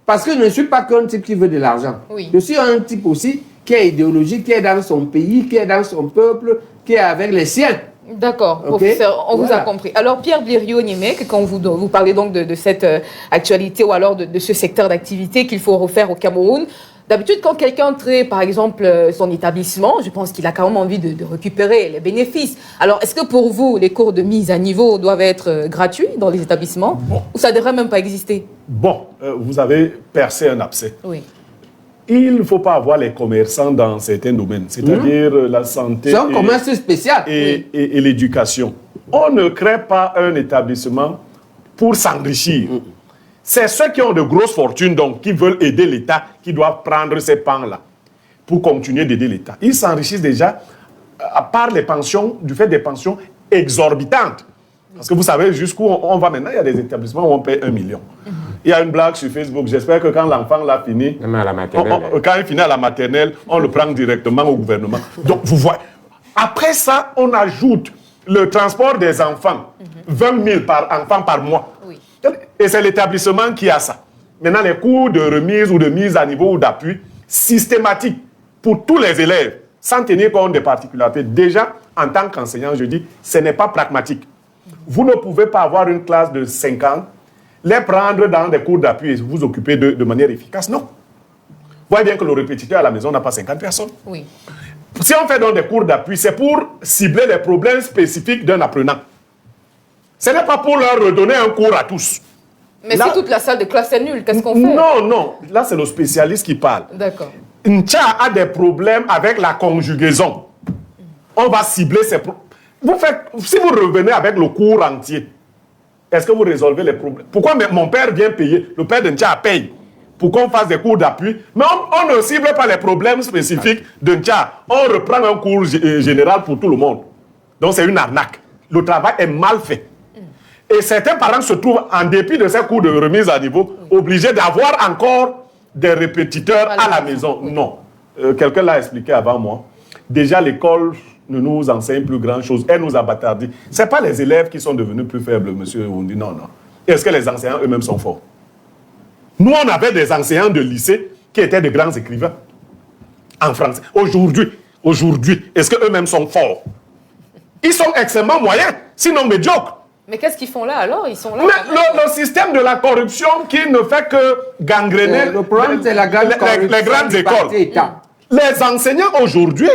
[SPEAKER 8] Parce que je ne suis pas qu'un type qui veut de l'argent.
[SPEAKER 4] Oui.
[SPEAKER 8] Je suis un type aussi qui est idéologique, qui est dans son pays, qui est dans son peuple, qui est avec les siens.
[SPEAKER 4] D'accord,
[SPEAKER 8] Okay.
[SPEAKER 4] professeur, on vous a compris. Alors, Pierre Blériot-Niemek, quand vous parlez donc de cette actualité ou alors de ce secteur d'activité qu'il faut refaire au Cameroun, d'habitude, quand quelqu'un crée, par exemple, son établissement, je pense qu'il a quand même envie de récupérer les bénéfices. Alors, est-ce que pour vous, les cours de mise à niveau doivent être gratuits dans les établissements ou ça ne devrait même pas exister?
[SPEAKER 6] Bon, vous avez percé un abcès.
[SPEAKER 4] Oui.
[SPEAKER 6] Il ne faut pas avoir les commerçants dans certains domaines, c'est-à-dire la santé
[SPEAKER 8] C'est un commerce spécial.
[SPEAKER 6] et l'éducation. On ne crée pas un établissement pour s'enrichir. C'est ceux qui ont de grosses fortunes, donc qui veulent aider l'État, qui doivent prendre ces pans-là pour continuer d'aider l'État. Ils s'enrichissent déjà à part les pensions, du fait des pensions exorbitantes. Parce que vous savez jusqu'où on va maintenant, il y a des établissements où on paye 1 million. Il y a une blague sur Facebook, j'espère que quand l'enfant l'a fini,
[SPEAKER 7] Même à la maternelle.
[SPEAKER 6] quand il finit à la maternelle, on le prend directement au gouvernement. Donc vous voyez, après ça, on ajoute le transport des enfants, 20 000 par enfant par mois.
[SPEAKER 4] Oui.
[SPEAKER 6] Et c'est l'établissement qui a ça. Maintenant, les cours de remise ou de mise à niveau ou d'appui systématiques pour tous les élèves, sans tenir compte des particularités. Déjà, en tant qu'enseignant, je dis, ce n'est pas pragmatique. Vous ne pouvez pas avoir une classe de 50, les prendre dans des cours d'appui et vous occuper de manière efficace. Non. Vous voyez bien que le répétiteur à la maison n'a pas 50 personnes.
[SPEAKER 4] Oui.
[SPEAKER 6] Si on fait donc des cours d'appui, c'est pour cibler les problèmes spécifiques d'un apprenant. Ce n'est pas pour leur redonner un cours à tous.
[SPEAKER 4] Mais là, si toute la salle de classe est nulle, qu'est-ce qu'on fait?
[SPEAKER 6] Non. Là, c'est le spécialiste qui parle.
[SPEAKER 4] D'accord.
[SPEAKER 6] Ncha a des problèmes avec la conjugaison. On va cibler ces problèmes. Si vous revenez avec le cours entier, est-ce que vous résolvez les problèmes? Pourquoi mon père vient payer? Le père de Ncha paye pour qu'on fasse des cours d'appui. Mais on ne cible pas les problèmes spécifiques de Ncha. On reprend un cours général pour tout le monde. Donc c'est une arnaque. Le travail est mal fait. Et certains parents se trouvent, en dépit de ces cours de remise à niveau, obligés d'avoir encore des répétiteurs à la maison. Non. Quelqu'un l'a expliqué avant moi. Déjà, l'école ne nous enseigne plus grand-chose. Elle nous a bâtardis. Ce n'est pas les élèves qui sont devenus plus faibles, monsieur Oundi. Non. Est-ce que les enseignants eux-mêmes sont forts? Nous, on avait des enseignants de lycée qui étaient de grands écrivains en français. Aujourd'hui, est-ce qu'eux-mêmes sont forts? Ils sont extrêmement moyens, sinon médiocres.
[SPEAKER 4] Mais qu'est-ce qu'ils font là alors? Ils sont là.
[SPEAKER 6] Mais le système de la corruption qui ne fait que gangréner
[SPEAKER 8] Le problème, c'est la grande
[SPEAKER 6] les grandes écoles. Les enseignants aujourd'hui,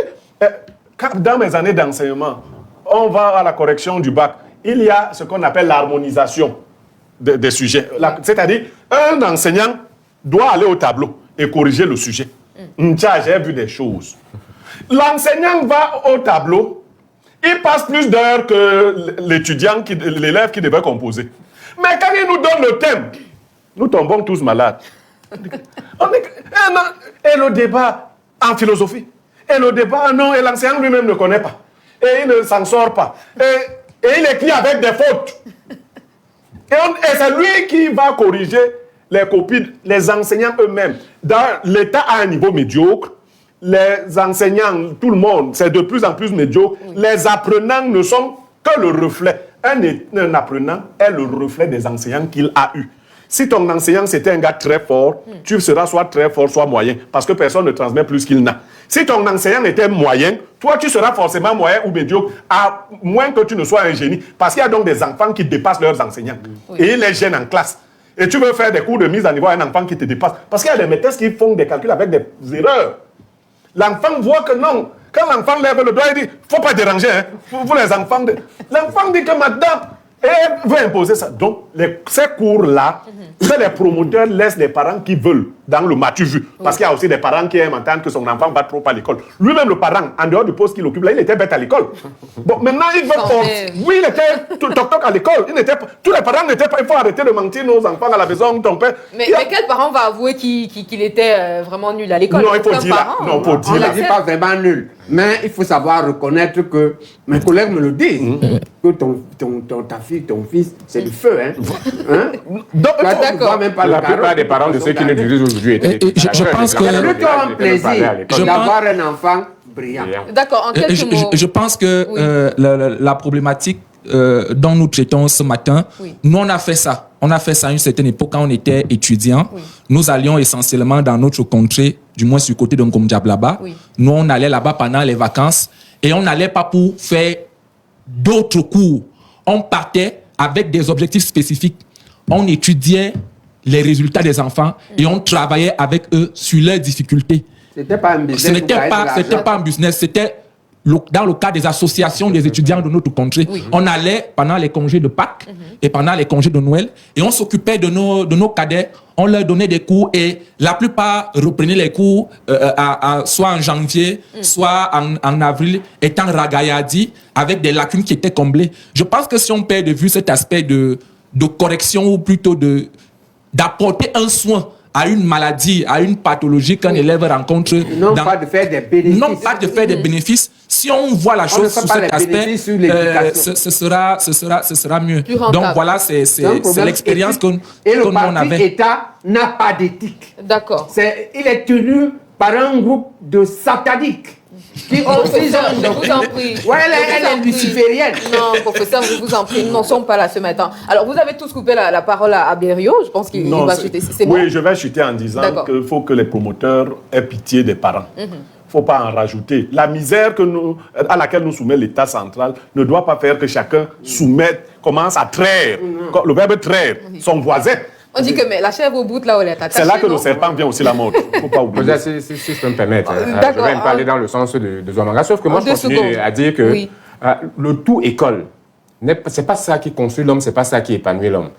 [SPEAKER 6] dans mes années d'enseignement, on va à la correction du bac. Il y a ce qu'on appelle l'harmonisation des sujets. C'est-à-dire, un enseignant doit aller au tableau et corriger le sujet. J'ai vu des choses. L'enseignant va au tableau. Il passe plus d'heures que l'élève qui devait composer. Mais quand il nous donne le thème, nous tombons tous malades. Et le débat en philosophie. Et le débat, non, et l'enseignant lui-même ne connaît pas. Et il ne s'en sort pas. Et il écrit avec des fautes. Et c'est lui qui va corriger les copies, les enseignants eux-mêmes. L'État a un niveau médiocre. Les enseignants, tout le monde, c'est de plus en plus médiocre. Oui. Les apprenants ne sont que le reflet un apprenant est le reflet des enseignants qu'il a eus. Si ton enseignant c'était un gars très fort, tu seras soit très fort, soit moyen, parce que personne ne transmet plus qu'il n'a. Si ton enseignant était moyen, toi tu seras forcément moyen ou médiocre, à moins que tu ne sois un génie, parce qu'il y a donc des enfants qui dépassent leurs enseignants. Et ils les gênent en classe. Et tu veux faire des cours de mise à niveau à un enfant qui te dépasse, parce qu'il y a des maîtresses qui font des calculs avec des erreurs. L'enfant voit que non. Quand l'enfant lève le doigt, il dit, faut pas déranger, hein. Vous les enfants. L'enfant dit que madame, et elle veut imposer ça. Donc, ces cours-là, les promoteurs laissent les parents qui veulent dans le matu vu. Parce qu'il y a aussi des parents qui aiment entendre que son enfant va trop à l'école. Lui-même, le parent, en dehors du poste qu'il occupe, là, il était bête à l'école. Bon, maintenant, il veut forcer. Oui, il était toc-toc à l'école. Tous les parents n'étaient pas. Il faut arrêter de mentir nos enfants à la maison, ton père.
[SPEAKER 4] Mais quel parent va avouer qu'il était vraiment nul à l'école?
[SPEAKER 6] Non, il faut dire. Non, il faut dire.
[SPEAKER 8] On ne dit pas vraiment nul. Mais il faut savoir reconnaître que mes collègues me le disent. Que ta fille, ton fils, c'est du feu. Hein?
[SPEAKER 6] Donc,
[SPEAKER 4] d'accord.
[SPEAKER 7] La plupart des parents de ceux qui nous dirigent aujourd'hui étaient.
[SPEAKER 5] Je pense que.
[SPEAKER 8] C'est plutôt un plaisir d'avoir un enfant brillant.
[SPEAKER 4] D'accord, en quelques mots.
[SPEAKER 5] Je pense que la problématique dont nous traitons ce matin, nous on a fait ça. On a fait ça à une certaine époque quand on était étudiants. Nous allions essentiellement dans notre contrée, du moins sur le côté de Ngomdiablaba. Nous on allait là-bas pendant les vacances et on n'allait pas pour faire d'autres cours. On partait avec des objectifs spécifiques. On étudiait les résultats des enfants et on travaillait avec eux sur leurs difficultés.
[SPEAKER 8] C'était pas un business.
[SPEAKER 5] Ce n'était pas un business, c'était dans le cadre des associations des étudiants de notre contrée. On allait pendant les congés de Pâques et pendant les congés de Noël et on s'occupait de nos cadets. On leur donnait des cours et la plupart reprenaient les cours soit en janvier, soit en avril, étant ragaillardis avec des lacunes qui étaient comblées. Je pense que si on perd de vue cet aspect de correction ou plutôt d'apporter un soin à une maladie, à une pathologie qu'un élève rencontre.
[SPEAKER 8] Non pas de faire des bénéfices.
[SPEAKER 5] Non pas de faire des bénéfices. Si on voit la chose sous cet aspect, ce sera mieux. Donc voilà, c'est l'expérience qu'on avait.
[SPEAKER 8] Et le parti État n'a pas d'éthique.
[SPEAKER 4] D'accord.
[SPEAKER 8] Il est tenu par un groupe de sataniques.
[SPEAKER 4] Professeur, je vous en prie.
[SPEAKER 8] Ouais, elle est luciférienne.
[SPEAKER 4] Non, professeur, je vous en prie, nous n'en sommes pas là ce matin. Alors, vous avez tous coupé la parole à Blériot. Je pense qu'il va chuter. C'est bon.
[SPEAKER 6] Oui, je vais chuter en disant qu'il faut que les promoteurs aient pitié des parents. Il ne faut pas en rajouter. La misère à laquelle nous soumet l'État central ne doit pas faire que chacun commence à traire, le verbe traire, son voisin.
[SPEAKER 4] On dit que mais la chèvre au bout là où elle est attachée.
[SPEAKER 6] C'est là que le serpent vient aussi la mort. Il ne faut pas oublier.
[SPEAKER 7] Si je peux me permettre, je vais me parler dans le sens de Zouamanga. Sauf que moi, je continue à dire que le tout école, c'est pas ça qui construit l'homme, c'est pas ça qui épanouit l'homme.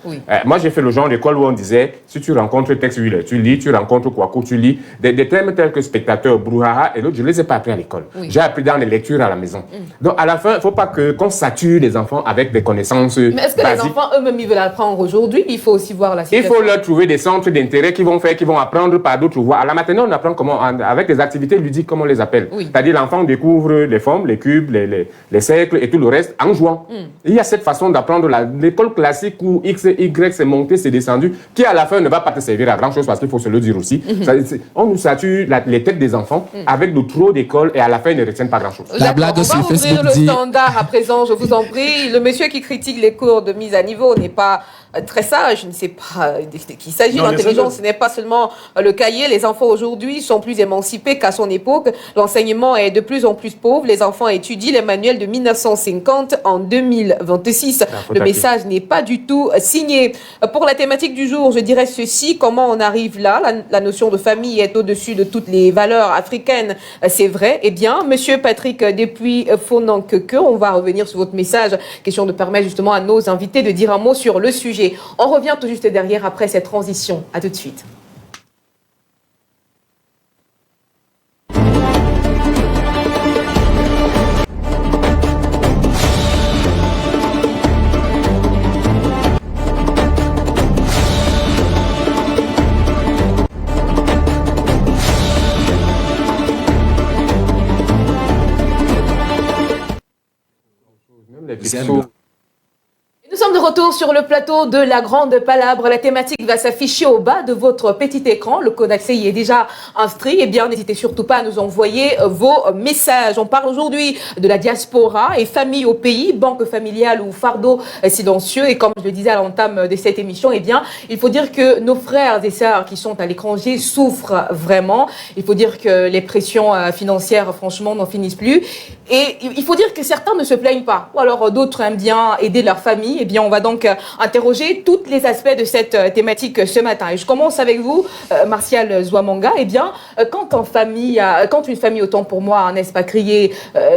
[SPEAKER 7] Moi, j'ai fait le genre d'école où on disait, si tu rencontres texte, tu lis, tu rencontres Kwaku, tu lis. Des termes tels que spectateur, brouhaha et l'autre, je ne les ai pas appris à l'école. J'ai appris dans les lectures à la maison. Donc, à la fin, il ne faut pas qu'on sature les enfants avec des connaissances basiques.
[SPEAKER 4] Mais est-ce que les enfants eux-mêmes, ils veulent apprendre aujourd'hui? Il faut aussi voir la situation.
[SPEAKER 7] Il faut leur trouver des centres d'intérêt qui vont apprendre par d'autres voies. À la maternelle, on apprend comment, avec des activités ludiques, comme on les appelle. C'est-à-dire, l'enfant découvre les formes, les cubes, les cercles et tout le reste en jouant. Il y a cette façon d'apprendre l'école classique où X et Y c'est monté, c'est descendu, qui à la fin ne va pas te servir à grand chose parce qu'il faut se le dire aussi. On nous sature les têtes des enfants avec de trop d'école et à la fin ils ne retiennent pas grand chose.
[SPEAKER 5] La blague sur Facebook dit.
[SPEAKER 4] On va ouvrir le standard à présent, je vous en prie. Le monsieur qui critique les cours de mise à niveau n'est pas très sage, je ne sais pas qu'il s'agit. L'intelligence, ce n'est pas seulement le cahier. Les enfants aujourd'hui sont plus émancipés qu'à son époque. L'enseignement est de plus en plus pauvre. Les enfants étudient les manuels de 1950 en 2026. Le message n'est pas du tout signé. Pour la thématique du jour, je dirais ceci. Comment on arrive là? La notion de famille est au-dessus de toutes les valeurs africaines. C'est vrai. Eh bien, monsieur Patrick depuis Fonankeke, on va revenir sur votre message. Question de permettre justement à nos invités de dire un mot sur le sujet. On revient tout juste derrière après cette transition. À tout de suite. Nous sommes de retour sur le plateau de la Grande Palabre. La thématique va s'afficher au bas de votre petit écran. Le code d'accès y est déjà inscrit. Eh bien, n'hésitez surtout pas à nous envoyer vos messages. On parle aujourd'hui de la diaspora et famille au pays, banque familiale ou fardeau silencieux. Et comme je le disais à l'entame de cette émission, eh bien, il faut dire que nos frères et sœurs qui sont à l'étranger souffrent vraiment. Il faut dire que les pressions financières, franchement, n'en finissent plus. Et il faut dire que certains ne se plaignent pas. Ou alors d'autres aiment bien aider leur famille. Eh bien, on va donc interroger tous les aspects de cette thématique ce matin. Et je commence avec vous, Martial Zouamanga. Eh bien, quand une famille, autant pour moi, n'est-ce pas, crié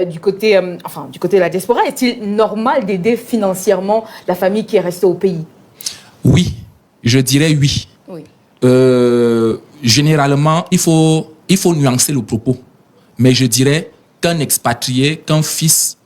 [SPEAKER 4] du côté de la diaspora, est-il normal d'aider financièrement la famille qui est restée au pays?
[SPEAKER 5] Oui, je dirais oui. Généralement, il faut nuancer le propos. Mais je dirais qu'un expatrié, qu'un fils,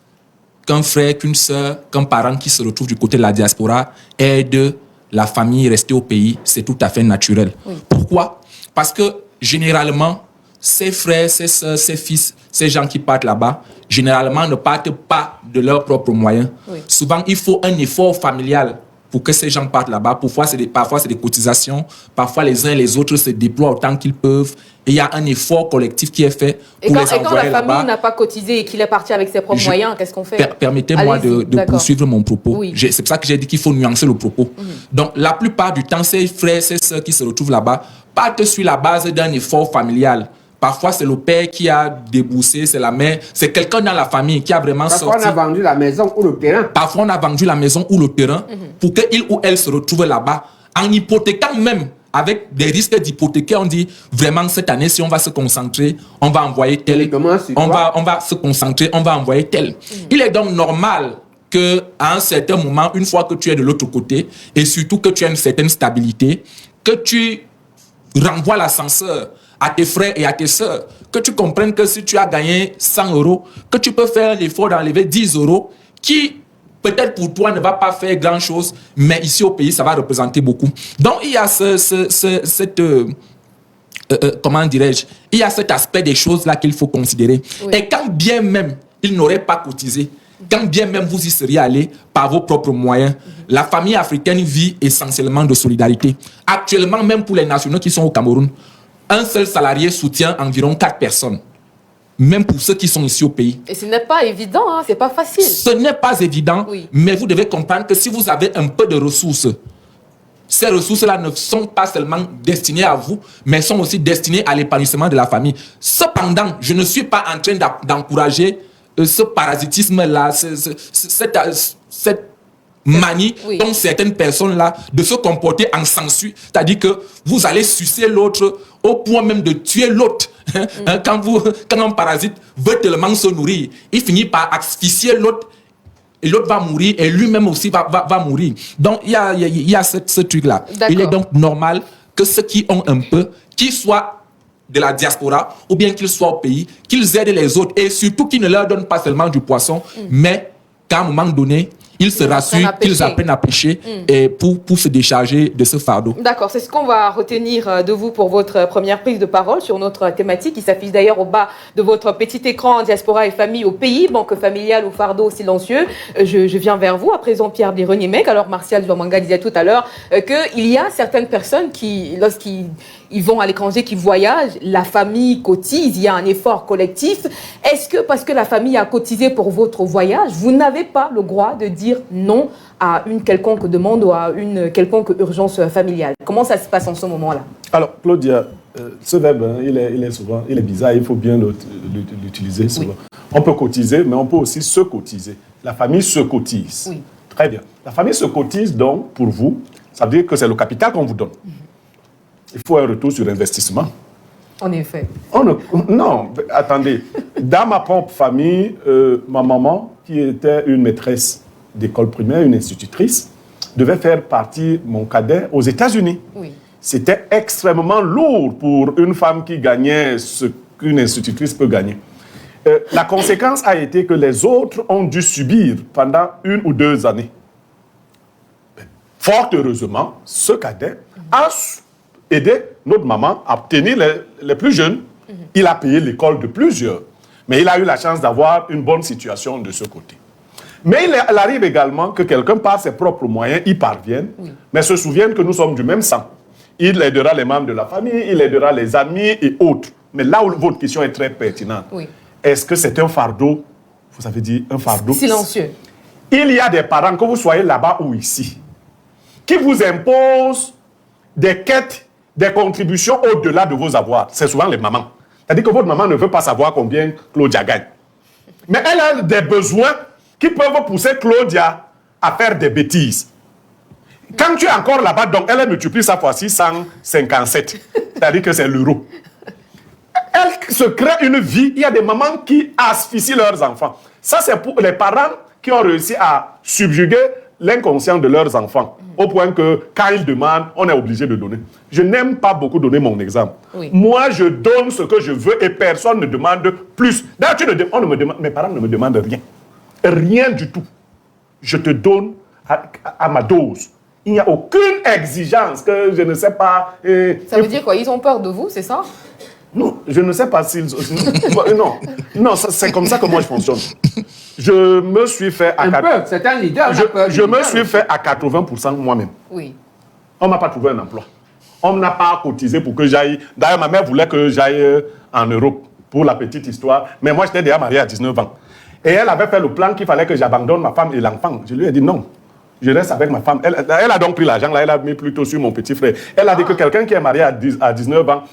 [SPEAKER 5] qu'un frère, qu'une sœur, qu'un parent qui se retrouve du côté de la diaspora aide la famille restée au pays, c'est tout à fait naturel. Oui. Pourquoi? Parce que généralement, ces frères, ces sœurs, ces fils, ces gens qui partent là-bas, généralement ne partent pas de leurs propres moyens. Oui. Souvent, il faut un effort familial pour que ces gens partent là-bas. Parfois, c'est des cotisations. Parfois, les uns et les autres se déploient autant qu'ils peuvent. Et il y a un effort collectif qui est fait pour les envoyer là-bas.
[SPEAKER 4] Et quand la famille n'a pas cotisé et qu'il est parti avec ses propres moyens, qu'est-ce qu'on fait?
[SPEAKER 5] Permettez-moi de poursuivre mon propos. Oui. C'est pour ça que j'ai dit qu'il faut nuancer le propos. Donc, la plupart du temps, ces frères, ces sœurs qui se retrouvent là-bas partent sur la base d'un effort familial. Parfois, c'est le père qui a déboursé, c'est la mère, c'est quelqu'un dans la famille qui a vraiment sorti.
[SPEAKER 8] Parfois, on a vendu la maison ou le terrain.
[SPEAKER 5] Parfois, on a vendu la maison ou le terrain pour qu'il ou elle se retrouve là-bas en hypothéquant même. Avec des risques d'hypothéquer, on dit vraiment cette année, si on va se concentrer, on va envoyer tel. On va se concentrer, on va envoyer tel. Il est donc normal qu'à un certain moment, une fois que tu es de l'autre côté, et surtout que tu as une certaine stabilité, que tu renvoies l'ascenseur à tes frères et à tes sœurs, que tu comprennes que si tu as gagné 100 €, que tu peux faire l'effort d'enlever 10 € qui peut-être pour toi ne va pas faire grand-chose, mais ici au pays, ça va représenter beaucoup. Donc, il y a comment dirais-je, il y a cet aspect des choses-là qu'il faut considérer. Oui. Et quand bien même il n'aurait pas cotisé, quand bien même vous y seriez allé par vos propres moyens, la famille africaine vit essentiellement de solidarité. Actuellement, même pour les nationaux qui sont au Cameroun, un seul salarié soutient environ 4 personnes. Même pour ceux qui sont ici au pays.
[SPEAKER 4] Et ce n'est pas évident, hein, c'est pas facile.
[SPEAKER 5] Ce n'est pas évident, mais vous devez comprendre que si vous avez un peu de ressources, ces ressources-là ne sont pas seulement destinées à vous, mais sont aussi destinées à l'épanouissement de la famille. Cependant, je ne suis pas en train d'encourager ce parasitisme-là, cette manie dont certaines personnes-là de se comporter en sensu, c'est-à-dire que vous allez sucer l'autre au point même de tuer l'autre. Quand un parasite veut tellement se nourrir, il finit par asphyxier l'autre et l'autre va mourir et lui-même aussi va mourir. Donc il y a ce truc-là. Il est donc normal que ceux qui ont un peu, qu'ils soient de la diaspora ou bien qu'ils soient au pays, qu'ils aident les autres et surtout qu'ils ne leur donnent pas seulement du poisson, mais qu'à un moment donné, ils se rassurent, qu'ils apprennent à pêcher et pour se décharger de ce fardeau.
[SPEAKER 4] D'accord, c'est ce qu'on va retenir de vous pour votre première prise de parole sur notre thématique qui s'affiche d'ailleurs au bas de votre petit écran, diaspora et famille au pays, banque familiale ou fardeau silencieux. Je viens vers vous, à présent Pierre Bironiemec. Alors Martial Zouamanga disait tout à l'heure qu'il y a certaines personnes qui, lorsqu'ils vont à l'étranger, qui voyagent, la famille cotise, il y a un effort collectif. Est-ce que parce que la famille a cotisé pour votre voyage, vous n'avez pas le droit de dire non à une quelconque demande ou à une quelconque urgence familiale? Comment ça se passe en ce moment-là?
[SPEAKER 6] Alors, Claudia, ce verbe, hein, il est bizarre, il faut bien l'utiliser souvent. Oui. On peut cotiser, mais on peut aussi se cotiser. La famille se cotise. Oui. Très bien. La famille se cotise donc, pour vous, ça veut dire que c'est le capital qu'on vous donne. Il faut un retour sur investissement.
[SPEAKER 4] En effet.
[SPEAKER 6] Non, attendez. Dans ma propre famille, ma maman, qui était une maîtresse d'école primaire, une institutrice, devait faire partie, mon cadet, aux États-Unis. Oui. C'était extrêmement lourd pour une femme qui gagnait ce qu'une institutrice peut gagner. La conséquence a été que les autres ont dû subir pendant 1 ou 2 années. Fort heureusement, ce cadet a aidé notre maman à obtenir les plus jeunes. Il a payé l'école de plusieurs. Mais il a eu la chance d'avoir une bonne situation de ce côté. Mais il arrive également que quelqu'un, par ses propres moyens, y parvienne, mais se souvienne que nous sommes du même sang. Il aidera les membres de la famille, il aidera les amis et autres. Mais là où votre question est très pertinente, est-ce que c'est un fardeau, vous avez dit un fardeau
[SPEAKER 4] silencieux?
[SPEAKER 6] Il y a des parents, que vous soyez là-bas ou ici, qui vous imposent des quêtes, des contributions au-delà de vos avoirs. C'est souvent les mamans. C'est-à-dire que votre maman ne veut pas savoir combien Claudia gagne. Mais elle a des besoins qui peuvent pousser Claudia à faire des bêtises. Quand tu es encore là-bas, donc elle multiplie sa fois-ci 157. C'est-à-dire que c'est l'euro. Elle se crée une vie. Il y a des mamans qui asphyxient leurs enfants. Ça, c'est pour les parents qui ont réussi à subjuguer l'inconscient de leurs enfants. Au point que quand ils demandent, on est obligé de donner. Je n'aime pas beaucoup donner mon exemple. Moi, je donne ce que je veux et personne ne demande plus. D'ailleurs, mes parents ne me demandent rien. Rien du tout. Je te donne à ma dose. Il n'y a aucune exigence que je ne sais pas.
[SPEAKER 4] Ça veut dire quoi? Ils ont peur de vous, c'est ça?
[SPEAKER 6] Non, je ne sais pas s'ils... non, c'est comme ça que moi je fonctionne. Je me suis fait à...
[SPEAKER 8] C'est un leader.
[SPEAKER 6] Je me suis fait à 80% moi-même.
[SPEAKER 4] Oui.
[SPEAKER 6] On ne m'a pas trouvé un emploi. On n'a pas cotisé pour que j'aille... D'ailleurs, ma mère voulait que j'aille en Europe, pour la petite histoire. Mais moi, j'étais déjà marié à 19 ans. Et elle avait fait le plan qu'il fallait que j'abandonne ma femme et l'enfant. Je lui ai dit non. Je reste avec ma femme. Elle a donc pris l'argent, là, elle a mis plutôt sur mon petit frère. Elle a dit que quelqu'un qui est marié à 19 ans,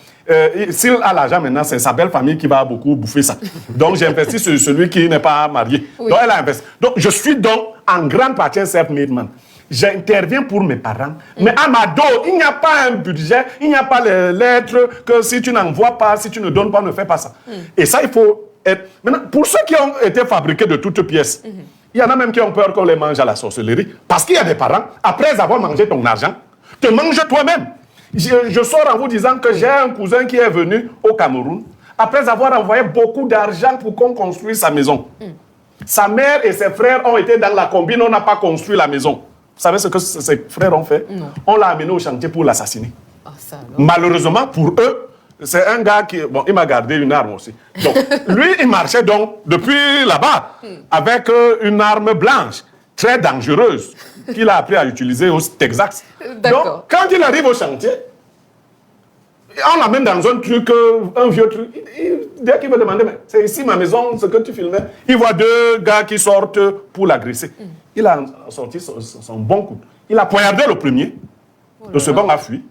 [SPEAKER 6] s'il a l'argent maintenant, c'est sa belle famille qui va beaucoup bouffer ça. Donc j'ai investi sur celui qui n'est pas marié. Oui. Donc elle a investi. Donc je suis donc en grande partie un self-made man. J'interviens pour mes parents, mais à ma dos, il n'y a pas un budget, il n'y a pas les lettres que si tu n'envoies pas, si tu ne donnes pas, ne fais pas ça. Et ça, il faut être... Maintenant, pour ceux qui ont été fabriqués de toutes pièces, il y en a même qui ont peur qu'on les mange à la sorcellerie. Parce qu'il y a des parents, après avoir mangé ton argent, te mangent toi-même. Je sors en vous disant que j'ai un cousin qui est venu au Cameroun, après avoir envoyé beaucoup d'argent pour qu'on construise sa maison. Sa mère et ses frères ont été dans la combine, on n'a pas construit la maison. Vous savez ce que ses frères ont fait? On l'a amené au chantier pour l'assassiner. Malheureusement, pour eux, c'est un gars qui... Bon, il m'a gardé une arme aussi. Donc, lui, il marchait donc depuis là-bas avec une arme blanche, très dangereuse, qu'il a appris à utiliser au Texas. Donc, quand il arrive au chantier, on l'amène dans un truc, un vieux truc. Dès qu'il me demande, mais c'est ici ma maison, ce que tu filmais, il voit deux gars qui sortent pour l'agresser. Il a sorti son bon coup. Il a poignardé le premier, le second a fui.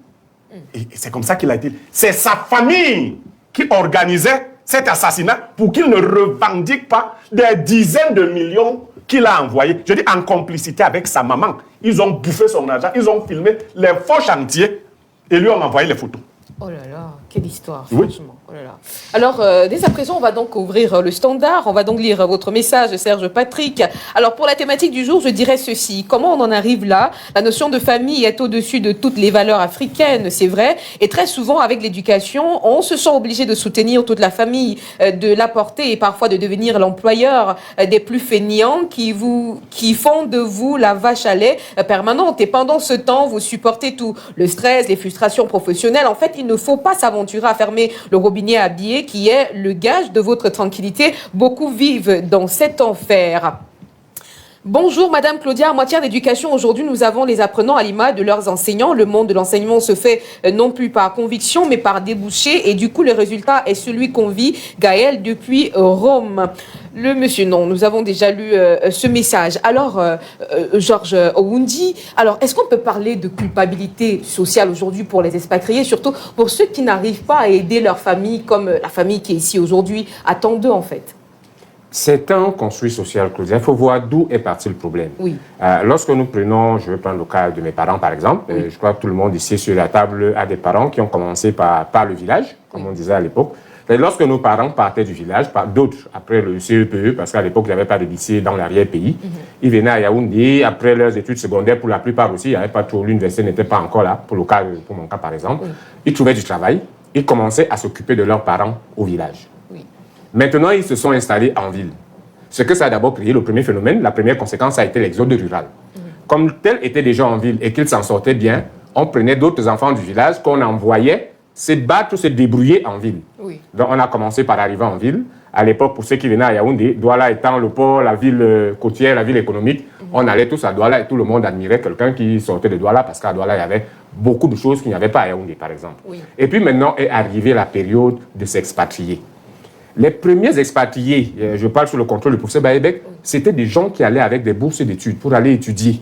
[SPEAKER 6] Et c'est comme ça qu'il a été. C'est sa famille qui organisait cet assassinat pour qu'il ne revendique pas des dizaines de millions qu'il a envoyés. Je dis en complicité avec sa maman. Ils ont bouffé son argent, ils ont filmé les faux chantiers et lui ont envoyé les photos.
[SPEAKER 4] Oh là là, quelle histoire, franchement. Oh là là. Alors, dès à présent, on va donc ouvrir le standard. On va donc lire votre message, Serge Patrick. Alors, pour la thématique du jour, je dirais ceci. Comment on en arrive là? La notion de famille est au-dessus de toutes les valeurs africaines, c'est vrai. Et très souvent, avec l'éducation, on se sent obligé de soutenir toute la famille, de l'apporter et parfois de devenir l'employeur des plus fainéants qui font de vous la vache à lait permanente. Et pendant ce temps, vous supportez tout. Le stress, les frustrations professionnelles. En fait, il ne faut pas s'aventurer à fermer le robinet à billets qui est le gage de votre tranquillité. Beaucoup vivent dans cet enfer. Bonjour Madame Claudia, en matière d'éducation, aujourd'hui nous avons les apprenants à l'image de leurs enseignants. Le monde de l'enseignement se fait non plus par conviction mais par débouché et du coup le résultat est celui qu'on vit. Gaël depuis Rome. Le monsieur, non, nous avons déjà lu ce message. Alors, Georges Owundi, alors est-ce qu'on peut parler de culpabilité sociale aujourd'hui pour les expatriés, surtout pour ceux qui n'arrivent pas à aider leur famille comme la famille qui est ici aujourd'hui attend d'eux en fait?
[SPEAKER 7] C'est un construit social, Claudia. Il faut voir d'où est parti le problème. Oui. Lorsque nous prenons, je vais prendre le cas de mes parents, par exemple. Je crois que tout le monde ici sur la table a des parents qui ont commencé par le village, comme on disait à l'époque. Et lorsque nos parents partaient du village, d'autres, après le CEPE, parce qu'à l'époque, il n'y avait pas de lycée dans l'arrière-pays, ils venaient à Yaoundé, après leurs études secondaires, pour la plupart aussi, il n'y avait pas trop, l'université n'était pas encore là, pour mon cas, par exemple. Ils trouvaient du travail, ils commençaient à s'occuper de leurs parents au village. Maintenant, ils se sont installés en ville. Ce que ça a d'abord créé, le premier phénomène, la première conséquence a été l'exode rural. Comme tel était déjà en ville et qu'ils s'en sortaient bien, on prenait d'autres enfants du village qu'on envoyait se battre, se débrouiller en ville.
[SPEAKER 4] Oui.
[SPEAKER 7] Donc, on a commencé par arriver en ville. À l'époque, pour ceux qui venaient à Yaoundé, Douala étant le port, la ville côtière, la ville économique, on allait tous à Douala et tout le monde admirait quelqu'un qui sortait de Douala parce qu'à Douala, il y avait beaucoup de choses qu'il n'y avait pas à Yaoundé, par exemple.
[SPEAKER 4] Oui.
[SPEAKER 7] Et puis maintenant est arrivée la période de s'expatrier. Les premiers expatriés, je parle sous le contrôle du professeur Baebek, c'était des gens qui allaient avec des bourses d'études pour aller étudier.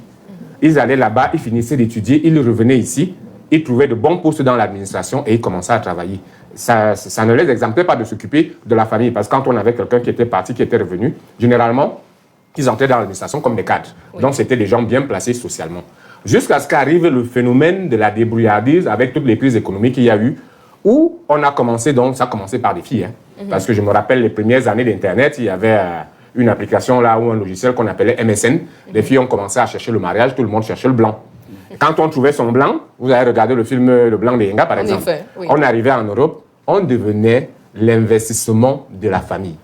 [SPEAKER 7] Ils allaient là-bas, ils finissaient d'étudier, ils revenaient ici, ils trouvaient de bons postes dans l'administration et ils commençaient à travailler. Ça ne les exemptait pas de s'occuper de la famille, parce que quand on avait quelqu'un qui était parti, qui était revenu, généralement, ils entraient dans l'administration comme des cadres. Oui. Donc, c'était des gens bien placés socialement. Jusqu'à ce qu'arrive le phénomène de la débrouillardise avec toutes les crises économiques qu'il y a eu, où on a commencé, donc, ça a commencé par des filles. Parce que je me rappelle les premières années d'Internet, il y avait une application là, ou un logiciel qu'on appelait MSN. Les filles ont commencé à chercher le mariage, tout le monde cherchait le blanc. Quand on trouvait son blanc, vous avez regardé le film Le Blanc de Yenga, par exemple.
[SPEAKER 4] Effet, oui.
[SPEAKER 7] On arrivait en Europe, on devenait l'investissement de la famille.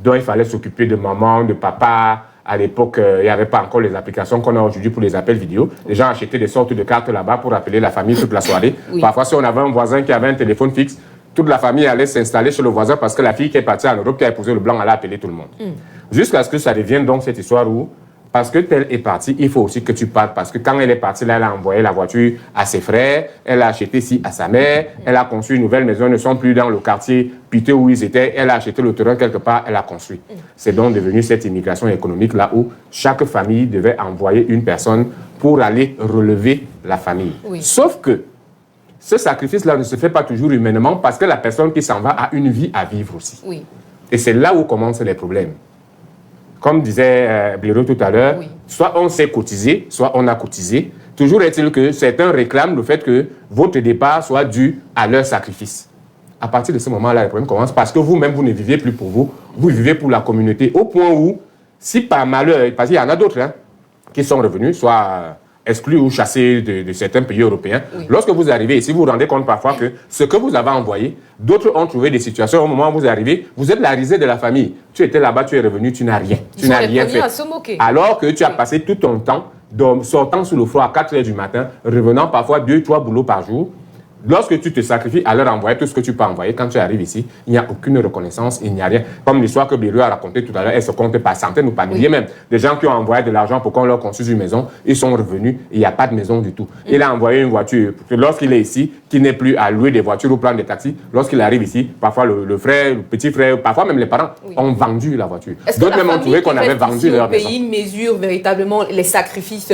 [SPEAKER 7] Donc, il fallait s'occuper de maman, de papa. À l'époque, il n'y avait pas encore les applications qu'on a aujourd'hui pour les appels vidéo. Les gens achetaient des sortes de cartes là-bas pour appeler la famille toute la soirée.
[SPEAKER 4] Oui.
[SPEAKER 7] Parfois, si on avait un voisin qui avait un téléphone fixe, toute la famille allait s'installer chez le voisin parce que la fille qui est partie en Europe, qui a épousé le blanc, allait appeler tout le monde. Jusqu'à ce que ça devienne donc cette histoire où, parce que telle est partie, il faut aussi que tu partes. Parce que quand elle est partie, là, elle a envoyé la voiture à ses frères, elle a acheté ci à sa mère, elle a construit une nouvelle maison, ils ne sont plus dans le quartier piteux où ils étaient, elle a acheté le terrain quelque part, elle a construit. C'est donc devenu cette immigration économique là où chaque famille devait envoyer une personne pour aller relever la famille.
[SPEAKER 4] Oui.
[SPEAKER 7] Sauf que ce sacrifice-là ne se fait pas toujours humainement parce que la personne qui s'en va a une vie à vivre aussi.
[SPEAKER 4] Oui.
[SPEAKER 7] Et c'est là où commencent les problèmes. Comme disait Bliro tout à l'heure,
[SPEAKER 4] Oui.
[SPEAKER 7] soit on s'est cotisé, soit on a cotisé. Toujours est-il que certains réclament le fait que votre départ soit dû à leur sacrifice. À partir de ce moment-là, les problèmes commencent parce que vous-même, vous ne vivez plus pour vous, vous vivez pour la communauté. Au point où, si par malheur, parce qu'il y en a d'autres qui sont revenus, soit exclus ou chassés de certains pays européens,
[SPEAKER 4] Oui.
[SPEAKER 7] lorsque vous arrivez ici, vous vous rendez compte parfois que ce que vous avez envoyé, d'autres ont trouvé des situations au moment où vous arrivez, vous êtes la risée de la famille. Tu étais là-bas, tu es revenu, tu n'as rien. Tu n'as rien fait.
[SPEAKER 4] À se moquer.
[SPEAKER 7] Alors que tu as passé tout ton temps sortant sous le froid à 4 h du matin, revenant parfois 2-3 boulots par jour. Lorsque tu te sacrifies à leur envoyer tout ce que tu peux envoyer, quand tu arrives ici, il n'y a aucune reconnaissance, il n'y a rien. Comme l'histoire que Bliro a racontée tout à l'heure, elle se compte par centaines ou par milliers même. Des gens qui ont envoyé de l'argent pour qu'on leur construise une maison, ils sont revenus et il n'y a pas de maison du tout. Il a envoyé une voiture. Lorsqu'il est ici, qui n'est plus à louer des voitures ou prendre des taxis, lorsqu'il arrive ici, parfois le frère, le petit frère, parfois même les parents ont vendu la voiture. D'autres même ont trouvé qu'on avait vendu leur maison.
[SPEAKER 4] Est-ce que la famille qui reste ici au pays mesure véritablement les sacrifices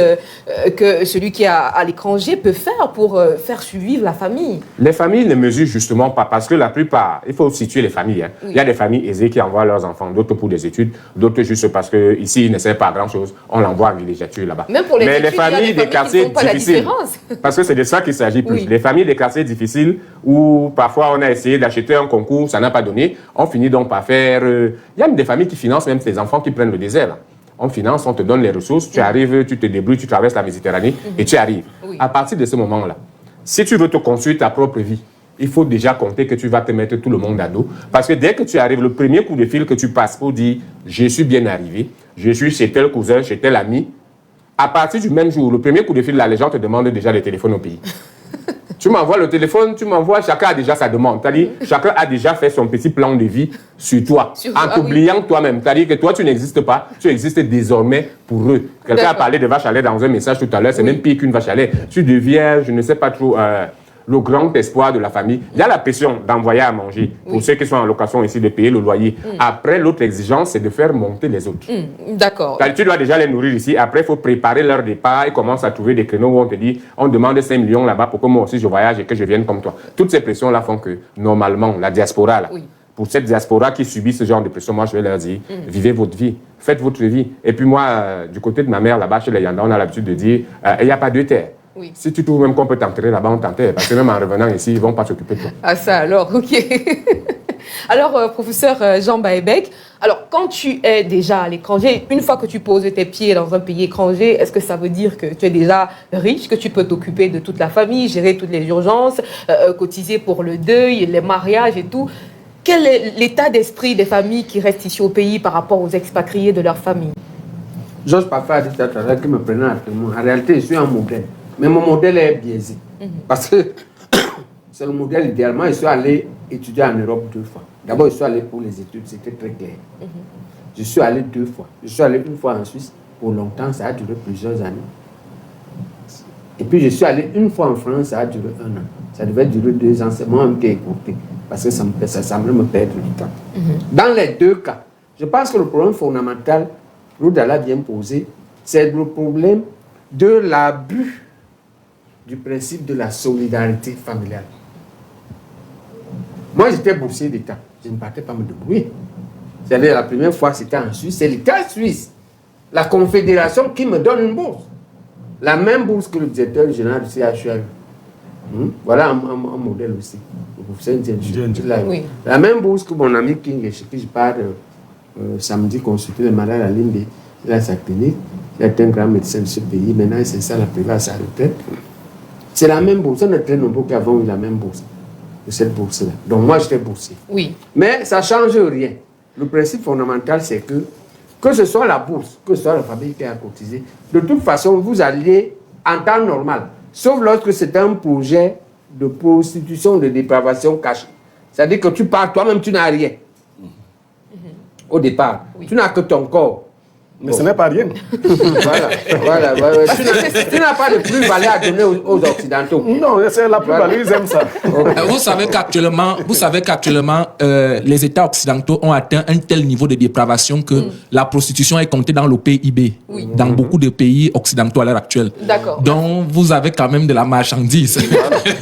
[SPEAKER 4] que celui qui est à l'étranger peut faire pour faire survivre la famille?
[SPEAKER 7] Les familles ne mesurent justement pas parce que la plupart, il faut situer les familles. Oui. Il y a des familles aisées qui envoient leurs enfants, d'autres pour des études, d'autres juste parce qu'ici, ils ne savent pas grand-chose, on l'envoie en villégiature là-bas.
[SPEAKER 4] Même pour les
[SPEAKER 7] Mais
[SPEAKER 4] études,
[SPEAKER 7] les familles des quartiers difficiles, parce que c'est de ça qu'il s'agit plus.
[SPEAKER 4] Oui.
[SPEAKER 7] Les familles des quartiers difficiles où parfois on a essayé d'acheter un concours, ça n'a pas donné, on finit donc par faire... Il y a même des familles qui financent même ces enfants qui prennent le désert. Là. On finance, on te donne les ressources, tu arrives, tu te débrouilles, tu traverses la Méditerranée et tu arrives.
[SPEAKER 4] Oui.
[SPEAKER 7] À partir de ce moment-là, si tu veux te construire ta propre vie, il faut déjà compter que tu vas te mettre tout le monde à dos. Parce que dès que tu arrives, le premier coup de fil que tu passes pour dire « je suis bien arrivé, je suis chez tel cousin, chez tel ami », à partir du même jour, le premier coup de fil, là, les gens te demandent déjà les téléphones au pays. Tu m'envoies le téléphone, tu m'envoies, chacun a déjà sa demande. C'est-à-dire, chacun a déjà fait son petit plan de vie sur toi, en t'oubliant toi-même. C'est-à-dire que toi, tu n'existes pas, tu existes désormais pour eux. Quelqu'un a parlé de vache à lait dans un message tout à l'heure, c'est même pire qu'une vache à lait. Tu deviens, je ne sais pas trop... le grand espoir de la famille. Il y a la pression d'envoyer à manger pour ceux qui sont en location ici, de payer le loyer. Après, l'autre exigence, c'est de faire monter les autres.
[SPEAKER 4] D'accord.
[SPEAKER 7] Tu dois déjà les nourrir ici. Après, il faut préparer leur départ. Ils commencent à trouver des créneaux où on te dit, on demande 5 millions là-bas pour que moi aussi je voyage et que je vienne comme toi. Toutes ces pressions-là font que, normalement, la diaspora, là, pour cette diaspora qui subit ce genre de pression, moi, je vais leur dire, vivez votre vie, faites votre vie. Et puis moi, du côté de ma mère, là-bas, chez les Yanda, on a l'habitude de dire, il n'y a pas deux terres.
[SPEAKER 4] Oui.
[SPEAKER 7] Si tu trouves même qu'on peut t'enterrer là-bas, on t'enterre. Parce que même en revenant ici, ils ne vont pas s'occuper de toi.
[SPEAKER 4] Ah ça alors, ok. Alors, professeur Jean Baebek, alors quand tu es déjà à l'étranger, une fois que tu poses tes pieds dans un pays étranger, est-ce que ça veut dire que tu es déjà riche, que tu peux t'occuper de toute la famille, gérer toutes les urgences, cotiser pour le deuil, les mariages et tout? Quel est l'état d'esprit des familles qui restent ici au pays par rapport aux expatriés de leur famille?
[SPEAKER 8] J'ose pas faire des choses qui me prennent à témoin. En réalité, je suis un modèle. Mais mon modèle est biaisé. Parce que c'est le modèle idéal. Moi, je suis allé étudier en Europe 2 fois. D'abord, je suis allé pour les études, c'était très clair. Je suis allé 2 fois. Je suis allé une fois en Suisse, pour longtemps, ça a duré plusieurs années. Et puis, je suis allé une fois en France, ça a duré 1 an. Ça devait durer 2 ans, c'est moi-même qui ai écouté, parce que ça semblait me perdre du temps. Dans les 2 cas, je pense que le problème fondamental, Ruda l'a bien posé, c'est le problème de l'abus du principe de la solidarité familiale. Moi, j'étais boursier d'État. Je ne partais pas me débrouiller. C'est-à-dire, la première fois, c'était en Suisse. C'est l'État suisse, la confédération, qui me donne une bourse. La même bourse que le directeur général du CHU. Voilà un modèle aussi.
[SPEAKER 4] Oui.
[SPEAKER 8] La même bourse que mon ami King, chez qui je pars samedi consulter le malade à Limbe. Il a sa clinique. Il est un grand médecin de ce pays. Maintenant, il s'installe à privé à sa retraite. C'est la même bourse. On est très nombreux qui avons eu la même bourse. De cette bourse-là. Donc moi, j'étais boursier.
[SPEAKER 4] Oui.
[SPEAKER 8] Mais ça ne change rien. Le principe fondamental, c'est que ce soit la bourse, que ce soit la famille qui a cotisé, de toute façon, vous alliez en temps normal. Sauf lorsque c'est un projet de prostitution, de dépravation cachée. C'est-à-dire que tu pars, toi-même, tu n'as rien. Au départ. Oui. Tu n'as que ton corps.
[SPEAKER 6] Mais ce n'est pas rien.
[SPEAKER 8] Voilà. Tu n'as pas de plus-value à donner aux Occidentaux.
[SPEAKER 6] Non, c'est la plus-value, ils aiment ça.
[SPEAKER 5] Vous savez qu'actuellement, les États occidentaux ont atteint un tel niveau de dépravation que la prostitution est comptée dans le PIB, dans beaucoup de pays occidentaux à l'heure actuelle.
[SPEAKER 4] D'accord.
[SPEAKER 5] Donc, vous avez quand même de la marchandise.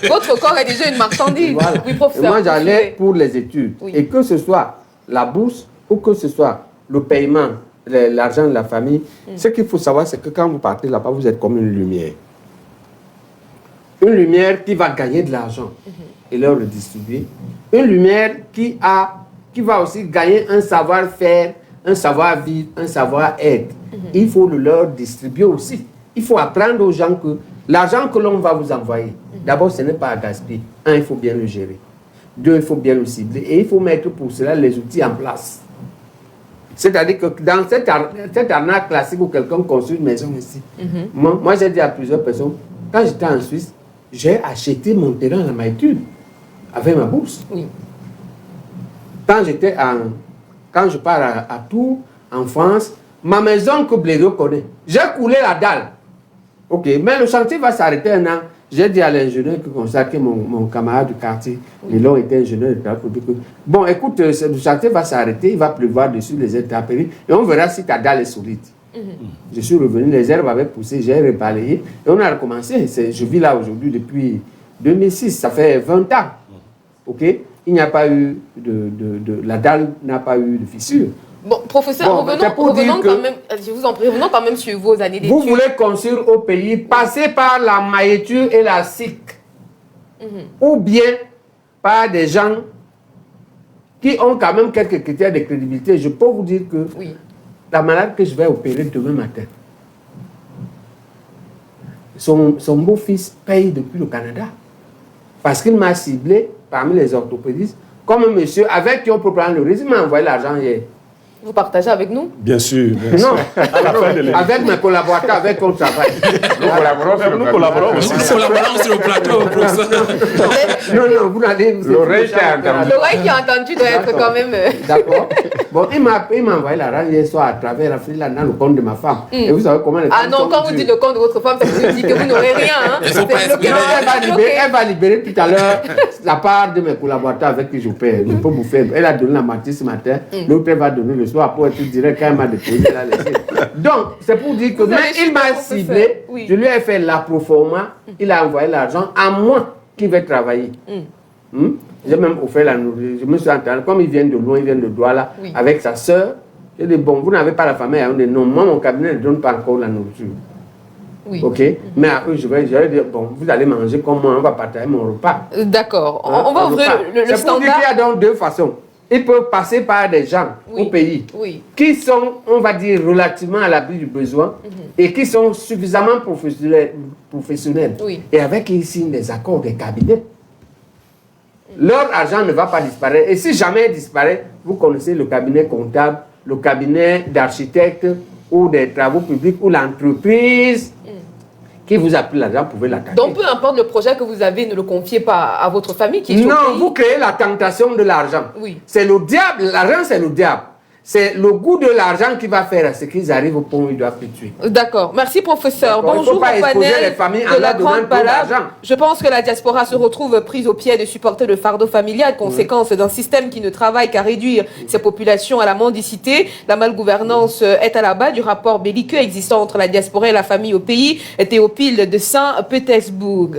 [SPEAKER 4] Votre corps est déjà une marchandise.
[SPEAKER 8] Voilà.
[SPEAKER 4] Oui, professeur.
[SPEAKER 8] Et moi, j'allais pour les études.
[SPEAKER 4] Oui.
[SPEAKER 8] Et que ce soit la bourse ou que ce soit le paiement, l'argent de la famille, ce qu'il faut savoir, c'est que quand vous partez là-bas, vous êtes comme une lumière. Une lumière qui va gagner de l'argent et leur redistribuer. Une lumière qui va aussi gagner un savoir-faire, un savoir-vivre, un savoir-être. Il faut le leur distribuer aussi. Il faut apprendre aux gens que l'argent que l'on va vous envoyer, d'abord, ce n'est pas à gaspiller. 1, il faut bien le gérer. 2, il faut bien le cibler. Et il faut mettre pour cela les outils en place. C'est-à-dire que dans cette arnaque classique où quelqu'un construit une maison ici, moi j'ai dit à plusieurs personnes, quand j'étais en Suisse, j'ai acheté mon terrain à la Maïtude avec ma bourse.
[SPEAKER 4] Oui.
[SPEAKER 8] Quand je pars à Tours, en France, ma maison que Blédo connaît, j'ai coulé la dalle. Ok, mais le chantier va s'arrêter 1 an. J'ai dit à l'ingénieur qui consacrait mon camarade du quartier, Milon était ingénieur de travaux publics. Bon, écoute, le chantier va s'arrêter, il va pleuvoir dessus les intempéries et on verra si ta dalle est solide. Je suis revenu, les herbes avaient poussé, j'ai rebalayé et on a recommencé. Je vis là aujourd'hui depuis 2006, ça fait 20 ans. Ok, il n'y a pas eu la dalle n'a pas eu de fissure.
[SPEAKER 4] Bon, professeur, revenons quand même sur vos années d'études.
[SPEAKER 8] Vous voulez construire au pays, passer par la maïture et la SIC, ou bien par des gens qui ont quand même quelques critères de crédibilité. Je peux vous dire que la malade que je vais opérer demain matin, son beau-fils paye depuis le Canada, parce qu'il m'a ciblé parmi les orthopédistes, comme un monsieur avec qui on peut prendre le risque. Il m'a envoyé l'argent hier.
[SPEAKER 4] Vous partagez avec nous?
[SPEAKER 6] Bien sûr.
[SPEAKER 8] Non, avec mes collaborateurs avec qui on travaille.
[SPEAKER 6] Nous collaborons aussi.
[SPEAKER 5] Nous collaborons sur le plateau, professeur.
[SPEAKER 8] Non, vous n'allez...
[SPEAKER 7] L'oreille qui a entendu.
[SPEAKER 4] L'oreille qui a entendu doit être quand même...
[SPEAKER 8] D'accord. Bon, il m'a envoyé l'argent hier soir à travers la file dans le compte de ma femme. Et vous savez comment les
[SPEAKER 4] Ah non, quand vous dites le compte de votre femme, ça veut dire que vous n'aurez rien. Hein.
[SPEAKER 8] Elle va libérer tout à l'heure la part de mes collaborateurs avec qui j'opère. Je peux vous faire. Elle a donné la moitié ce matin. L'autre, elle va donner le soir pour être direct quand elle m'a déposé. Elle a laissé. Donc, c'est pour dire que il m'a ciblé. Je lui ai fait la proforma. Il a envoyé l'argent à moi qui vais travailler. J'ai même offert la nourriture. Je me suis entendu. Comme il vient de loin, il vient de Douala, avec sa soeur. J'ai dit, bon, vous n'avez pas la famille. Non, moi, mon cabinet ne donne pas encore la nourriture.
[SPEAKER 4] Oui.
[SPEAKER 8] Ok, mais après je vais dire, bon, vous allez manger comme moi, on va partager mon repas.
[SPEAKER 4] D'accord, on va ouvrir le standard.
[SPEAKER 8] C'est pour dire qu'il y a donc 2 façons. Ils peuvent passer par des gens au pays qui sont, on va dire, relativement à l'abri du besoin et qui sont suffisamment professionnels et avec qui ils signent des accords des cabinets. Leur argent ne va pas disparaître. Et si jamais il disparaît, vous connaissez le cabinet comptable, le cabinet d'architecte ou des travaux publics ou l'entreprise qui vous a pris l'argent, pouvez l'attaquer.
[SPEAKER 4] Donc, peu importe le projet que vous avez, ne le confiez pas à votre famille qui est au
[SPEAKER 8] Non,
[SPEAKER 4] pays.
[SPEAKER 8] vous créez la tentation de l'argent.
[SPEAKER 4] Oui.
[SPEAKER 8] C'est le diable, l'argent c'est le diable. C'est le goût de l'argent qui va faire à ce qu'ils arrivent au point où ils doivent te tuer.
[SPEAKER 4] D'accord. Merci, professeur.
[SPEAKER 8] D'accord. Il
[SPEAKER 4] Bonjour
[SPEAKER 8] faut pas
[SPEAKER 4] au
[SPEAKER 8] exposer
[SPEAKER 4] panel
[SPEAKER 8] les familles en
[SPEAKER 4] de la
[SPEAKER 8] leur donnant
[SPEAKER 4] grande
[SPEAKER 8] trop
[SPEAKER 4] palabre.
[SPEAKER 8] d'argent.
[SPEAKER 4] Je pense que la diaspora se retrouve prise au pied de supporter le fardeau familial, conséquence d'un système qui ne travaille qu'à réduire ses populations à la mendicité. La malgouvernance est à la base du rapport belliqueux existant entre la diaspora et la famille au pays. Théophile de Saint-Pétersbourg.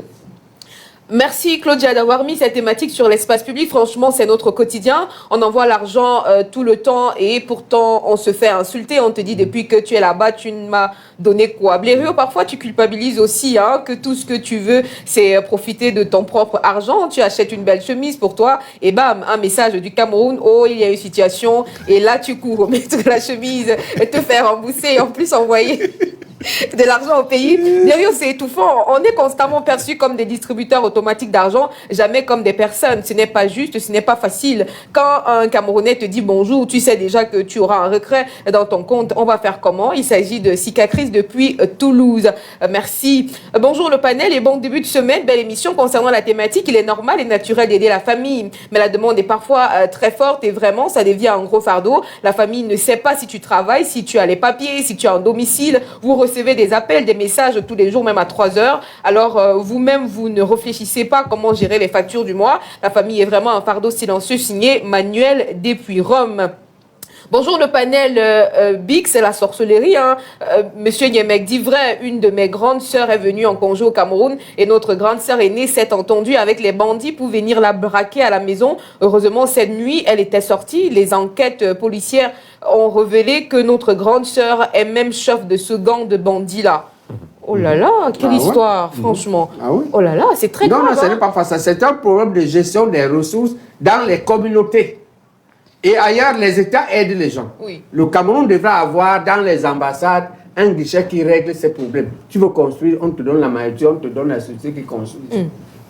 [SPEAKER 4] Merci Claudia d'avoir mis cette thématique sur l'espace public. Franchement, c'est notre quotidien. On envoie l'argent tout le temps et pourtant on se fait insulter. On te dit depuis que tu es là-bas, tu ne m'as donné quoi. Blériot, parfois tu culpabilises aussi que tout ce que tu veux, c'est profiter de ton propre argent. Tu achètes une belle chemise pour toi et bam, un message du Cameroun. Oh, il y a une situation et là tu cours mettre la chemise, te faire rembourser et en plus envoyer de l'argent au pays. Blériot, c'est étouffant. On est constamment perçus comme des distributeurs automatiques d'argent, jamais comme des personnes. Ce n'est pas juste, ce n'est pas facile. Quand un Camerounais te dit bonjour, tu sais déjà que tu auras un retrait dans ton compte. On va faire comment? Il s'agit de Cicatrice depuis Toulouse. Merci. Bonjour le panel et bon début de semaine. Belle émission concernant la thématique. Il est normal et naturel d'aider la famille, mais la demande est parfois très forte et vraiment, ça devient un gros fardeau. La famille ne sait pas si tu travailles, si tu as les papiers, si tu as un domicile. Vous recevez des appels, des messages tous les jours, même à 3 heures. Alors, vous-même, vous ne réfléchissez pas comment gérer les factures du mois. La famille est vraiment un fardeau silencieux signé Manuel depuis Rome. Bonjour le panel Big, c'est la sorcellerie. Monsieur Niemek dit vrai, une de mes grandes sœurs est venue en congé au Cameroun et notre grande sœur aînée s'est entendue avec les bandits pour venir la braquer à la maison. Heureusement, cette nuit, elle était sortie. Les enquêtes policières ont révélé que notre grande sœur est même chef de ce gang de bandits-là. Oh là là, quelle histoire, franchement.
[SPEAKER 8] Ah oui?
[SPEAKER 4] Oh là là, c'est très grave.
[SPEAKER 8] Non, ce n'est pas facile. C'est un problème de gestion des ressources dans les communautés. Et ailleurs, les États aident les gens.
[SPEAKER 4] Oui.
[SPEAKER 8] Le Cameroun devrait avoir dans les ambassades un guichet qui règle ces problèmes. Tu veux construire, on te donne la maïtude, on te donne la société qui construit.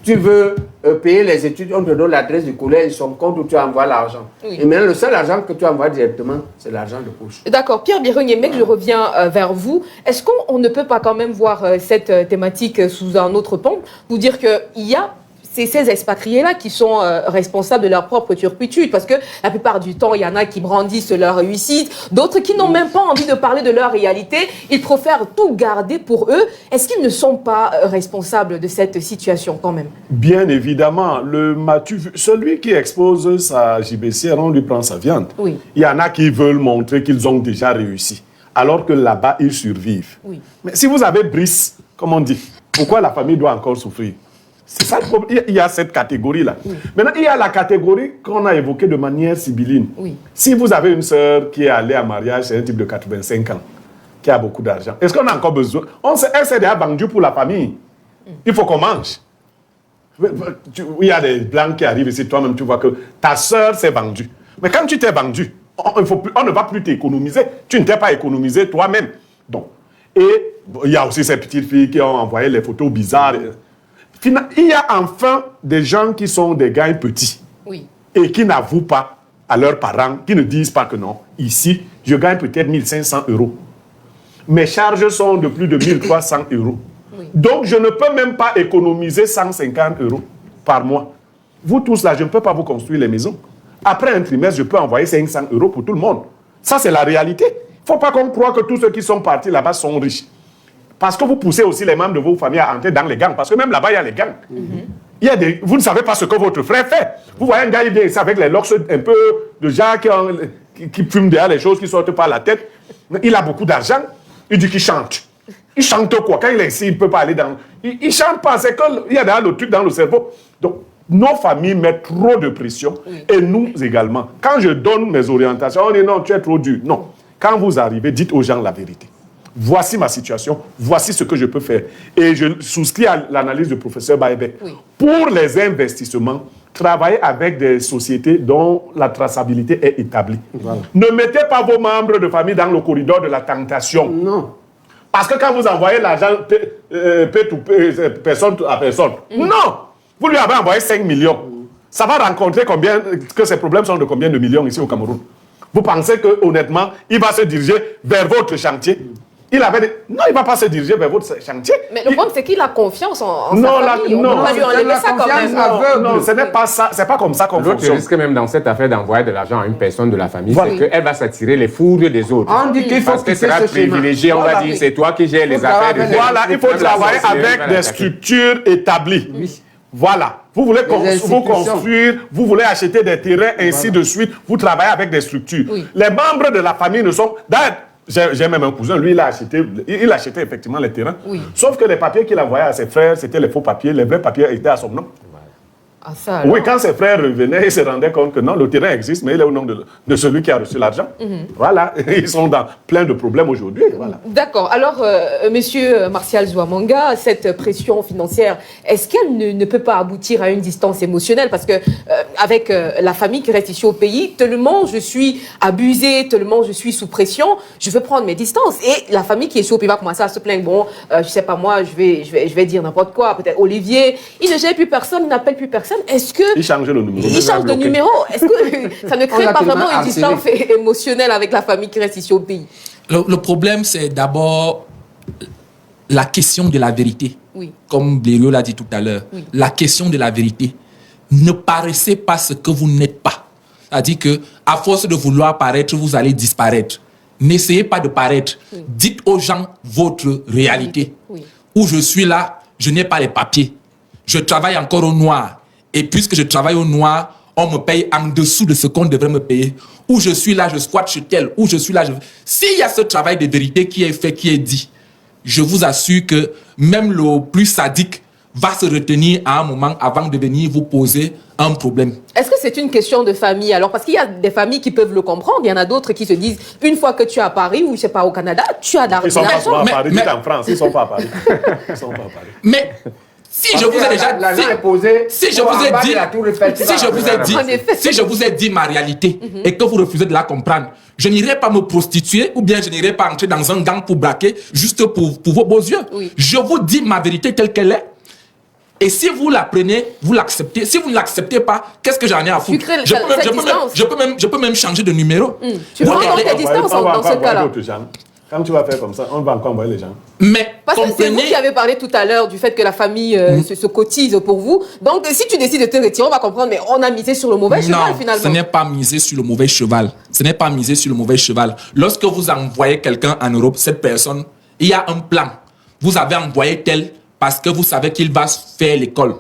[SPEAKER 8] Tu veux payer les études, on te donne l'adresse du collège, son compte où tu envoies l'argent. Oui. Et maintenant, le seul argent que tu envoies directement, c'est l'argent de poche. D'accord.
[SPEAKER 4] Pierre Bireux-Niemek, je reviens vers vous. Est-ce qu'on ne peut pas quand même voir cette thématique sous un autre pan? Vous dire qu'il y a ces expatriés-là qui sont responsables de leur propre turpitude, parce que la plupart du temps, il y en a qui brandissent leur réussite, d'autres qui n'ont même pas envie de parler de leur réalité, ils préfèrent tout garder pour eux. Est-ce qu'ils ne sont pas responsables de cette situation quand même?
[SPEAKER 6] Bien évidemment, celui qui expose sa gibecière, on lui prend sa viande.
[SPEAKER 4] Oui.
[SPEAKER 6] Il y en a qui veulent montrer qu'ils ont déjà réussi, alors que là-bas, ils survivent.
[SPEAKER 4] Oui.
[SPEAKER 6] Mais si vous avez Brice, comme on dit, pourquoi la famille doit encore souffrir? C'est ça le problème. Il y a cette catégorie-là. Oui. Maintenant, il y a la catégorie qu'on a évoquée de manière sibylline.
[SPEAKER 4] Oui.
[SPEAKER 6] Si vous avez une sœur qui est allée à mariage, c'est un type de 85 ans, qui a beaucoup d'argent, est-ce qu'on a encore besoin? Elle s'est déjà vendue pour la famille. Il faut qu'on mange. Il y a des blancs qui arrivent ici, toi-même, tu vois que ta sœur s'est vendue. Mais quand tu t'es vendu, on ne va plus t'économiser. Tu ne t'es pas économisé toi-même. Donc, et il y a aussi ces petites filles qui ont envoyé les photos bizarres. Il y a enfin des gens qui sont des gars petits, oui, et qui n'avouent pas à leurs parents, qui ne disent pas que non, ici, je gagne peut-être 1500 €. Mes charges sont de plus de 1300 €. Oui. Donc, je ne peux même pas économiser 150 € par mois. Vous tous là, je ne peux pas vous construire les maisons. Après un trimestre, je peux envoyer 500 € pour tout le monde. Ça, c'est la réalité. Il ne faut pas qu'on croie que tous ceux qui sont partis là-bas sont riches. Parce que vous poussez aussi les membres de vos familles à entrer dans les gangs. Parce que même là-bas, il y a les gangs. Vous ne savez pas ce que votre frère fait. Vous voyez un gars, il vient ici avec les locks un peu de gens qui fument derrière les choses qui ne sortent pas la tête. Il a beaucoup d'argent. Il dit qu'il chante. Il chante quoi? Quand il est ici, il ne peut pas aller dans... Il ne chante pas. C'est qu'il y a le truc dans le cerveau. Donc, nos familles mettent trop de pression. Oui. Et nous également. Quand je donne mes orientations, on dit non, tu es trop dur. Non. Quand vous arrivez, dites aux gens la vérité. Voici ma situation, voici ce que je peux faire. Et je souscris à l'analyse du professeur Baébé. Oui. Pour les investissements, travaillez avec des sociétés dont la traçabilité est établie. Voilà. Ne mettez pas vos membres de famille dans le corridor de la tentation. Non. Parce que quand vous envoyez l'argent personne à personne, non, vous lui avez envoyé 5 millions. Ça va rencontrer combien, que ces problèmes sont de combien de millions ici au Cameroun? Vous pensez que honnêtement, il va se diriger vers votre chantier? il avait dit, non, il ne va pas se diriger vers votre chantier.
[SPEAKER 4] Mais le problème, c'est qu'il a confiance en
[SPEAKER 6] Non,
[SPEAKER 4] sa famille.
[SPEAKER 6] non,
[SPEAKER 4] On va lui enlever ça quand même.
[SPEAKER 6] Non, ce n'est pas ça. C'est pas comme ça qu'on
[SPEAKER 7] L'autre
[SPEAKER 6] fonctionne.
[SPEAKER 7] risque même dans cette affaire d'envoyer de l'argent à une personne de la famille,
[SPEAKER 6] Voilà.
[SPEAKER 7] c'est qu'elle va s'attirer les foudres des autres.
[SPEAKER 8] On dit qu'il faut
[SPEAKER 7] Parce qu'elle
[SPEAKER 8] quitter
[SPEAKER 7] sera
[SPEAKER 8] ce schéma.
[SPEAKER 7] privilégiée, on va
[SPEAKER 6] Voilà.
[SPEAKER 7] dire, c'est toi qui gères les
[SPEAKER 8] Faut
[SPEAKER 7] affaires.
[SPEAKER 8] travailler
[SPEAKER 7] de-
[SPEAKER 6] Voilà, il faut
[SPEAKER 7] Même la
[SPEAKER 6] travailler
[SPEAKER 7] sorcière
[SPEAKER 6] avec
[SPEAKER 7] va
[SPEAKER 6] des
[SPEAKER 7] l'attaquer.
[SPEAKER 6] structures établies.
[SPEAKER 8] Oui.
[SPEAKER 6] Voilà. Vous voulez vous
[SPEAKER 8] institutions.
[SPEAKER 6] construire, vous voulez acheter des terrains, ainsi de suite. Vous travaillez avec des structures.
[SPEAKER 4] Oui.
[SPEAKER 6] Les membres de la famille ne sont... D'ailleurs, j'ai même un cousin, lui, il achetait effectivement les terrains.
[SPEAKER 4] Oui.
[SPEAKER 6] Sauf que les papiers qu'il envoyait à ses frères, c'était les faux papiers. Les vrais papiers étaient à son nom.
[SPEAKER 4] Ah, ça, alors.
[SPEAKER 6] Oui, quand ses frères revenaient, ils se rendaient compte que non, le terrain existe, mais il est au nom de celui qui a reçu l'argent. Voilà, ils sont dans plein de problèmes aujourd'hui. Voilà.
[SPEAKER 4] D'accord. Alors, monsieur Martial Zouamanga, cette pression financière, est-ce qu'elle ne peut pas aboutir à une distance émotionnelle? Parce que avec la famille qui reste ici au pays, tellement je suis abusée, tellement je suis sous pression, je veux prendre mes distances. Et la famille qui est ici au pays va commencer à se plaindre. Bon, je sais pas moi, je vais dire n'importe quoi. Peut-être Olivier, il ne gère plus personne, il n'appelle plus personne. Est-ce que
[SPEAKER 6] Il changeait le numéro.
[SPEAKER 4] il change de numéro? Est-ce que ça ne crée
[SPEAKER 8] l'a
[SPEAKER 4] pas
[SPEAKER 8] tellement
[SPEAKER 4] vraiment une
[SPEAKER 8] harcelé.
[SPEAKER 4] distance émotionnelle avec la famille qui reste ici au pays?
[SPEAKER 5] Le problème, c'est d'abord la question de la vérité.
[SPEAKER 4] Oui.
[SPEAKER 5] Comme Blériot l'a dit tout à l'heure,
[SPEAKER 4] Oui.
[SPEAKER 5] la question de la vérité. Ne paraissez pas ce que vous n'êtes pas. C'est-à-dire que, à force de vouloir paraître, vous allez disparaître. N'essayez pas de paraître.
[SPEAKER 4] Oui.
[SPEAKER 5] Dites aux gens votre réalité.
[SPEAKER 4] Oui.
[SPEAKER 5] Où je suis là, je n'ai pas les papiers. Je travaille encore au noir. Et puisque je travaille au noir, on me paye en dessous de ce qu'on devrait me payer. Où je suis là, je squatte chez tel. Où je suis là, S'il y a ce travail de vérité qui est fait, qui est dit, je vous assure que même le plus sadique va se retenir à un moment avant de venir vous poser un problème.
[SPEAKER 4] Est-ce que c'est une question de famille alors? Parce qu'il y a des familles qui peuvent le comprendre, il y en a d'autres qui se disent, une fois que tu es à Paris ou je sais pas au Canada, tu as
[SPEAKER 6] Ils ne sont pas
[SPEAKER 4] d'argent.
[SPEAKER 6] souvent à
[SPEAKER 5] Mais-
[SPEAKER 6] Paris.
[SPEAKER 5] mais-
[SPEAKER 6] Dites en France, ils ne sont pas à Paris. Ils sont pas à Paris.
[SPEAKER 5] Mais si je vous ai déjà
[SPEAKER 8] L'argent est posé.
[SPEAKER 5] si je
[SPEAKER 8] pour
[SPEAKER 5] vous ai
[SPEAKER 8] abattre
[SPEAKER 5] dit
[SPEAKER 8] la tour Eiffel, tu
[SPEAKER 5] si
[SPEAKER 8] vas
[SPEAKER 5] je vous ai
[SPEAKER 8] avoir
[SPEAKER 5] dit
[SPEAKER 4] En effet.
[SPEAKER 5] si je vous ai dit ma réalité et que vous refusez de la comprendre, je n'irai pas me prostituer ou bien je n'irai pas entrer dans un gang pour braquer juste pour vos beaux yeux.
[SPEAKER 4] Oui.
[SPEAKER 5] Je vous dis ma vérité telle qu'elle est. Et si vous la prenez, vous l'acceptez. Si vous ne l'acceptez pas, qu'est-ce que j'en ai à foutre?
[SPEAKER 4] crées
[SPEAKER 5] Je
[SPEAKER 4] cette distance.
[SPEAKER 5] je peux même changer de numéro.
[SPEAKER 4] Tu prends
[SPEAKER 5] Regardez,
[SPEAKER 4] donc tes distances
[SPEAKER 6] On va
[SPEAKER 4] dans
[SPEAKER 6] encore
[SPEAKER 4] ce
[SPEAKER 6] envoyer
[SPEAKER 4] cas-là.
[SPEAKER 6] d'autres gens. Quand tu vas faire comme ça, on va encore envoyer les gens.
[SPEAKER 5] mais
[SPEAKER 4] Parce que c'est vous
[SPEAKER 5] comprenez,
[SPEAKER 4] qui avez parlé tout à l'heure du fait que la famille se cotise pour vous. Donc, si tu décides de te retirer, on va comprendre, mais on a misé sur le mauvais cheval
[SPEAKER 5] non,
[SPEAKER 4] finalement.
[SPEAKER 5] ce n'est pas misé sur le mauvais cheval. Ce n'est pas misé sur le mauvais cheval. Lorsque vous envoyez quelqu'un en Europe, cette personne, il y a un plan. Vous avez envoyé tel parce que vous savez qu'il va faire l'école.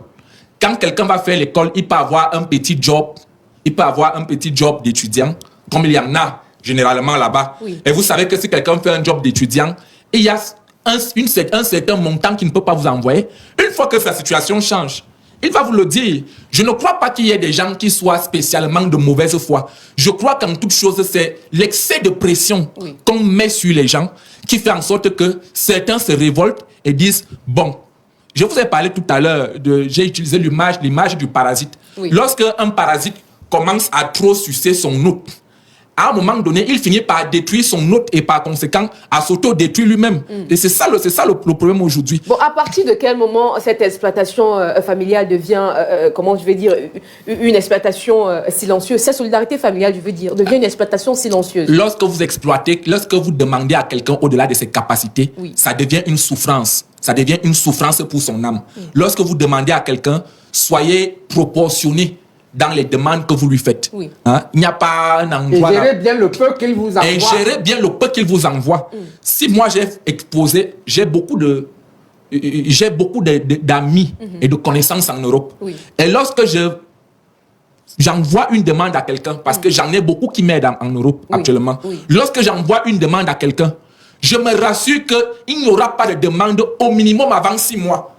[SPEAKER 5] Quand quelqu'un va faire l'école, il peut avoir un petit job. Il peut avoir un petit job d'étudiant, comme il y en a généralement là-bas.
[SPEAKER 4] Oui.
[SPEAKER 5] Et vous savez que si quelqu'un fait un job d'étudiant, il y a un certain montant qu'il ne peut pas vous envoyer. Une fois que sa situation change, il va vous le dire. Je ne crois pas qu'il y ait des gens qui soient spécialement de mauvaise foi. Je crois qu'en toute chose, c'est l'excès de pression
[SPEAKER 4] Oui.
[SPEAKER 5] qu'on met sur les gens qui fait en sorte que certains se révoltent et disent « Bon, je vous ai parlé tout à l'heure, j'ai utilisé l'image du parasite.
[SPEAKER 4] Oui.
[SPEAKER 5] Lorsque un parasite commence à trop sucer son hôte, à un moment donné, il finit par détruire son hôte et par conséquent à s'auto-détruire lui-même. Et c'est ça le problème aujourd'hui.
[SPEAKER 4] Bon, à partir de quel moment cette exploitation familiale devient, comment je vais dire, une exploitation silencieuse? Cette solidarité familiale, je veux dire, devient une exploitation silencieuse.
[SPEAKER 5] Lorsque vous exploitez, lorsque vous demandez à quelqu'un au-delà de ses capacités,
[SPEAKER 4] Oui.
[SPEAKER 5] ça devient une souffrance. Ça devient une souffrance pour son âme. Lorsque vous demandez à quelqu'un, soyez proportionné dans les demandes que vous lui faites.
[SPEAKER 4] Oui.
[SPEAKER 5] Hein? Il n'y a pas un
[SPEAKER 8] Et
[SPEAKER 5] endroit... là-
[SPEAKER 8] gérez bien le peu qu'il vous envoie.
[SPEAKER 5] Et gérez bien le peu qu'il vous envoie. Si moi j'ai exposé, j'ai beaucoup d'amis et de connaissances en Europe.
[SPEAKER 4] Oui.
[SPEAKER 5] Et lorsque j'envoie une demande à quelqu'un, parce que j'en ai beaucoup qui m'aident en Europe
[SPEAKER 4] Oui.
[SPEAKER 5] actuellement.
[SPEAKER 4] Oui.
[SPEAKER 5] Lorsque j'envoie une demande à quelqu'un, je me rassure qu'il n'y aura pas de demande au minimum avant 6 mois.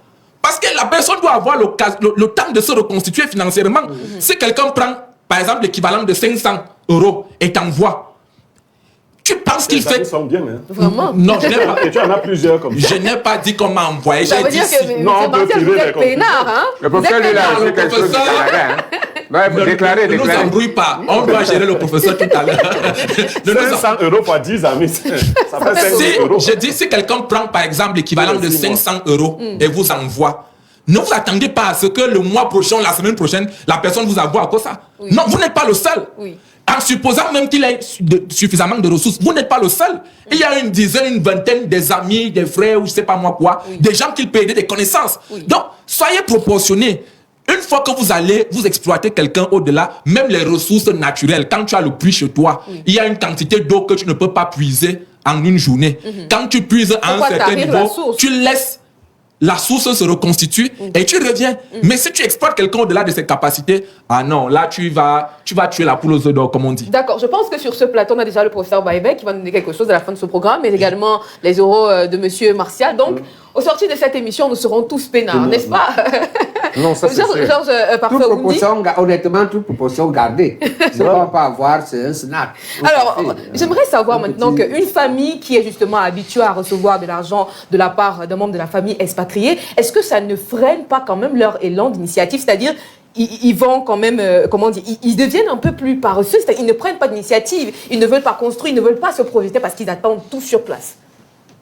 [SPEAKER 5] Parce que la personne doit avoir le temps de se reconstituer financièrement. Si quelqu'un prend, par exemple, l'équivalent de 500 € et t'envoie, tu penses qu'il
[SPEAKER 6] Les amis
[SPEAKER 5] fait...
[SPEAKER 6] sont bien, hein.
[SPEAKER 4] Vraiment.
[SPEAKER 5] Non, je n'ai pas,
[SPEAKER 6] Et tu en as plusieurs comme ça.
[SPEAKER 5] je n'ai pas dit qu'on m'a envoyé.
[SPEAKER 4] Ça
[SPEAKER 5] J'ai
[SPEAKER 4] veut
[SPEAKER 5] dit
[SPEAKER 4] dire
[SPEAKER 5] si.
[SPEAKER 4] que
[SPEAKER 6] Non, on peut
[SPEAKER 4] Martial, vous
[SPEAKER 6] tirer
[SPEAKER 4] êtes
[SPEAKER 6] les conclusions.
[SPEAKER 4] peinard, hein?
[SPEAKER 7] Le
[SPEAKER 4] Vous êtes
[SPEAKER 7] professeur, lui, il a
[SPEAKER 4] peinard.
[SPEAKER 7] reçu quelque chose du
[SPEAKER 5] professeur-
[SPEAKER 7] Canada. Hein. Ouais, vous déclarez,
[SPEAKER 5] Ne nous
[SPEAKER 7] déclarez.
[SPEAKER 5] embrouille pas. On doit gérer le professeur tout à l'heure. Ne nous
[SPEAKER 6] 500 € fois 10 amis, ça fait 5
[SPEAKER 5] Si,
[SPEAKER 6] euros.
[SPEAKER 5] je dis, si quelqu'un prend par exemple l'équivalent de 500 € et vous envoie, ne vous attendez pas à ce que le mois prochain, la semaine prochaine, la personne vous envoie à quoi ça.
[SPEAKER 4] Oui.
[SPEAKER 5] Non, vous n'êtes pas le seul.
[SPEAKER 4] Oui.
[SPEAKER 5] En supposant même qu'il ait suffisamment de ressources, vous n'êtes pas le seul. Il y a une dizaine, une vingtaine des amis, des frères, ou je ne sais pas moi quoi, des gens qui paient des connaissances. Donc, soyez proportionnés. Une fois que vous allez vous exploiter quelqu'un au-delà, même les ressources naturelles, quand tu as le puits chez toi, il y a une quantité d'eau que tu ne peux pas puiser en une journée. Quand tu puises à un certain niveau, tu laisses la source se reconstitue et tu reviens. Mais si tu exploites quelqu'un au-delà de ses capacités, ah non, là tu vas tuer la poule aux œufs d'or, comme on dit.
[SPEAKER 4] D'accord, je pense que sur ce plateau, on a déjà le professeur Baïbek qui va nous donner quelque chose à la fin de ce programme, mais également les oraux de monsieur Martial. Donc, au sortir de cette émission, nous serons tous peinards, n'est-ce pas?
[SPEAKER 7] Non, ça c'est
[SPEAKER 4] Georges, parfait,
[SPEAKER 8] honnêtement, toute proportion gardée. Ce qu'on va pas avoir, c'est un snack.
[SPEAKER 4] Alors, j'aimerais savoir maintenant qu'une famille qui est justement habituée à recevoir de l'argent de la part d'un membre de la famille expatrié, est-ce que ça ne freine pas quand même leur élan d'initiative? C'est-à-dire, ils vont quand même, comment dire, ils deviennent un peu plus paresseux, c'est-à-dire ils ne prennent pas d'initiative, ils ne veulent pas construire, ils ne veulent pas se projeter parce qu'ils attendent tout sur place.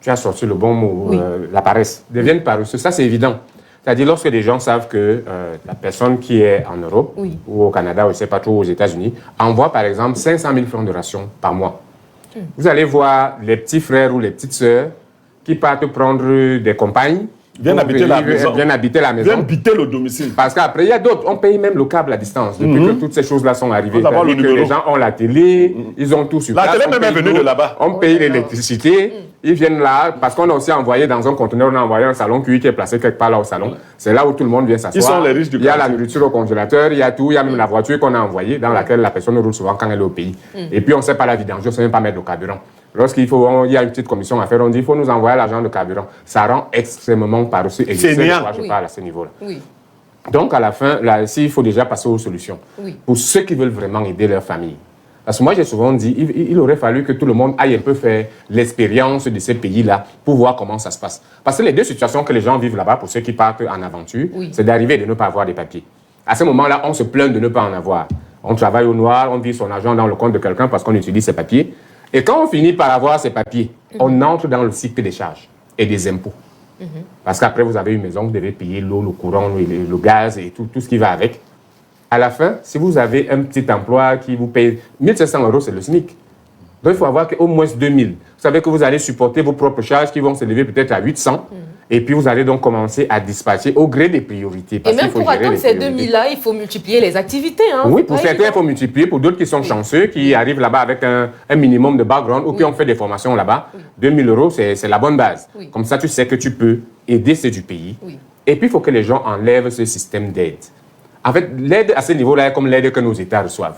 [SPEAKER 7] Tu as sorti le bon mot, la paresse. Ils deviennent paresseux, ça c'est évident. C'est-à-dire lorsque des gens savent que la personne qui est en Europe ou au Canada ou je ne sais pas trop aux États-Unis envoie par exemple 500 000 francs de ration par mois. Vous allez voir les petits frères ou les petites sœurs qui partent prendre des compagnes.
[SPEAKER 6] Viennent habiter la maison.
[SPEAKER 7] Viennent habiter la maison.
[SPEAKER 6] Viennent habiter le domicile.
[SPEAKER 7] Parce qu'après, il y a d'autres. On paye même le câble à distance. Depuis que toutes ces choses-là sont arrivées. Que les gens ont la télé, ils ont tout sur place.
[SPEAKER 6] La télé même est venue de là-bas.
[SPEAKER 7] On paye l'électricité. Ils viennent là, parce qu'on a aussi envoyé dans un conteneur, on a envoyé un salon cuit qui est placé quelque part là au salon. C'est là où tout le monde vient s'asseoir.
[SPEAKER 6] Ils sont les riches du
[SPEAKER 7] Il y a la nourriture au congélateur, il y a tout, il y a même la voiture qu'on a envoyée, dans laquelle la personne roule souvent quand elle est au pays. Et puis on ne sait pas la vidange, on ne sait même pas mettre le carburant. Lorsqu'il faut, il y a une petite commission à faire, on dit il faut nous envoyer l'argent de carburant. Ça rend extrêmement paresseux. Et je parle à ce niveau-là. Donc à la fin, là, il faut déjà passer aux solutions. Pour ceux qui veulent vraiment aider leur famille. Parce que moi, j'ai souvent dit, il aurait fallu que tout le monde aille un peu faire l'expérience de ces pays-là pour voir comment ça se passe. Parce que les deux situations que les gens vivent là-bas, pour ceux qui partent en aventure, c'est d'arriver et de ne pas avoir des papiers. À ce moment-là, on se plaint de ne pas en avoir. On travaille au noir, on vit son argent dans le compte de quelqu'un parce qu'on utilise ses papiers. Et quand on finit par avoir ces papiers, on entre dans le cycle des charges et des impôts. Parce qu'après, vous avez une maison, vous devez payer l'eau, le courant, le gaz et tout ce qui va avec. À la fin, si vous avez un petit emploi qui vous paye 1 700 €, c'est le SMIC. Donc, il faut avoir au moins 2 000. Vous savez que vous allez supporter vos propres charges qui vont s'élever peut-être à 800. Et puis, vous allez donc commencer à dispatcher au gré des priorités.
[SPEAKER 4] Et même pour atteindre ces 2 000-là, il faut multiplier les activités. Hein,
[SPEAKER 7] oui, pour certains, il faut multiplier. Pour d'autres qui sont chanceux, qui arrivent là-bas avec un minimum de background ou qui ont fait des formations là-bas, 2 000 €, c'est la bonne base. Comme ça, tu sais que tu peux aider ceux du pays. Et puis, il faut que les gens enlèvent ce système d'aide. En fait, l'aide à ce niveau-là est comme l'aide que nos États reçoivent.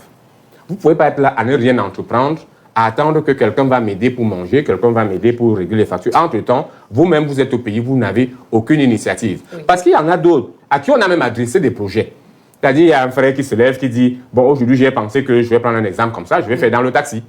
[SPEAKER 7] Vous ne pouvez pas être là à ne rien entreprendre, à attendre que quelqu'un va m'aider pour manger, quelqu'un va m'aider pour régler les factures. Entre-temps, vous-même, vous êtes au pays, vous n'avez aucune initiative. Parce qu'il y en a d'autres à qui on a même adressé des projets. C'est-à-dire, il y a un frère qui se lève, qui dit « Bon, aujourd'hui, j'ai pensé que je vais prendre un exemple comme ça, je vais faire dans le taxi.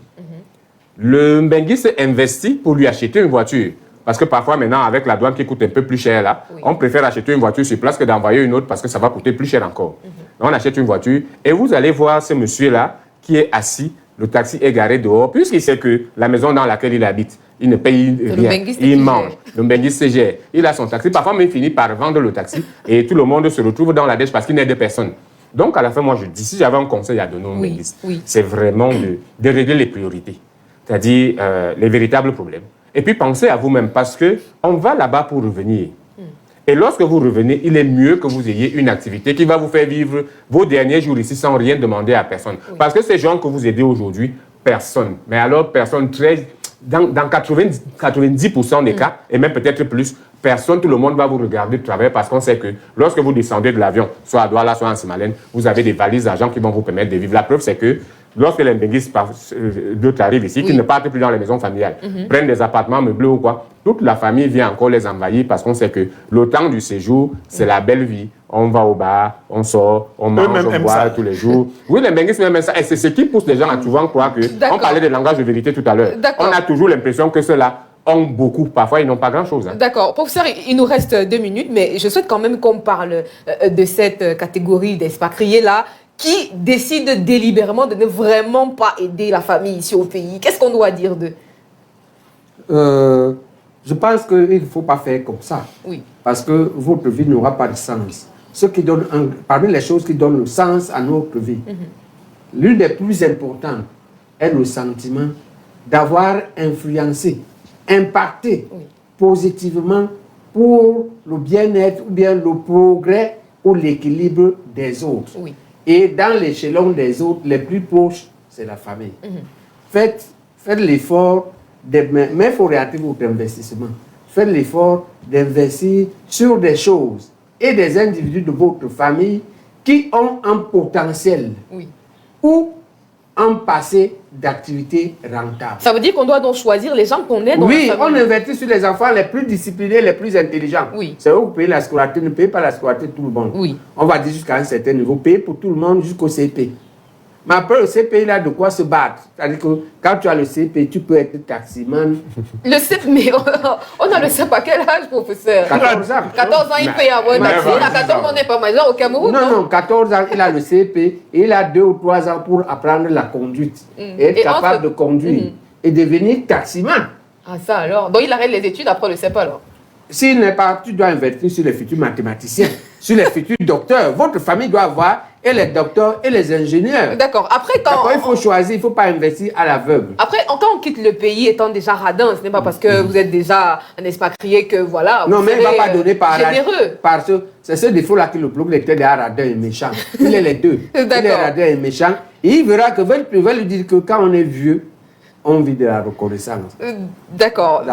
[SPEAKER 7] Le Mbengue s'est investi pour lui acheter une voiture. Parce que parfois, maintenant, avec la douane qui coûte un peu plus cher, là, on préfère acheter une voiture sur place que d'envoyer une autre parce que ça va coûter plus cher encore. On achète une voiture et vous allez voir ce monsieur-là qui est assis, le taxi est garé dehors, puisqu'il sait que la maison dans laquelle il habite, il ne paye rien, il mange. Le Mbengue se gère, il a son taxi. Parfois, il finit par vendre le taxi et tout le monde se retrouve dans la dèche parce qu'il n'aide personne. Donc, à la fin, moi, je dis, si j'avais un conseil à donner aux Mbengue, c'est vraiment de régler les priorités, c'est-à-dire les véritables problèmes. Et puis pensez à vous-même parce qu'on va là-bas pour revenir. Et lorsque vous revenez, il est mieux que vous ayez une activité qui va vous faire vivre vos derniers jours ici sans rien demander à personne. Parce que ces gens que vous aidez aujourd'hui, personne. Mais alors, personne, dans 90% des cas, et même peut-être plus, personne, tout le monde va vous regarder de travers parce qu'on sait que lorsque vous descendez de l'avion, soit à Douala, soit en Simalène, vous avez des valises d'argent qui vont vous permettre de vivre. La preuve, c'est que lorsque les Mbenguistes d'autres arrivent ici, qui ne partent plus dans les maisons familiales, prennent des appartements meublés ou quoi, toute la famille vient encore les envahir parce qu'on sait que le temps du séjour, c'est la belle vie. On va au bar, on sort, on mange, on boit tous les jours. Oui, les Mbenguistes même ça. Et c'est ce qui pousse les gens à souvent croire que... On parlait de langage de vérité tout à l'heure. On a toujours l'impression que ceux-là ont beaucoup. Parfois, ils n'ont pas grand-chose. Hein.
[SPEAKER 4] D'accord. Professeur, il nous reste 2 minutes, mais je souhaite quand même qu'on parle de cette catégorie d'expatriés-là qui décident délibérément de ne vraiment pas aider la famille ici au pays. Qu'est-ce qu'on doit dire d'eux?
[SPEAKER 8] Je pense qu'il ne faut pas faire comme ça.
[SPEAKER 4] Oui.
[SPEAKER 8] Parce que votre vie n'aura pas de sens. Ce qui donne parmi les choses qui donnent le sens à notre vie, l'une des plus importantes est le sentiment d'avoir influencé, impacté positivement pour le bien-être ou bien le progrès ou l'équilibre des autres.
[SPEAKER 4] Oui.
[SPEAKER 8] Et dans l'échelon des autres, les plus proches, c'est la famille. Faites l'effort, mais il faut réactiver votre investissement. Faites l'effort d'investir sur des choses et des individus de votre famille qui ont un potentiel ou un passé d'activité rentable.
[SPEAKER 4] Ça veut dire qu'on doit donc choisir les gens qu'on est dans la famille.
[SPEAKER 8] On investit sur les enfants les plus disciplinés, les plus intelligents. C'est eux qui payent la scolarité, ne payez pas la scolarité tout le monde. On va dire jusqu'à un certain niveau, payer pour tout le monde jusqu'au CP. Mais après, le CP, il a de quoi se battre. C'est-à-dire que quand tu as le CP, tu peux être taximan.
[SPEAKER 4] Le CP, mais on a le CP à quel âge, professeur?
[SPEAKER 8] 14 ans.
[SPEAKER 4] 14 ans, il paye avoir un taxi. À 14 ans, on n'est pas majeur au Cameroun.
[SPEAKER 8] Non, 14 ans, il a le CP et il a 2 ou 3 ans pour apprendre la conduite. Et être capable de conduire. Et devenir taximan.
[SPEAKER 4] Ah, ça alors. Donc, il arrête les études après le CP alors?
[SPEAKER 8] S'il n'est pas, tu dois investir sur les futurs mathématiciens, sur les futurs docteurs. Votre famille doit avoir et les docteurs et les ingénieurs.
[SPEAKER 4] D'accord. Après, quand
[SPEAKER 8] il faut choisir, il ne faut pas investir à l'aveugle.
[SPEAKER 4] Après, quand on quitte le pays étant déjà radin, ce n'est pas parce que vous êtes déjà un expatrié que voilà.
[SPEAKER 8] Non, mais il ne va pas donner par
[SPEAKER 4] généreux.
[SPEAKER 8] Parce que c'est ce défaut-là qui le propriétaire est radin et méchant. Il est les deux. Il est radin et méchant. Et il verra que va lui dire que quand on est vieux, on vit de la reconnaissance.
[SPEAKER 4] D'accord.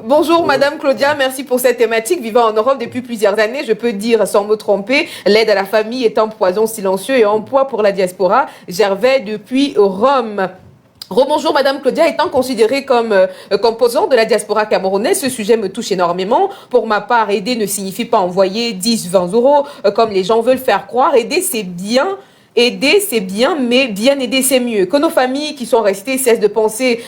[SPEAKER 4] Bonjour Madame Claudia, merci pour cette thématique. Vivant en Europe depuis plusieurs années, je peux dire sans me tromper, l'aide à la famille est un poison silencieux et un poids pour la diaspora. Gervais depuis Rome. Rebonjour Madame Claudia, étant considérée comme composante de la diaspora camerounaise, ce sujet me touche énormément. Pour ma part, aider ne signifie pas envoyer 10, 20 euros comme les gens veulent faire croire. Aider, c'est bien. Aider, c'est bien, mais bien aider, c'est mieux. Que nos familles qui sont restées cessent de penser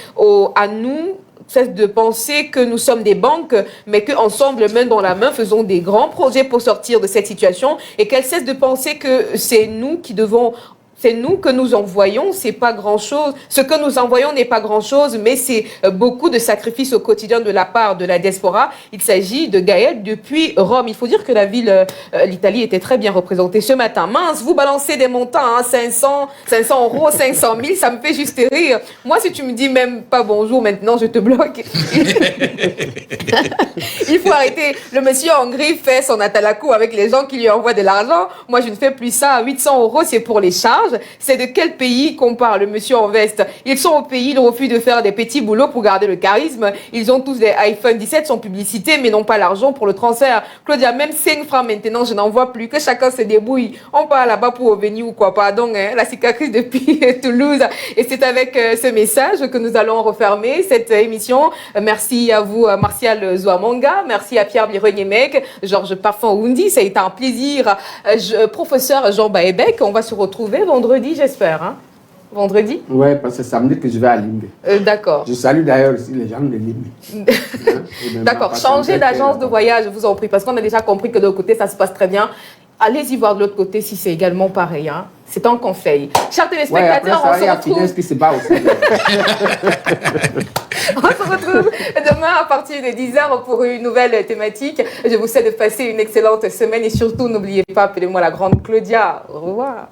[SPEAKER 4] à nous, cessent de penser que nous sommes des banques, mais qu'ensemble, main dans la main, faisons des grands projets pour sortir de cette situation et qu'elles cessent de penser que c'est nous qui devons... C'est nous que nous envoyons, c'est pas grand-chose. Ce que nous envoyons n'est pas grand-chose, mais c'est beaucoup de sacrifices au quotidien de la part de la diaspora. Il s'agit de Gaël depuis Rome. Il faut dire que la ville, l'Italie était très bien représentée ce matin. Mince, vous balancez des montants, hein, 500 euros, 500 000, ça me fait juste rire. Moi, si tu me dis même pas bonjour maintenant, je te bloque. Il faut arrêter. Le monsieur en gris fait son atalakou avec les gens qui lui envoient de l'argent. Moi, je ne fais plus ça. 800 euros, c'est pour les charges. C'est de quel pays qu'on parle, le monsieur en veste? Ils sont au pays, ils refusent de faire des petits boulots pour garder le charisme. Ils ont tous des iPhone 17 sans publicité, mais n'ont pas l'argent pour le transfert. Claudia, même 5 francs maintenant, je n'en vois plus. Que chacun se débrouille. On part là-bas pour venir ou quoi. Pardon, hein, la cicatrice depuis Toulouse. Et c'est avec ce message que nous allons refermer cette émission. Merci à vous, Martial Zouamanga. Merci à Pierre Bireniemek, Georges Parfum-Oundi. Ça a été un plaisir. Professeur Jean Baébek, on va se retrouver vendredi, j'espère. Hein? Vendredi?
[SPEAKER 8] Oui, parce que samedi que je vais à Limbe.
[SPEAKER 4] D'accord.
[SPEAKER 8] Je salue d'ailleurs aussi les gens de Limbe.
[SPEAKER 4] D'accord. Changez d'agence de voyage, je vous en prie, parce qu'on a déjà compris que de l'autre côté, ça se passe très bien. Allez-y voir de l'autre côté si c'est également pareil. Hein? C'est un conseil. Chers téléspectateurs, on se retrouve...
[SPEAKER 8] qui se bat aussi.
[SPEAKER 4] On se retrouve demain à partir de 10h pour une nouvelle thématique. Je vous souhaite de passer une excellente semaine et surtout, n'oubliez pas, appelez-moi la grande Claudia. Au revoir.